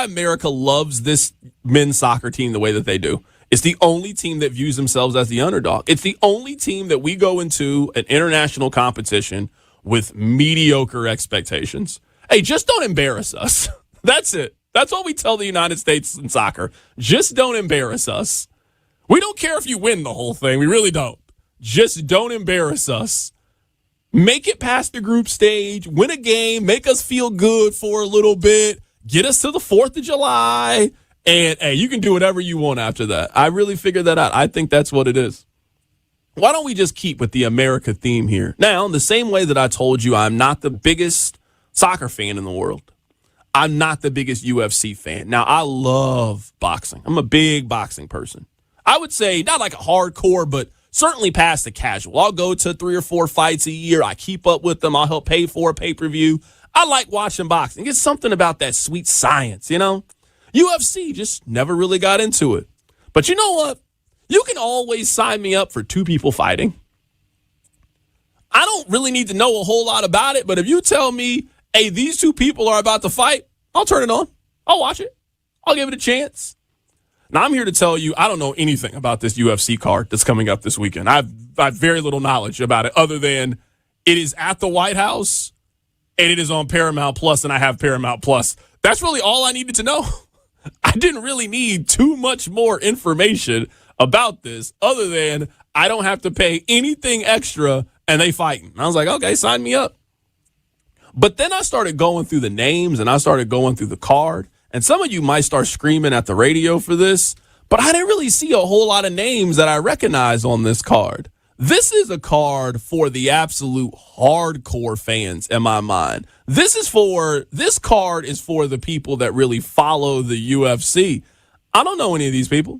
America loves this men's soccer team the way that they do. It's the only team that views themselves as the underdog. It's the only team that we go into an international competition with mediocre expectations. Hey, just don't embarrass us. That's it. That's all we tell the United States in soccer. Just don't embarrass us. We don't care if you win the whole thing. We really don't. Just don't embarrass us. Make it past the group stage, win a game, make us feel good for a little bit, get us to the 4th of July, and hey, you can do whatever you want after that. I really figured that out. I think that's what it is. Why don't we just keep with the America theme here? Now, in the same way that I told you I'm not the biggest soccer fan in the world, I'm not the biggest UFC fan. Now, I love boxing. I'm a big boxing person. I would say not like a hardcore, but certainly past the casual. I'll go to 3 or 4 fights a year. I keep up with them. I'll help pay for a pay-per-view. I like watching boxing. It's something about that sweet science, you know? UFC just never really got into it. But you know what? You can always sign me up for 2 people fighting. I don't really need to know a whole lot about it, but if you tell me, hey, these 2 people are about to fight, I'll turn it on. I'll watch it. I'll give it a chance. Now, I'm here to tell you I don't know anything about this UFC card that's coming up this weekend. I've very little knowledge about it other than it is at the White House and it is on Paramount Plus, and I have Paramount Plus. That's really all I needed to know. I didn't really need too much more information about this other than I don't have to pay anything extra and they fighting. I was like, okay, sign me up. But then I started going through the names and I started going through the card. And some of you might start screaming at the radio for this, but I didn't really see a whole lot of names that I recognize on this card. This is a card for the absolute hardcore fans in my mind. This card is for the people that really follow the UFC. I don't know any of these people.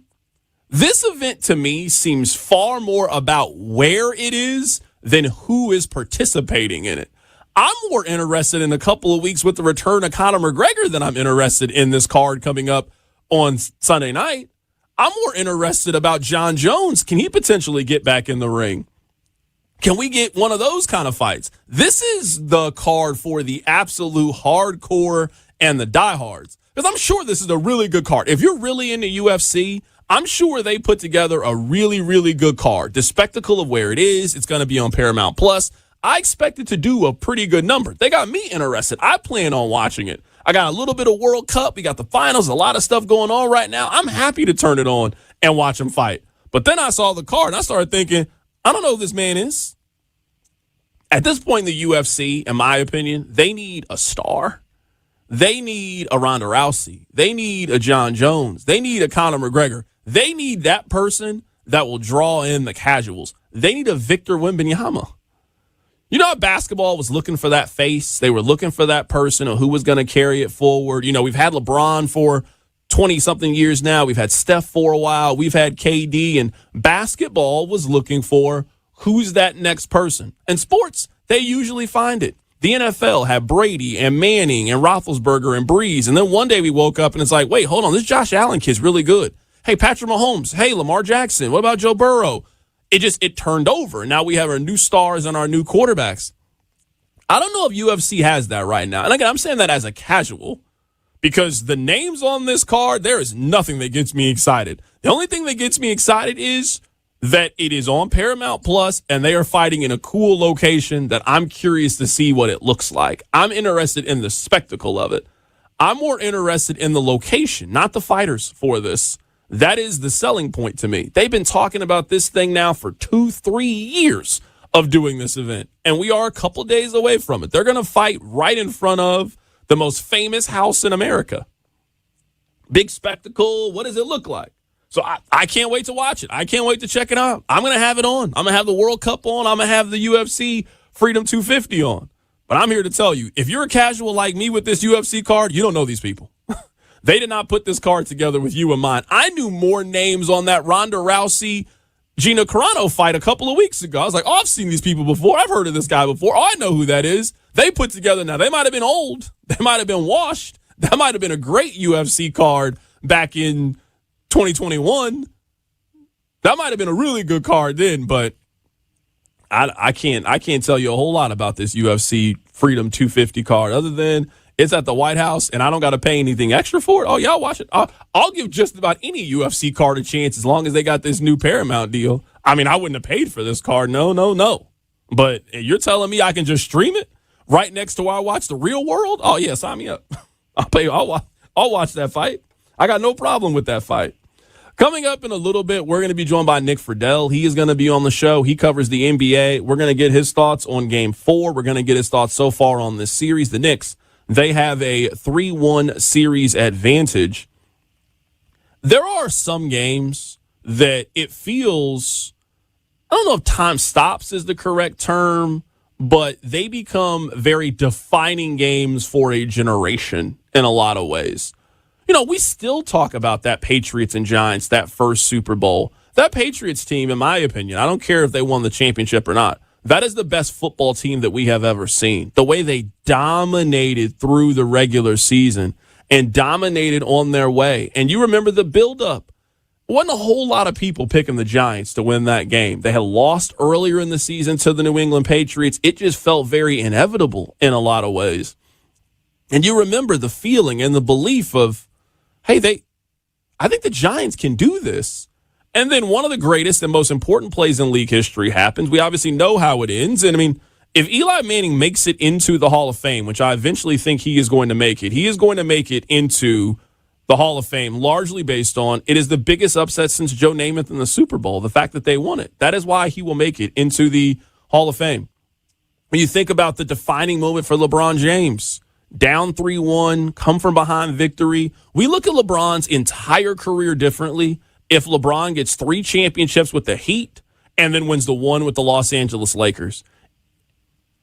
This event to me seems far more about where it is than who is participating in it. I'm more interested in a couple of weeks with the return of Conor McGregor than I'm interested in this card coming up on Sunday night. I'm more interested about John Jones. Can he potentially get back in the ring? Can we get one of those kind of fights? This is the card for the absolute hardcore and the diehards. Because I'm sure this is a really good card. If you're really into UFC, I'm sure they put together a really, really good card. The spectacle of where it is, it's going to be on Paramount Plus. I expect it to do a pretty good number. They got me interested. I plan on watching it. I got a little bit of World Cup. We got the finals, a lot of stuff going on right now. I'm happy to turn it on and watch them fight. But then I saw the card and I started thinking, I don't know who this man is. At this point in the UFC, in my opinion, they need a star. They need a Ronda Rousey. They need a John Jones. They need a Conor McGregor. They need that person that will draw in the casuals. They need a Victor Wembanyama. You know how basketball was looking for that face? They were looking for that person who was going to carry it forward. You know, we've had LeBron for 20-something years now. We've had Steph for a while. We've had KD. And basketball was looking for who's that next person. And sports, they usually find it. The NFL had Brady and Manning and Roethlisberger and Breeze. And then one day we woke up and it's like, wait, hold on. This Josh Allen kid's really good. Hey, Patrick Mahomes. Hey, Lamar Jackson. What about Joe Burrow? It turned over. Now we have our new stars and our new quarterbacks. I don't know if UFC has that right now. And again, I'm saying that as a casual because the names on this card, there is nothing that gets me excited. The only thing that gets me excited is that it is on Paramount Plus and they are fighting in a cool location that I'm curious to see what it looks like. I'm interested in the spectacle of it. I'm more interested in the location, not the fighters for this. That is the selling point to me. They've been talking about this thing now for 2-3 years of doing this event, and we are a couple days away from it. They're going to fight right in front of the most famous house in America. Big spectacle. What does it look like? So I can't wait to watch it. I can't wait to check it out. I'm going to have it on. I'm going to have the World Cup on. I'm going to have the UFC Freedom 250 on. But I'm here to tell you, if you're a casual like me with this UFC card, you don't know these people. They did not put this card together with you in mind. I knew more names on that Ronda Rousey Gina Carano fight a couple of weeks ago. I was like, oh, I've seen these people before. I've heard of this guy before. Oh, I know who that is. They put together now. They might have been old. They might have been washed. That might have been a great UFC card back in 2021. That might have been a really good card then, but I can't tell you a whole lot about this UFC Freedom 250 card other than it's at the White House and I don't got to pay anything extra for it. Oh, yeah, I'll watch it. I'll give just about any UFC card a chance as long as they got this new Paramount deal. I mean, I wouldn't have paid for this card. No. But you're telling me I can just stream it right next to where I watch the Real World? Oh, yeah, sign me up. I'll watch that fight. I got no problem with that fight. Coming up in a little bit, we're going to be joined by Nick Friedel. He is going to be on the show. He covers the NBA. We're going to get his thoughts on Game 4. We're going to get his thoughts so far on this series. The Knicks, they have a 3-1 series advantage. There are some games that it feels, I don't know if time stops is the correct term, but they become very defining games for a generation in a lot of ways. You know, we still talk about that Patriots and Giants, that first Super Bowl. That Patriots team, in my opinion, I don't care if they won the championship or not, that is the best football team that we have ever seen. The way they dominated through the regular season and dominated on their way. And you remember the buildup. Wasn't a whole lot of people picking the Giants to win that game. They had lost earlier in the season to the New England Patriots. It just felt very inevitable in a lot of ways. And you remember the feeling and the belief of, hey, I think the Giants can do this. And then one of the greatest and most important plays in league history happens. We obviously know how it ends. And, I mean, if Eli Manning makes it into the Hall of Fame, which I eventually think he is going to make it, he is going to make it into the Hall of Fame largely based on it is the biggest upset since Joe Namath in the Super Bowl, the fact that they won it. That is why he will make it into the Hall of Fame. When you think about the defining moment for LeBron James, down 3-1, come from behind victory. We look at LeBron's entire career differently if LeBron gets 3 championships with the Heat and then wins the one with the Los Angeles Lakers.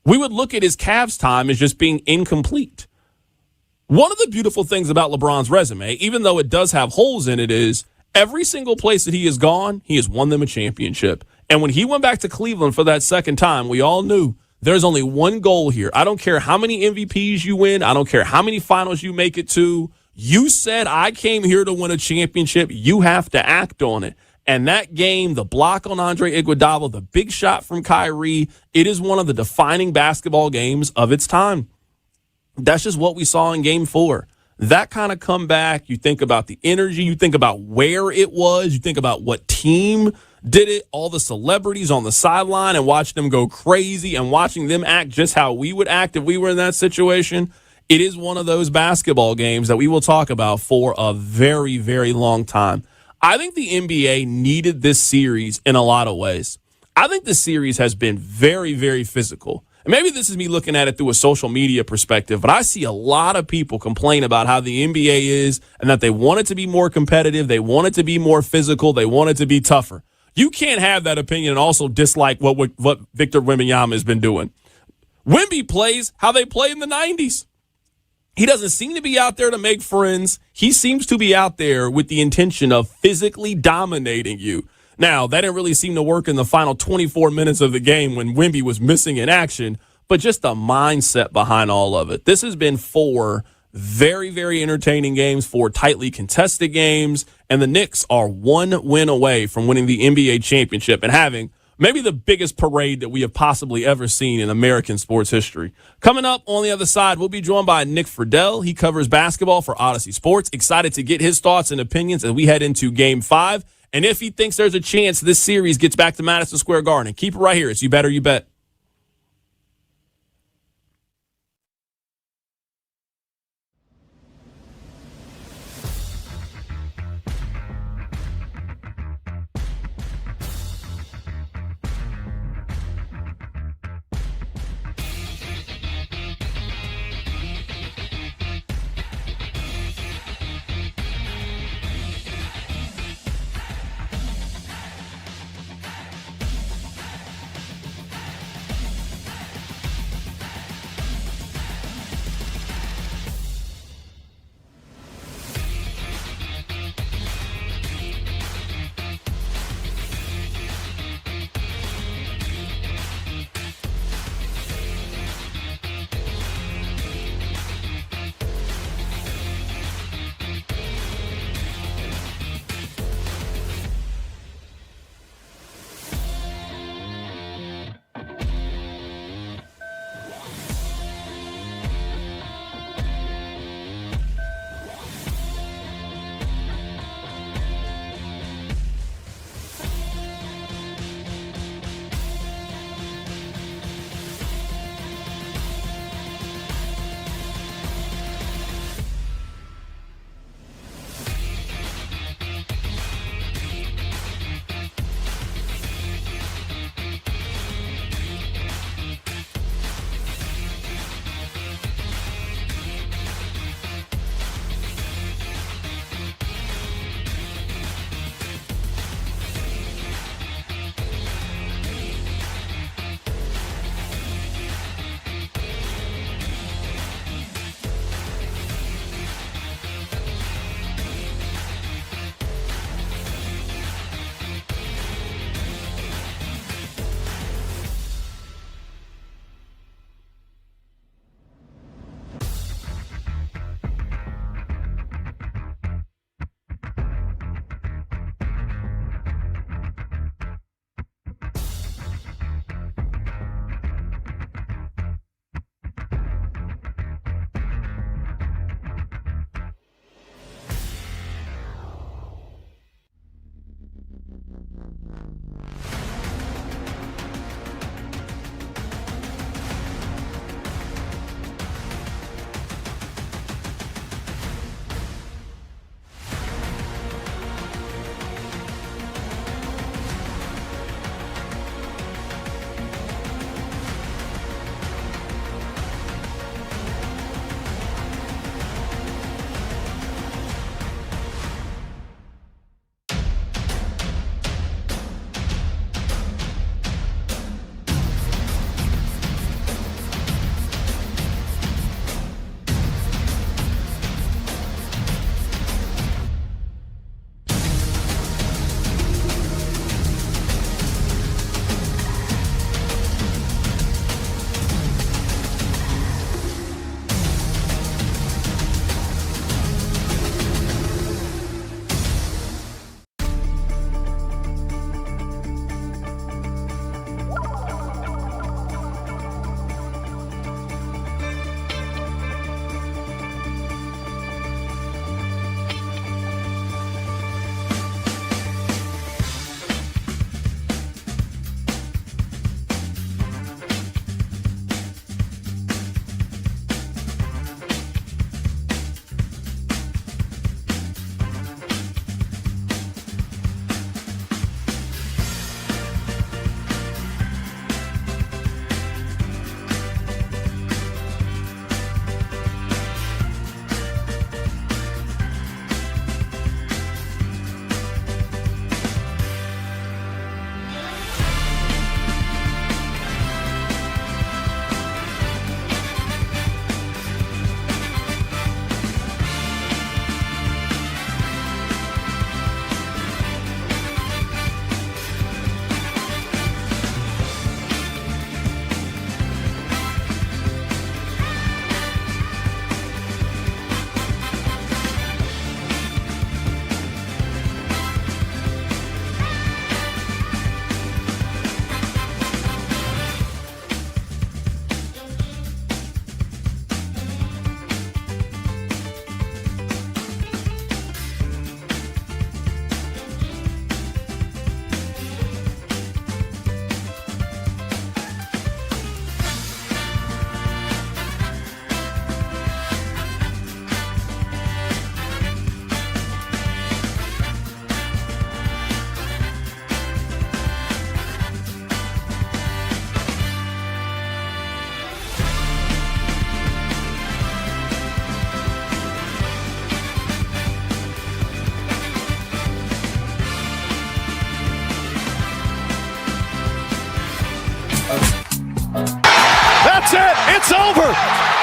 We would look at his Cavs time as just being incomplete. One of the beautiful things about LeBron's resume, even though it does have holes in it, is every single place that he has gone, he has won them a championship. And when he went back to Cleveland for that second time, we all knew there's only one goal here. I don't care how many MVPs you win. I don't care how many finals you make it to. You said, I came here to win a championship. You have to act on it. And that game, the block on Andre Iguodala, the big shot from Kyrie, it is one of the defining basketball games of its time. That's just what we saw in Game 4. That kind of comeback, you think about the energy, you think about where it was, you think about what team did it, all the celebrities on the sideline and watch them go crazy and watching them act just how we would act if we were in that situation. It is one of those basketball games that we will talk about for a very, very long time. I think the NBA needed this series in a lot of ways. I think this series has been very, very physical. And maybe this is me looking at it through a social media perspective, but I see a lot of people complain about how the NBA is and that they want it to be more competitive, they want it to be more physical, they want it to be tougher. You can't have that opinion and also dislike what Victor Wembanyama has been doing. Wemby plays how they played in the 90s. He doesn't seem to be out there to make friends. He seems to be out there with the intention of physically dominating you. Now, that didn't really seem to work in the final 24 minutes of the game when Wemby was missing in action. but just the mindset behind all of it. This has been 4 very, very entertaining games, 4 tightly contested games, and the Knicks are 1 win away from winning the NBA championship and having maybe the biggest parade that we have possibly ever seen in American sports history. Coming up on the other side, we'll be joined by Nick Friedel. He covers basketball for Odyssey Sports. Excited to get his thoughts and opinions as we head into Game 5. And if he thinks there's a chance this series gets back to Madison Square Garden. Keep it right here. It's You Better You Bet.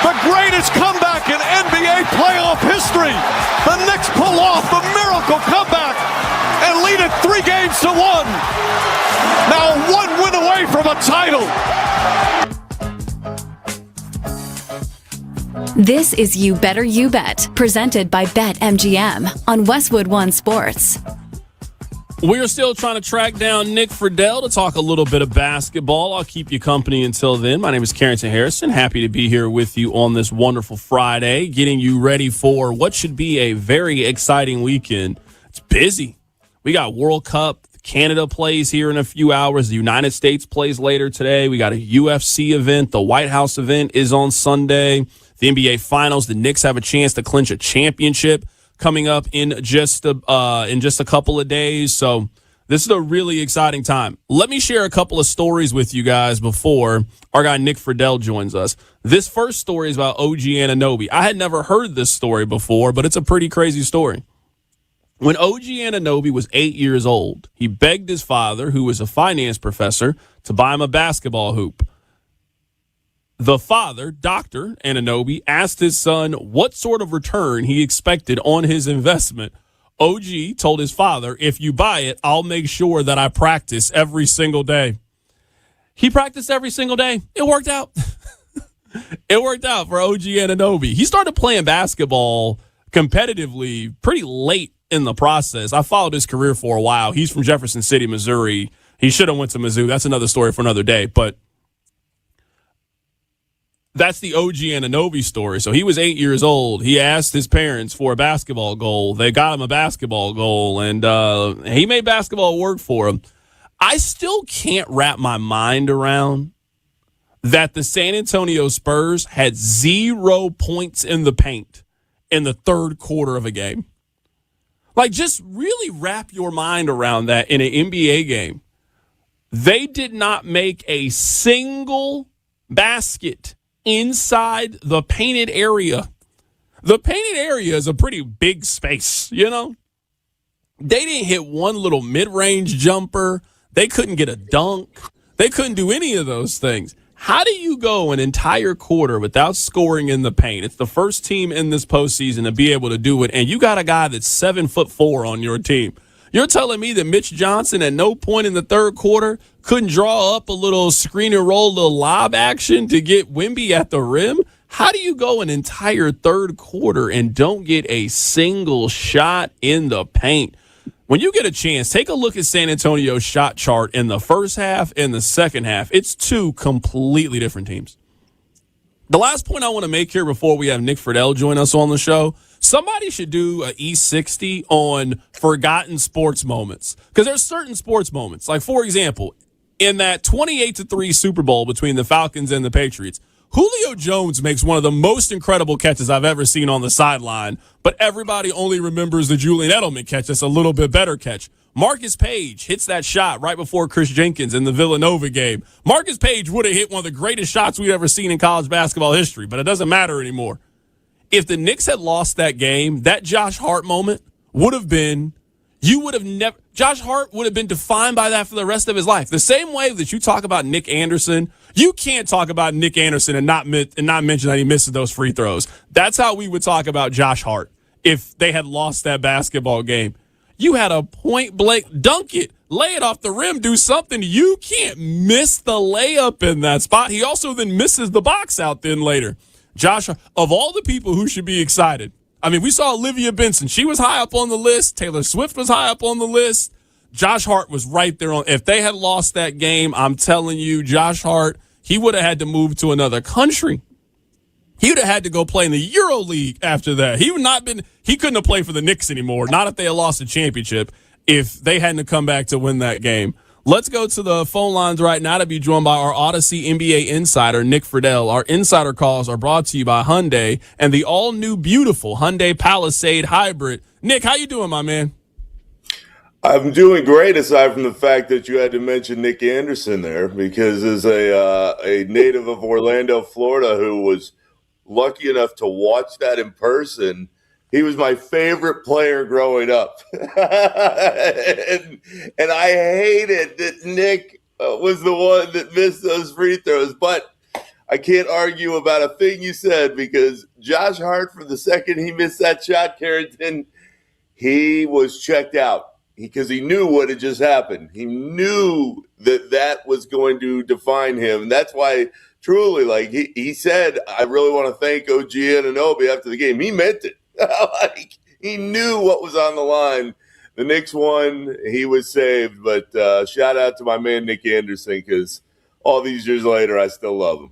The greatest comeback in NBA playoff history. The Knicks pull off the miracle comeback and lead it 3-1. Now 1 win away from a title. This is You Better You Bet, presented by BetMGM on Westwood One Sports. We're still trying to track down Nick Friedel to talk a little bit of basketball. I'll keep you company until then. My name is Carrington Harrison. Happy to be here with you on this wonderful Friday, getting you ready for what should be a very exciting weekend. It's busy. We got World Cup. Canada plays here in a few hours. The United States plays later today. We got a UFC event. The White House event is on Sunday. The NBA Finals. The Knicks have a chance to clinch a championship coming up in just a couple of days. So this is a really exciting time. Let me share a couple of stories with you guys before our guy Nick Friedel joins us. This first story is about OG Anunoby. I had never heard this story before, but it's a pretty crazy story. When OG Anunoby was 8 years old, he begged his father, who was a finance professor, to buy him a basketball hoop. The father, Dr. Anunoby, asked his son what sort of return he expected on his investment. OG told his father, if you buy it, I'll make sure that I practice every single day. He practiced every single day. It worked out. It worked out for OG Anunoby. He started playing basketball competitively pretty late in the process. I followed his career for a while. He's from Jefferson City, Missouri. He should have went to Mizzou. That's another story for another day, but that's the OG Anunoby story. So he was 8 years old. He asked his parents for a basketball goal. They got him a basketball goal, and he made basketball work for him. I still can't wrap my mind around that the San Antonio Spurs had 0 points in the paint in the third quarter of a game. Like, just really wrap your mind around that in an NBA game. They did not make a single basket inside the painted area. The painted area is a pretty big space, you know? They didn't hit one little mid-range jumper. They couldn't get a dunk. They couldn't do any of those things. How do you go an entire quarter without scoring in the paint? It's the first team in this postseason to be able to do it, and you got a guy that's 7'4" on your team. You're telling me that Mitch Johnson at no point in the third quarter couldn't draw up a little screen and roll, little lob action to get Wemby at the rim? How do you go an entire third quarter and don't get a single shot in the paint? When you get a chance, take a look at San Antonio's shot chart in the first half and the second half. It's two completely different teams. The last point I want to make here before we have Nick Friedel join us on the show, somebody should do an E60 on forgotten sports moments. Because there's certain sports moments. Like, for example, in that 28-3 Super Bowl between the Falcons and the Patriots, Julio Jones makes one of the most incredible catches I've ever seen on the sideline, but everybody only remembers the Julian Edelman catch. That's a little bit better catch. Marcus Page hits that shot right before Chris Jenkins in the Villanova game. Marcus Page would have hit one of the greatest shots we've ever seen in college basketball history, but it doesn't matter anymore. If the Knicks had lost that game, that Josh Hart moment would have been, Josh Hart would have been defined by that for the rest of his life. The same way that you talk about Nick Anderson, you can't talk about Nick Anderson and not mention that he misses those free throws. That's how we would talk about Josh Hart if they had lost that basketball game. You had a point blank, dunk it, lay it off the rim, do something. You can't miss the layup in that spot. He also then misses the box out then later. Josh, of all the people who should be excited, I mean, we saw Olivia Benson. She was high up on the list. Taylor Swift was high up on the list. Josh Hart was right there on. If they had lost that game, I'm telling you, Josh Hart, he would have had to move to another country. He would have had to go play in the Euro League after that. He couldn't have played for the Knicks anymore. Not if they had lost the championship, if they hadn't come back to win that game. Let's go to the phone lines right now to be joined by our Odyssey NBA insider, Nick Friedel. Our insider calls are brought to you by Hyundai and the all-new beautiful Hyundai Palisade Hybrid. Nick, how you doing, my man? I'm doing great, aside from the fact that you had to mention Nick Anderson there, because as a native of Orlando, Florida, who was lucky enough to watch that in person, he was my favorite player growing up. and I hated that Nick was the one that missed those free throws. But I can't argue about a thing you said because Josh Hart, for the second he missed that shot, Carrington, he was checked out because he knew what had just happened. He knew that was going to define him. And that's why, truly, like he said, I really want to thank OG Anunoby after the game. He meant it. Like, he knew what was on the line. The Knicks won. He was saved. But shout out to my man Nick Anderson because all these years later, I still love him.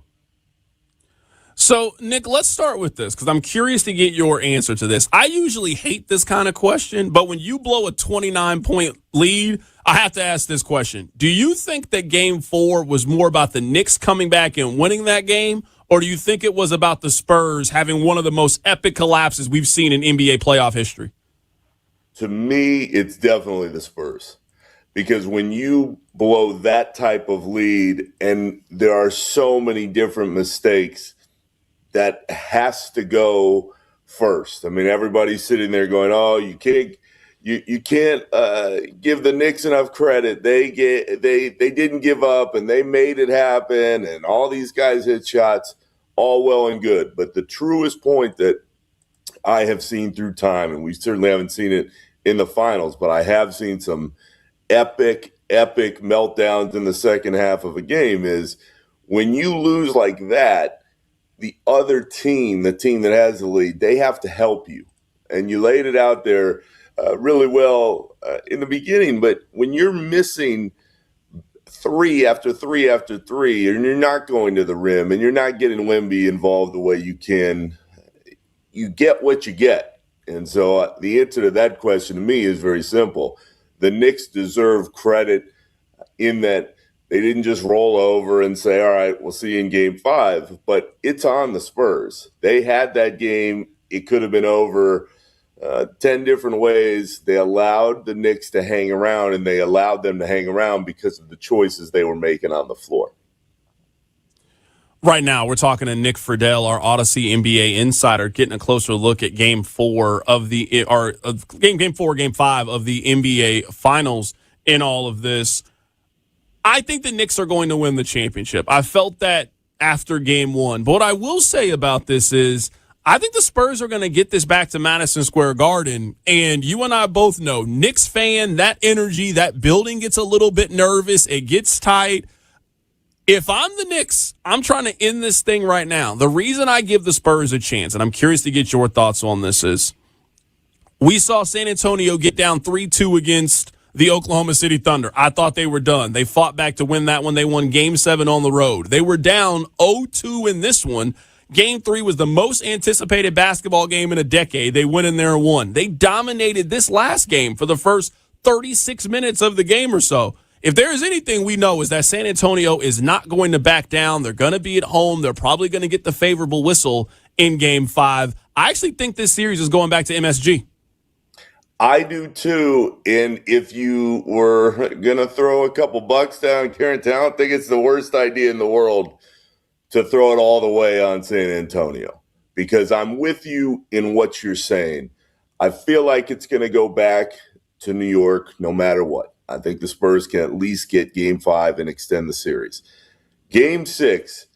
So, Nick, let's start with this because I'm curious to get your answer to this. I usually hate this kind of question, but when you blow a 29-point lead, I have to ask this question. Do you think that Game 4 was more about the Knicks coming back and winning that game, or do you think it was about the Spurs having one of the most epic collapses we've seen in NBA playoff history? To me, it's definitely the Spurs. Because when you blow that type of lead and there are so many different mistakes, that has to go first. I mean, everybody's sitting there going, "Oh, you can't give the Knicks enough credit. They didn't give up and they made it happen, and all these guys hit shots, all well and good." But the truest point that I have seen through time, and we certainly haven't seen it in the finals, but I have seen some epic meltdowns in the second half of a game, is when you lose like that, the other team, the team that has the lead, they have to help you. And you laid it out there really well in the beginning. But when you're missing three after three after three, and you're not going to the rim, and you're not getting Wemby involved the way you can, you get what you get. And so the answer to that question to me is very simple. The Knicks deserve credit in that they didn't just roll over and say, "All right, we'll see you in Game 5." But it's on the Spurs. They had that game. It could have been over 10 different ways. They allowed the Knicks to hang around, and they allowed them to hang around because of the choices they were making on the floor. Right now, we're talking to Nick Friedel, our Odyssey NBA insider, getting a closer look at Game 4 of Game 5 of the NBA Finals in all of this. I think the Knicks are going to win the championship. I felt that after Game 1. But what I will say about this is I think the Spurs are going to get this back to Madison Square Garden. And you and I both know, Knicks fan, that energy, that building gets a little bit nervous. It gets tight. If I'm the Knicks, I'm trying to end this thing right now. The reason I give the Spurs a chance, and I'm curious to get your thoughts on this, is we saw San Antonio get down 3-2 against the Oklahoma City Thunder. I thought they were done. They fought back to win that one. They won Game 7 on the road. They were down 0-2 in this one. Game 3 was the most anticipated basketball game in a decade. They went in there and won. They dominated this last game for the first 36 minutes of the game or so. If there is anything we know is that San Antonio is not going to back down. They're going to be at home. They're probably going to get the favorable whistle in Game 5. I actually think this series is going back to MSG. I do too. And if you were going to throw a couple bucks down, Carrington, I don't think it's the worst idea in the world to throw it all the way on San Antonio, because I'm with you in what you're saying. I feel like it's going to go back to New York no matter what. I think the Spurs can at least get Game 5 and extend the series. Game 6,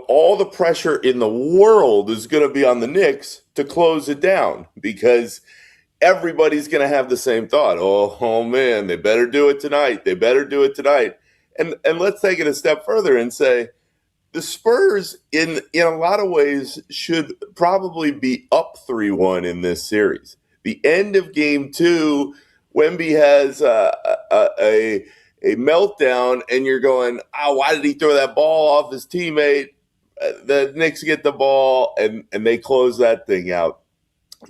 all the pressure in the world is going to be on the Knicks to close it down, because everybody's going to have the same thought. Oh, man, they better do it tonight. They better do it tonight. And let's take it a step further and say the Spurs, in a lot of ways, should probably be up 3-1 in this series. The end of Game 2, Wemby has a meltdown, and you're going, why did he throw that ball off his teammate? The Knicks get the ball, and they close that thing out.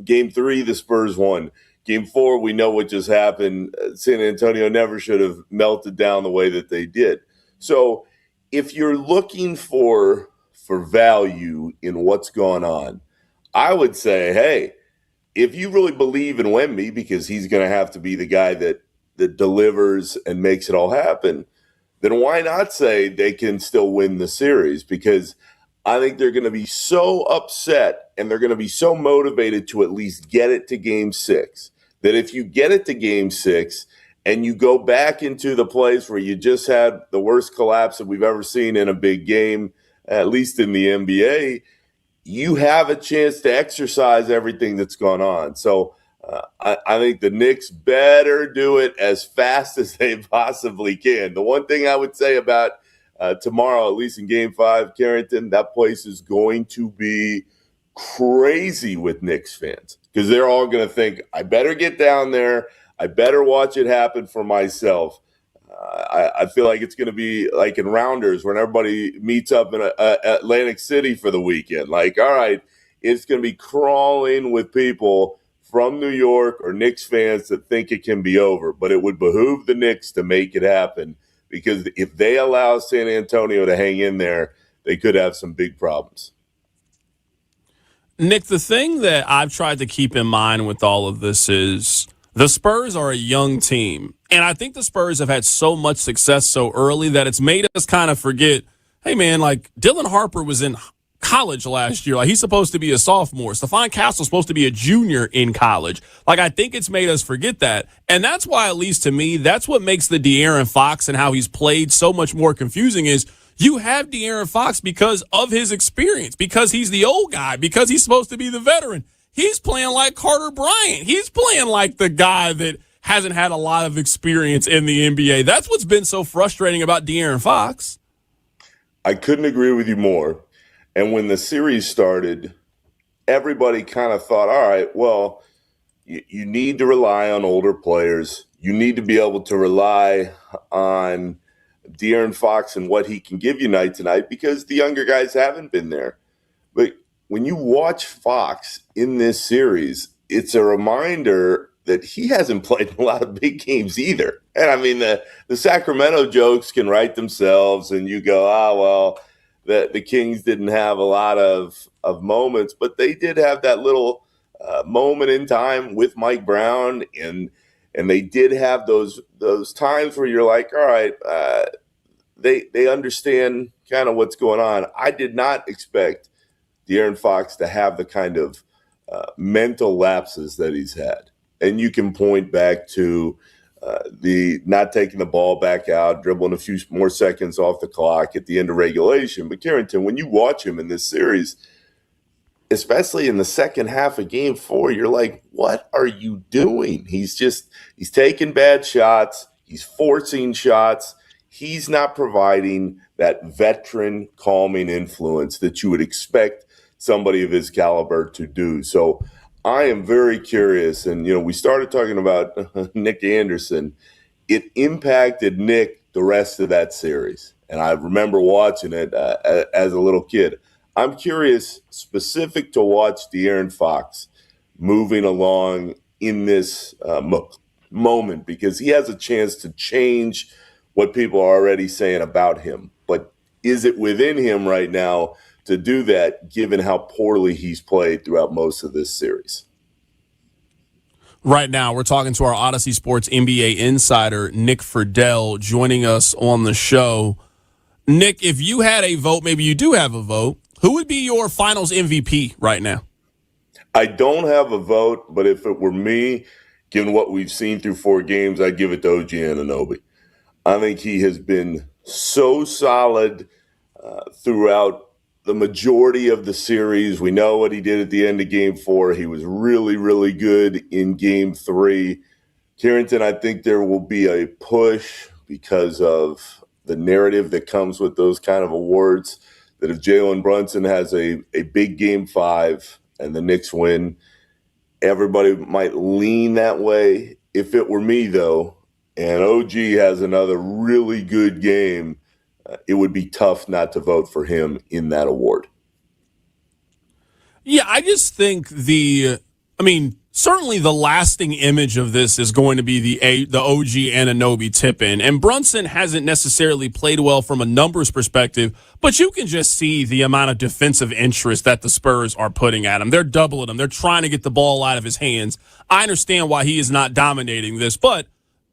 Game 3, the Spurs won. Game 4, we know what just happened. San Antonio never should have melted down the way that they did. So if you're looking for value in what's going on, I would say, hey, if you really believe in Wemby, because he's going to have to be the guy that delivers and makes it all happen, then why not say they can still win the series? Because I think they're going to be so upset and they're going to be so motivated to at least get it to Game 6 that if you get it to Game 6 and you go back into the place where you just had the worst collapse that we've ever seen in a big game, at least in the NBA, you have a chance to exercise everything that's gone on. So I think the Knicks better do it as fast as they possibly can. The one thing I would say about tomorrow, at least in Game 5, Carrington, that place is going to be crazy with Knicks fans because they're all going to think, I better get down there. I better watch it happen for myself. I feel like it's going to be like in Rounders when everybody meets up in Atlantic City for the weekend. Like, all right, it's going to be crawling with people from New York or Knicks fans that think it can be over. But it would behoove the Knicks to make it happen because if they allow San Antonio to hang in there, they could have some big problems. Nick, the thing that I've tried to keep in mind with all of this is the Spurs are a young team. And I think the Spurs have had so much success so early that it's made us kind of forget, hey, man, like Dylan Harper was in college last year. Like he's supposed to be a sophomore. Stephon Castle's supposed to be a junior in college. Like I think it's made us forget that. And that's why, at least to me, that's what makes the De'Aaron Fox and how he's played so much more confusing is you have De'Aaron Fox because of his experience, because he's the old guy, because he's supposed to be the veteran. He's playing like Carter Bryant. He's playing like the guy that hasn't had a lot of experience in the NBA. That's what's been so frustrating about De'Aaron Fox. I couldn't agree with you more. And when the series started, everybody kind of thought, all right, well, you need to rely on older players. You need to be able to rely on De'Aaron Fox and what he can give you night to night because the younger guys haven't been there. But when you watch Fox in this series, it's a reminder that he hasn't played a lot of big games either. And I mean, the Sacramento jokes can write themselves and you go, well, the Kings didn't have a lot of moments, but they did have that little moment in time with Mike Brown, and they did have those times where you're like, all right, they understand kind of what's going on. I did not expect De'Aaron Fox to have the kind of mental lapses that he's had. And you can point back to the not taking the ball back out, dribbling a few more seconds off the clock at the end of regulation. But Carrington, when you watch him in this series, especially in the second half of Game 4, you're like, what are you doing? He's taking bad shots. He's forcing shots. He's not providing that veteran calming influence that you would expect somebody of his caliber to do. So I am very curious. And, we started talking about Nick Anderson. It impacted Nick the rest of that series. And I remember watching it as a little kid. I'm curious, specific to watch De'Aaron Fox moving along in this moment, because he has a chance to change what people are already saying about him. But is it within him right now to do that, given how poorly he's played throughout most of this series? Right now, we're talking to our Odyssey Sports NBA insider, Nick Friedel, joining us on the show. Nick, if you had a vote, maybe you do have a vote, who would be your finals MVP right now? I don't have a vote, but if it were me, given what we've seen through 4 games, I'd give it to OG Anunoby. I think he has been so solid throughout the majority of the series. We know what he did at the end of Game 4. He was really, really good in Game 3. Carrington, I think there will be a push because of the narrative that comes with those kind of awards, that if Jalen Brunson has a big Game 5 and the Knicks win, everybody might lean that way. If it were me, though, and OG has another really good game, it would be tough not to vote for him in that award. Yeah, I just think certainly the lasting image of this is going to be the OG Anunoby tip-in. And Brunson hasn't necessarily played well from a numbers perspective, but you can just see the amount of defensive interest that the Spurs are putting at him. They're doubling him. They're trying to get the ball out of his hands. I understand why he is not dominating this, but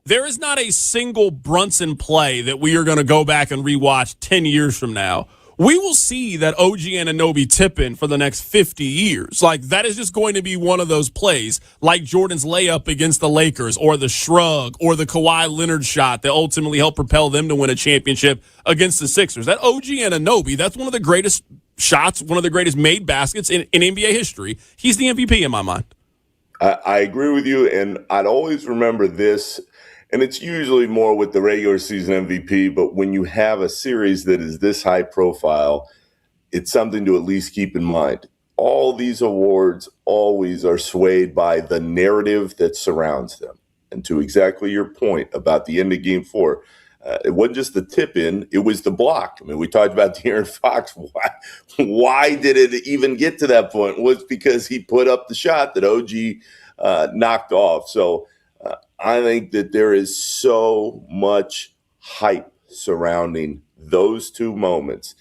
there is not a single Brunson play that we are going to go back and rewatch 10 years from now we will see that OG Anunoby tipping for the next 50 years. Like, that is just going to be one of those plays, like Jordan's layup against the Lakers, or the shrug, or the Kawhi Leonard shot that ultimately helped propel them to win a championship against the Sixers. That OG Anunoby, that's one of the greatest shots, one of the greatest made baskets in NBA history. He's the MVP in my mind. I agree with you, and I'd always remember this, and it's usually more with the regular season MVP, but when you have a series that is this high profile, it's something to at least keep in mind. All these awards always are swayed by the narrative that surrounds them. And to exactly your point about the end of Game 4, it wasn't just the tip-in, it was the block. I mean, we talked about De'Aaron Fox. Why did it even get to that point? It was because he put up the shot that OG knocked off. So I think that there is so much hype surrounding those two moments.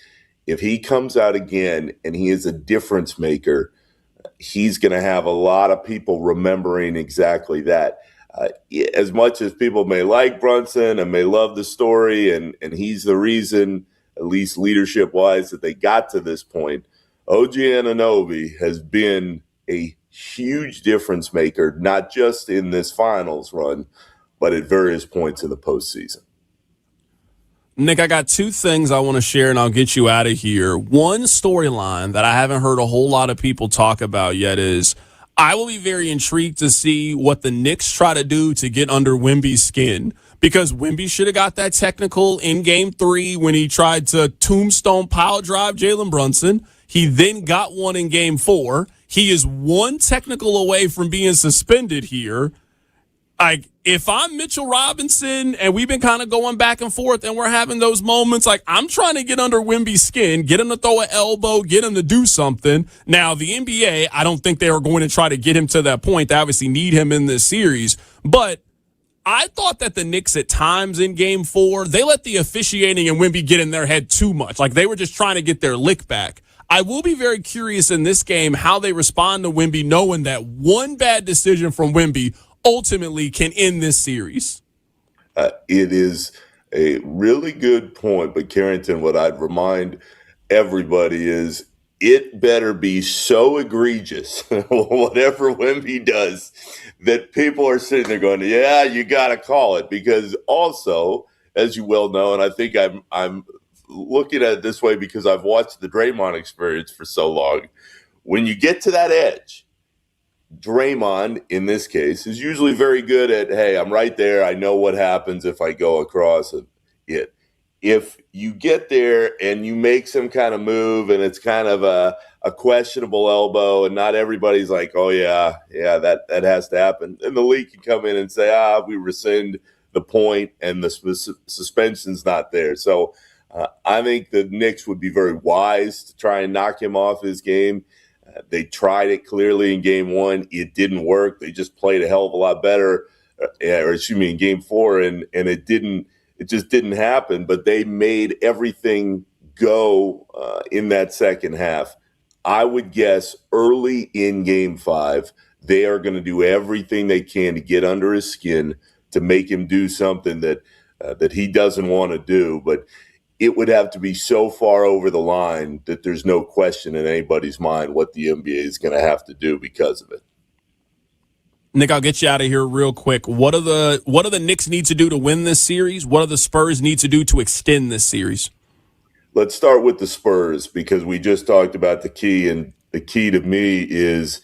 If he comes out again and he is a difference maker, he's going to have a lot of people remembering exactly that. As much as people may like Brunson and may love the story, and he's the reason, at least leadership-wise, that they got to this point, OG Anunoby has been a huge difference maker, not just in this finals run, but at various points in the postseason. Nick, I got two things I want to share, and I'll get you out of here. One storyline that I haven't heard a whole lot of people talk about yet is I will be very intrigued to see what the Knicks try to do to get under Wemby's skin, because Wemby should have got that technical in Game 3 when he tried to tombstone pile drive Jalen Brunson. He then got one in Game 4. He is one technical away from being suspended here. Like, if I'm Mitchell Robinson and we've been kind of going back and forth and we're having those moments, like, I'm trying to get under Wemby's skin, get him to throw an elbow, get him to do something. Now, the NBA, I don't think they are going to try to get him to that point. They obviously need him in this series. But I thought that the Knicks at times in Game 4, they let the officiating and Wemby get in their head too much. Like, they were just trying to get their lick back. I will be very curious in this game how they respond to Wemby, knowing that one bad decision from Wemby ultimately can end this series. It is a really good point, but Carrington, what I'd remind everybody is it better be so egregious, whatever Wemby does, that people are sitting there going, yeah, you got to call it. Because also, as you well know, and I think I'm looking at it this way because I've watched the Draymond experience for so long, when you get to that edge, Draymond, in this case, is usually very good at, hey, I'm right there. I know what happens if I go across it. If you get there and you make some kind of move and it's kind of a questionable elbow and not everybody's like, oh, yeah, that has to happen, then the league can come in and say, we rescind the point and the suspension's not there. So I think the Knicks would be very wise to try and knock him off his game. They tried it clearly in Game 1. It didn't work. They just played a hell of a lot better, in Game 4, and it just didn't happen. But they made everything go in that second half. I would guess early in Game 5, they are going to do everything they can to get under his skin to make him do something that he doesn't want to do. But it would have to be so far over the line that there's no question in anybody's mind what the NBA is going to have to do because of it. Nick, I'll get you out of here real quick. What do the Knicks need to do to win this series? What do the Spurs need to do to extend this series? Let's start with the Spurs, because we just talked about the key, and the key to me is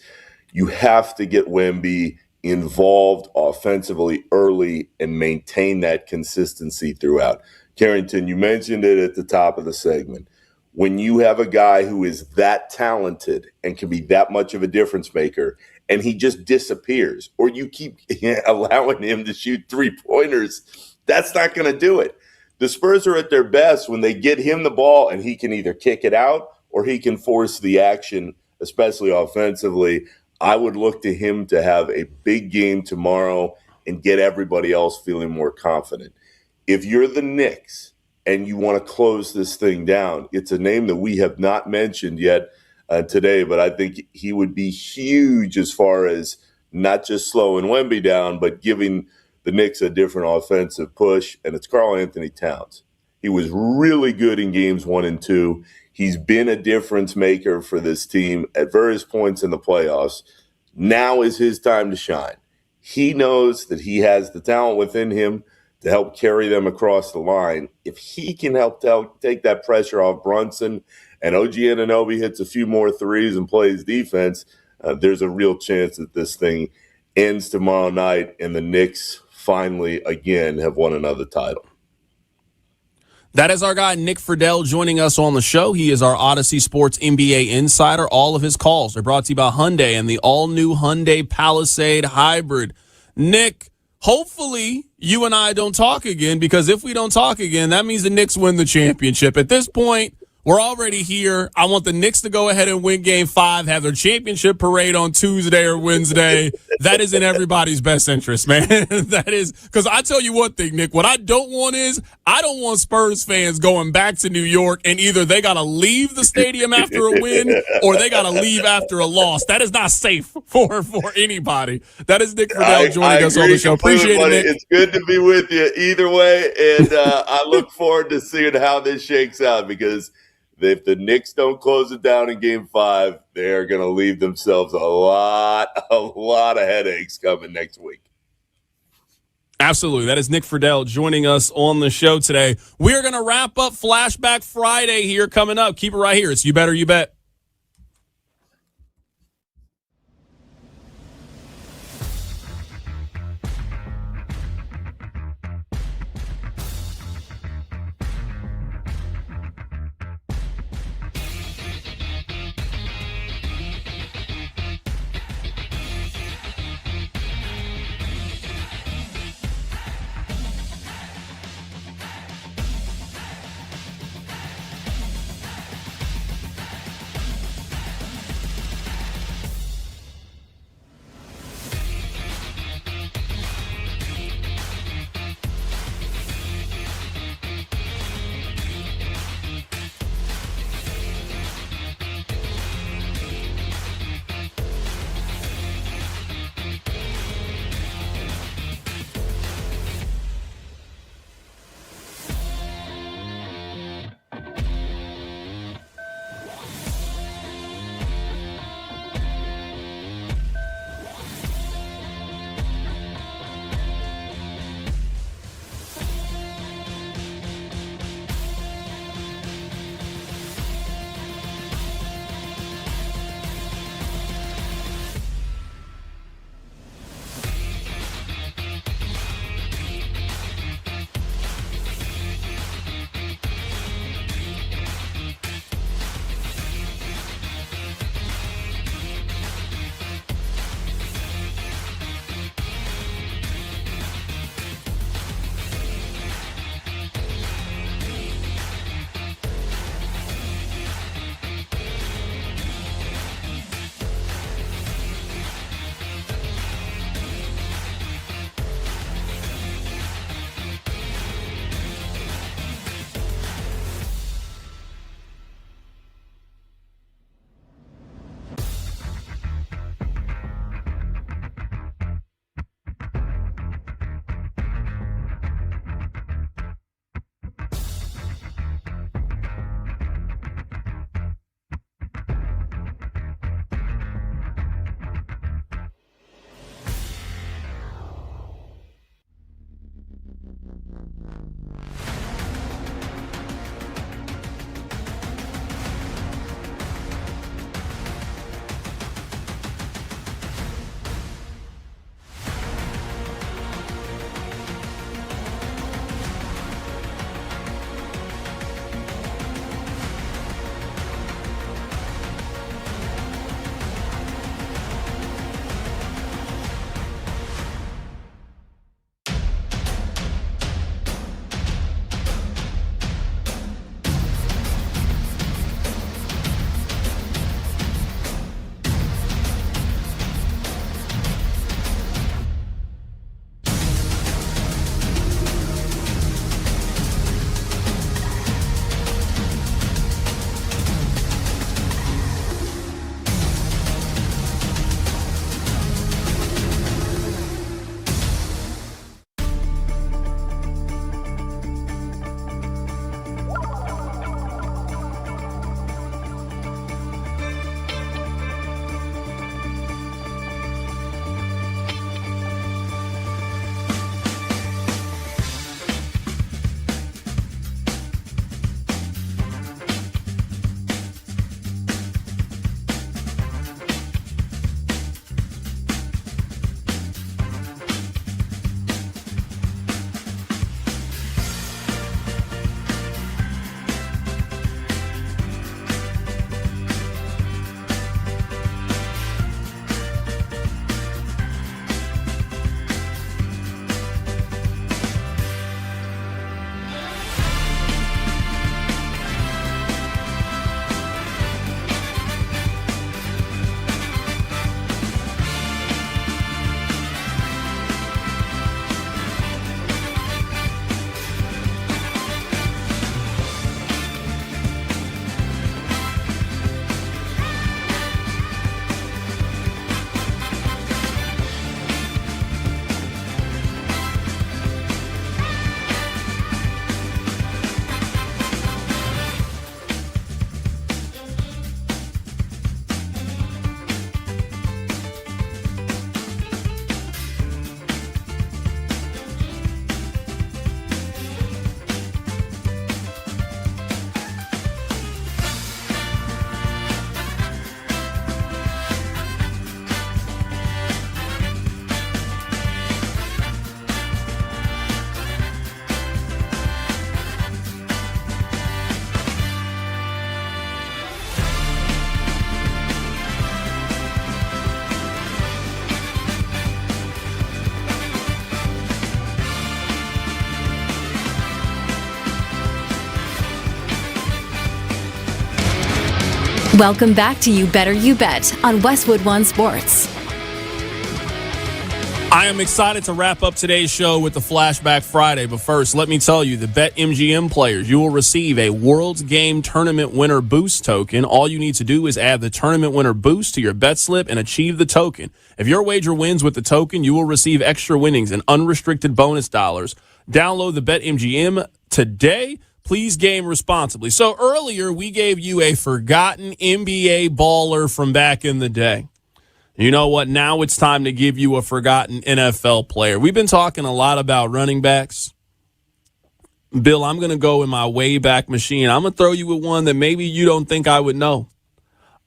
you have to get Wemby involved offensively early and maintain that consistency throughout. Carrington, you mentioned it at the top of the segment. When you have a guy who is that talented and can be that much of a difference maker, and he just disappears, or you keep allowing him to shoot three-pointers, that's not going to do it. The Spurs are at their best when they get him the ball and he can either kick it out or he can force the action, especially offensively. I would look to him to have a big game tomorrow and get everybody else feeling more confident. If you're the Knicks and you want to close this thing down, it's a name that we have not mentioned yet today, but I think he would be huge as far as not just slowing Wemby down, but giving the Knicks a different offensive push, and it's Karl Anthony Towns. He was really good in games 1 and 2. He's been a difference maker for this team at various points in the playoffs. Now is his time to shine. He knows that he has the talent within him to help carry them across the line. If he can help take that pressure off Brunson and OG Anunoby hits a few more threes and plays defense, there's a real chance that this thing ends tomorrow night and the Knicks finally, again, have won another title. That is our guy, Nick Friedel, joining us on the show. He is our Odyssey Sports NBA insider. All of his calls are brought to you by Hyundai and the all-new Hyundai Palisade Hybrid. Nick, hopefully you and I don't talk again, because if we don't talk again, that means the Knicks win the championship. At this point, we're already here. I want the Knicks to go ahead and win Game 5, have their championship parade on Tuesday or Wednesday. That is in everybody's best interest, man. That is, because I tell you one thing, Nick, what I don't want is, I don't want Spurs fans going back to New York and either they got to leave the stadium after a win or they got to leave after a loss. That is not safe for anybody. That is Nick Friedel joining us on the show. Appreciate it, Nick. It's good to be with you either way, and I look forward to seeing how this shakes out, because if the Knicks don't close it down in Game 5, they're going to leave themselves a lot of headaches coming next week. Absolutely. That is Nick Friedel joining us on the show today. We're going to wrap up Flashback Friday here coming up. Keep it right here. It's You Better You Bet. Welcome back to You Better You Bet on Westwood One Sports. I am excited to wrap up today's show with the Flashback Friday, but first, let me tell you, the BetMGM players, you will receive a World's Game Tournament Winner Boost token. All you need to do is add the Tournament Winner Boost to your bet slip and achieve the token. If your wager wins with the token, you will receive extra winnings and unrestricted bonus dollars. Download the BetMGM today. Please game responsibly. So earlier, we gave you a forgotten NBA baller from back in the day. You know what? Now it's time to give you a forgotten NFL player. We've been talking a lot about running backs. Bill, I'm going to go in my way back machine. I'm going to throw you with one that maybe you don't think I would know.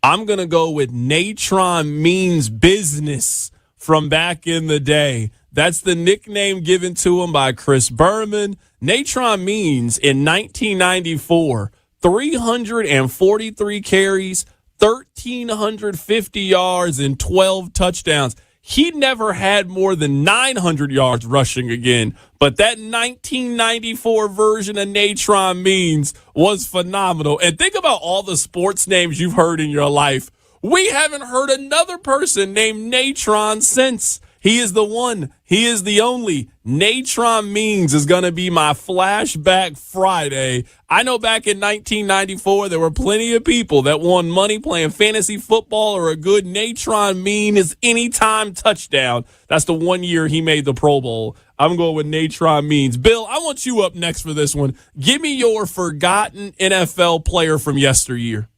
I'm going to go with Natron Means Business from back in the day. That's the nickname given to him by Chris Berman. Natron Means in 1994, 343 carries, 1,350 yards and 12 touchdowns. He never had more than 900 yards rushing again, but that 1994 version of Natron Means was phenomenal. And think about all the sports names you've heard in your life. We haven't heard another person named Natron since. He is the one. He is the only. Natron Means is going to be my Flashback Friday. I know back in 1994, there were plenty of people that won money playing fantasy football or a good Natron Means anytime touchdown. That's the 1 year he made the Pro Bowl. I'm going with Natron Means. Bill, I want you up next for this one. Give me your forgotten NFL player from yesteryear.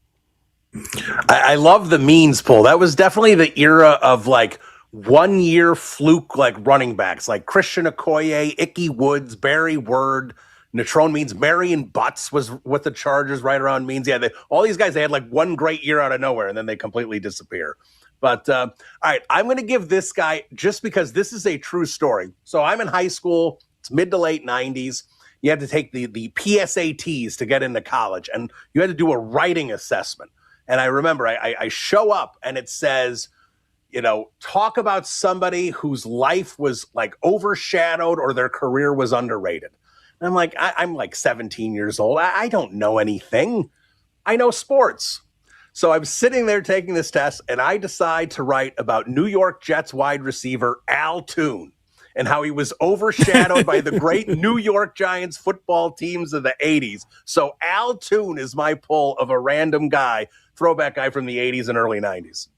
I love the Means pull. That was definitely the era of like 1 year fluke like running backs like Christian Okoye, Ickey Woods, Barry Word, Natron Means. Marion Butts was with the Chargers right around Means. Yeah, all these guys, they had like one great year out of nowhere and then they completely disappear. But all right, I'm going to give this guy just because this is a true story. So I'm in high school. It's mid to late 90s. You had to take the PSATs to get into college and you had to do a writing assessment. And I remember I show up and it says, you know, talk about somebody whose life was like overshadowed or their career was underrated. And I'm like, I'm like 17 years old. I don't know anything. I know sports. So I'm sitting there taking this test and I decide to write about New York Jets wide receiver Al Toon and how he was overshadowed by the great New York Giants football teams of the 80s. So Al Toon is my pull of a random guy, throwback guy from the 80s and early 90s.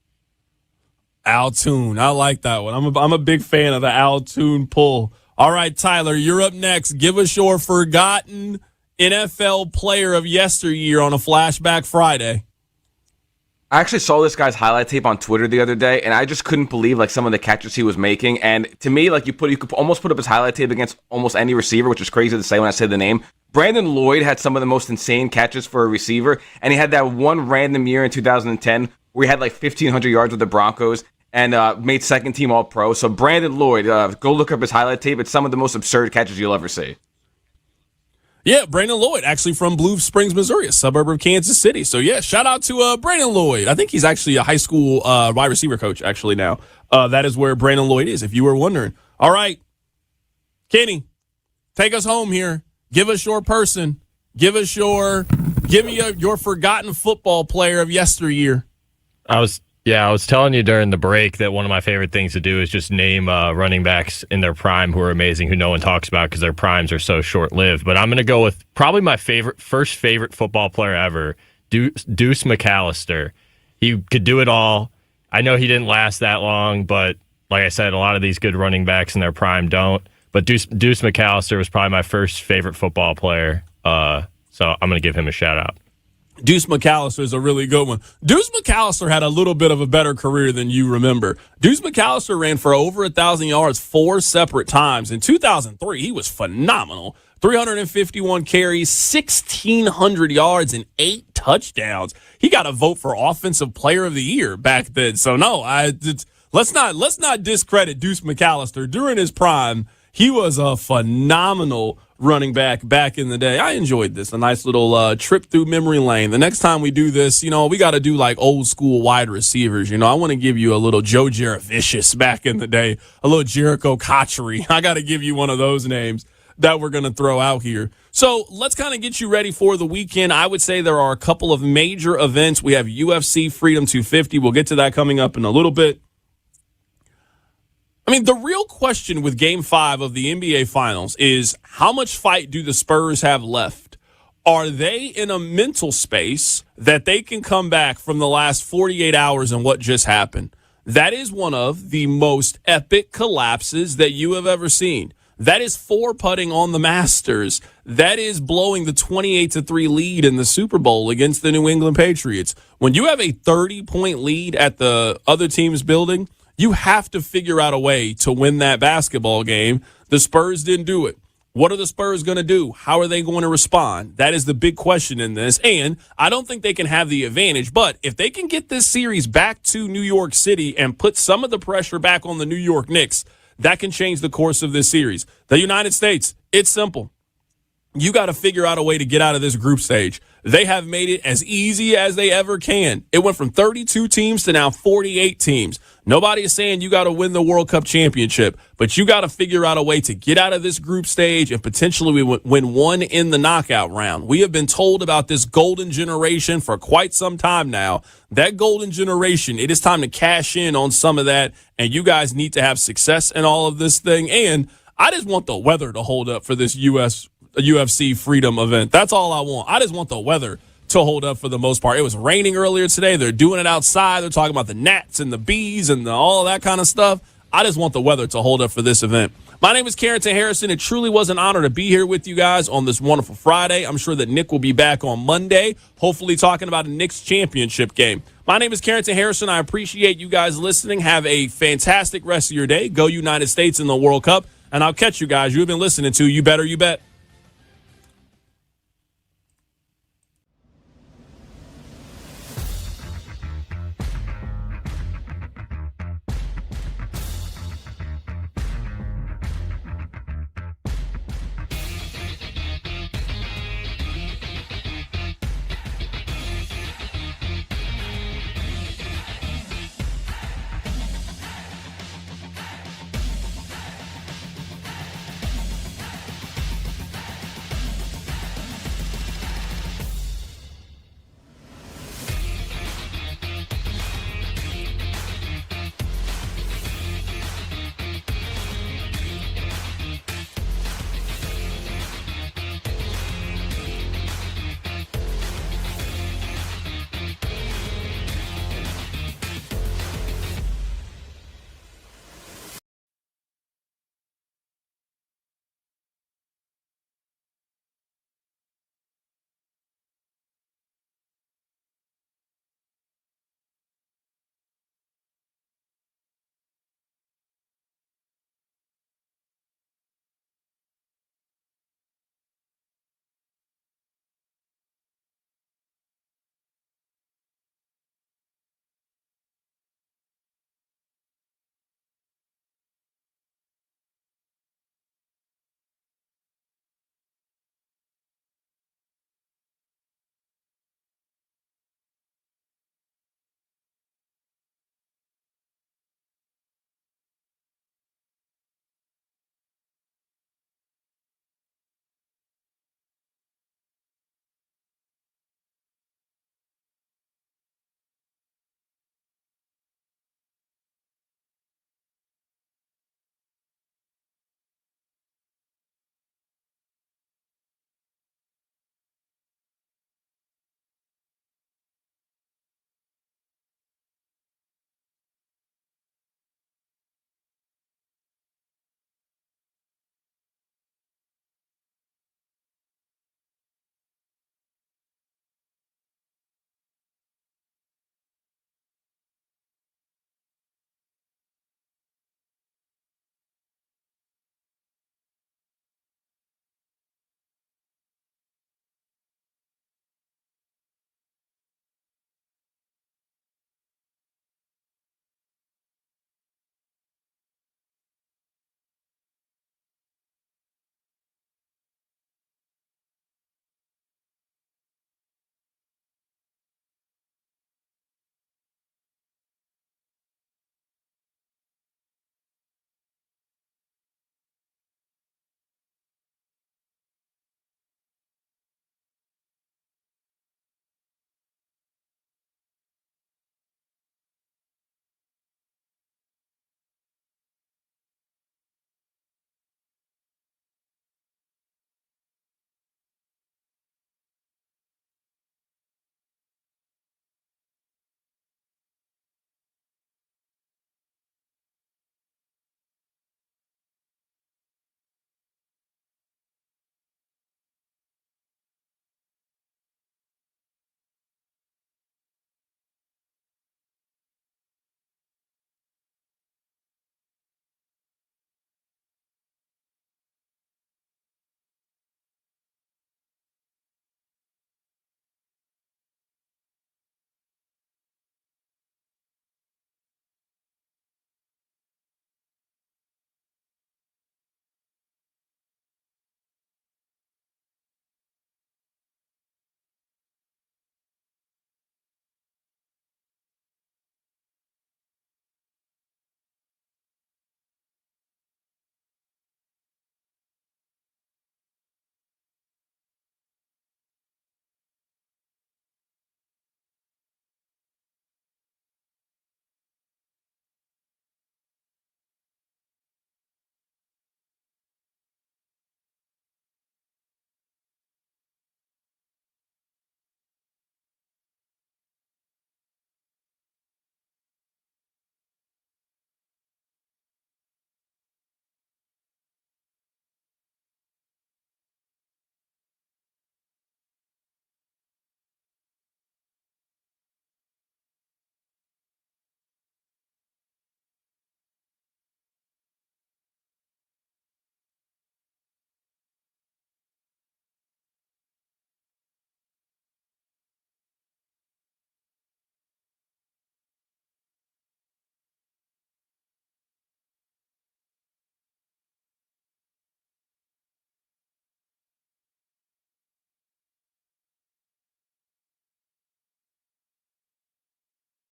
Al Toon. I like that one. I'm a big fan of the Al Toon pull. All right, Tyler, you're up next. Give us your forgotten NFL player of yesteryear on a Flashback Friday. I actually saw this guy's highlight tape on Twitter the other day, and I just couldn't believe like some of the catches he was making. And to me, like you could almost put up his highlight tape against almost any receiver, which is crazy to say when I say the name. Brandon Lloyd had some of the most insane catches for a receiver, and he had that one random year in 2010 where he had like 1,500 yards with the Broncos and made second team All-Pro. So Brandon Lloyd, go look up his highlight tape. It's some of the most absurd catches you'll ever see. Yeah, Brandon Lloyd, actually from Blue Springs, Missouri, a suburb of Kansas City. So, yeah, shout out to Brandon Lloyd. I think he's actually a high school wide receiver coach, actually, now. That is where Brandon Lloyd is, if you were wondering. All right, Kenny, take us home here. Give us your person. Give me your forgotten football player of yesteryear. I was telling you during the break that one of my favorite things to do is just name running backs in their prime who are amazing, who no one talks about because their primes are so short-lived. But I'm going to go with probably my first favorite football player ever, Deuce McAllister. He could do it all. I know he didn't last that long, but like I said, a lot of these good running backs in their prime don't. But Deuce McAllister was probably my first favorite football player, so I'm going to give him a shout-out. Deuce McAllister is a really good one. Deuce McAllister had a little bit of a better career than you remember. Deuce McAllister ran for over 1,000 yards 4 separate times. In 2003, he was phenomenal. 351 carries, 1,600 yards, and 8 touchdowns. He got a vote for Offensive Player of the Year back then. So, no, let's not discredit Deuce McAllister. During his prime, he was a phenomenal running back in the day. I enjoyed this. A nice little trip through memory lane. The next time we do this, we got to do like old school wide receivers. I want to give you a little Joe Jaravicious back in the day, a little Jericho Cotchery. I got to give you one of those names. that we're going to throw out here. So let's kind of get you ready for the weekend. I would say there are a couple of major events. We have UFC Freedom 250. We'll get to that coming up in a little bit. I mean, the real question with Game 5 of the NBA Finals is how much fight do the Spurs have left? Are they in a mental space that they can come back from the last 48 hours and what just happened? That is one of the most epic collapses that you have ever seen. That is 4-putting on the Masters. That is blowing the 28-3 lead in the Super Bowl against the New England Patriots. When you have a 30-point lead at the other team's building, you have to figure out a way to win that basketball game. The Spurs didn't do it. What are the Spurs going to do? How are they going to respond? That is the big question in this. And I don't think they can have the advantage. But if they can get this series back to New York City and put some of the pressure back on the New York Knicks, that can change the course of this series. The United States, it's simple. You got to figure out a way to get out of this group stage. They have made it as easy as they ever can. It went from 32 teams to now 48 teams. Nobody is saying you got to win the World Cup championship, but you got to figure out a way to get out of this group stage and potentially win one in the knockout round. We have been told about this golden generation for quite some time now. That golden generation, it is time to cash in on some of that, and you guys need to have success in all of this thing. And I just want the weather to hold up for this UFC Freedom event. That's all I want. I just want the weather to hold up for the most part. It was raining earlier today. They're doing it outside. They're talking about the gnats and the bees and all that kind of stuff. I just want the weather to hold up for this event. My name is Carrington Harrison. It truly was an honor to be here with you guys on this wonderful Friday. I'm sure that Nick will be back on Monday, hopefully talking about a Knicks championship game. My name is Carrington Harrison. I appreciate you guys listening. Have a fantastic rest of your day. Go United States in the World Cup. And I'll catch you guys. You've been listening to You Better You Bet.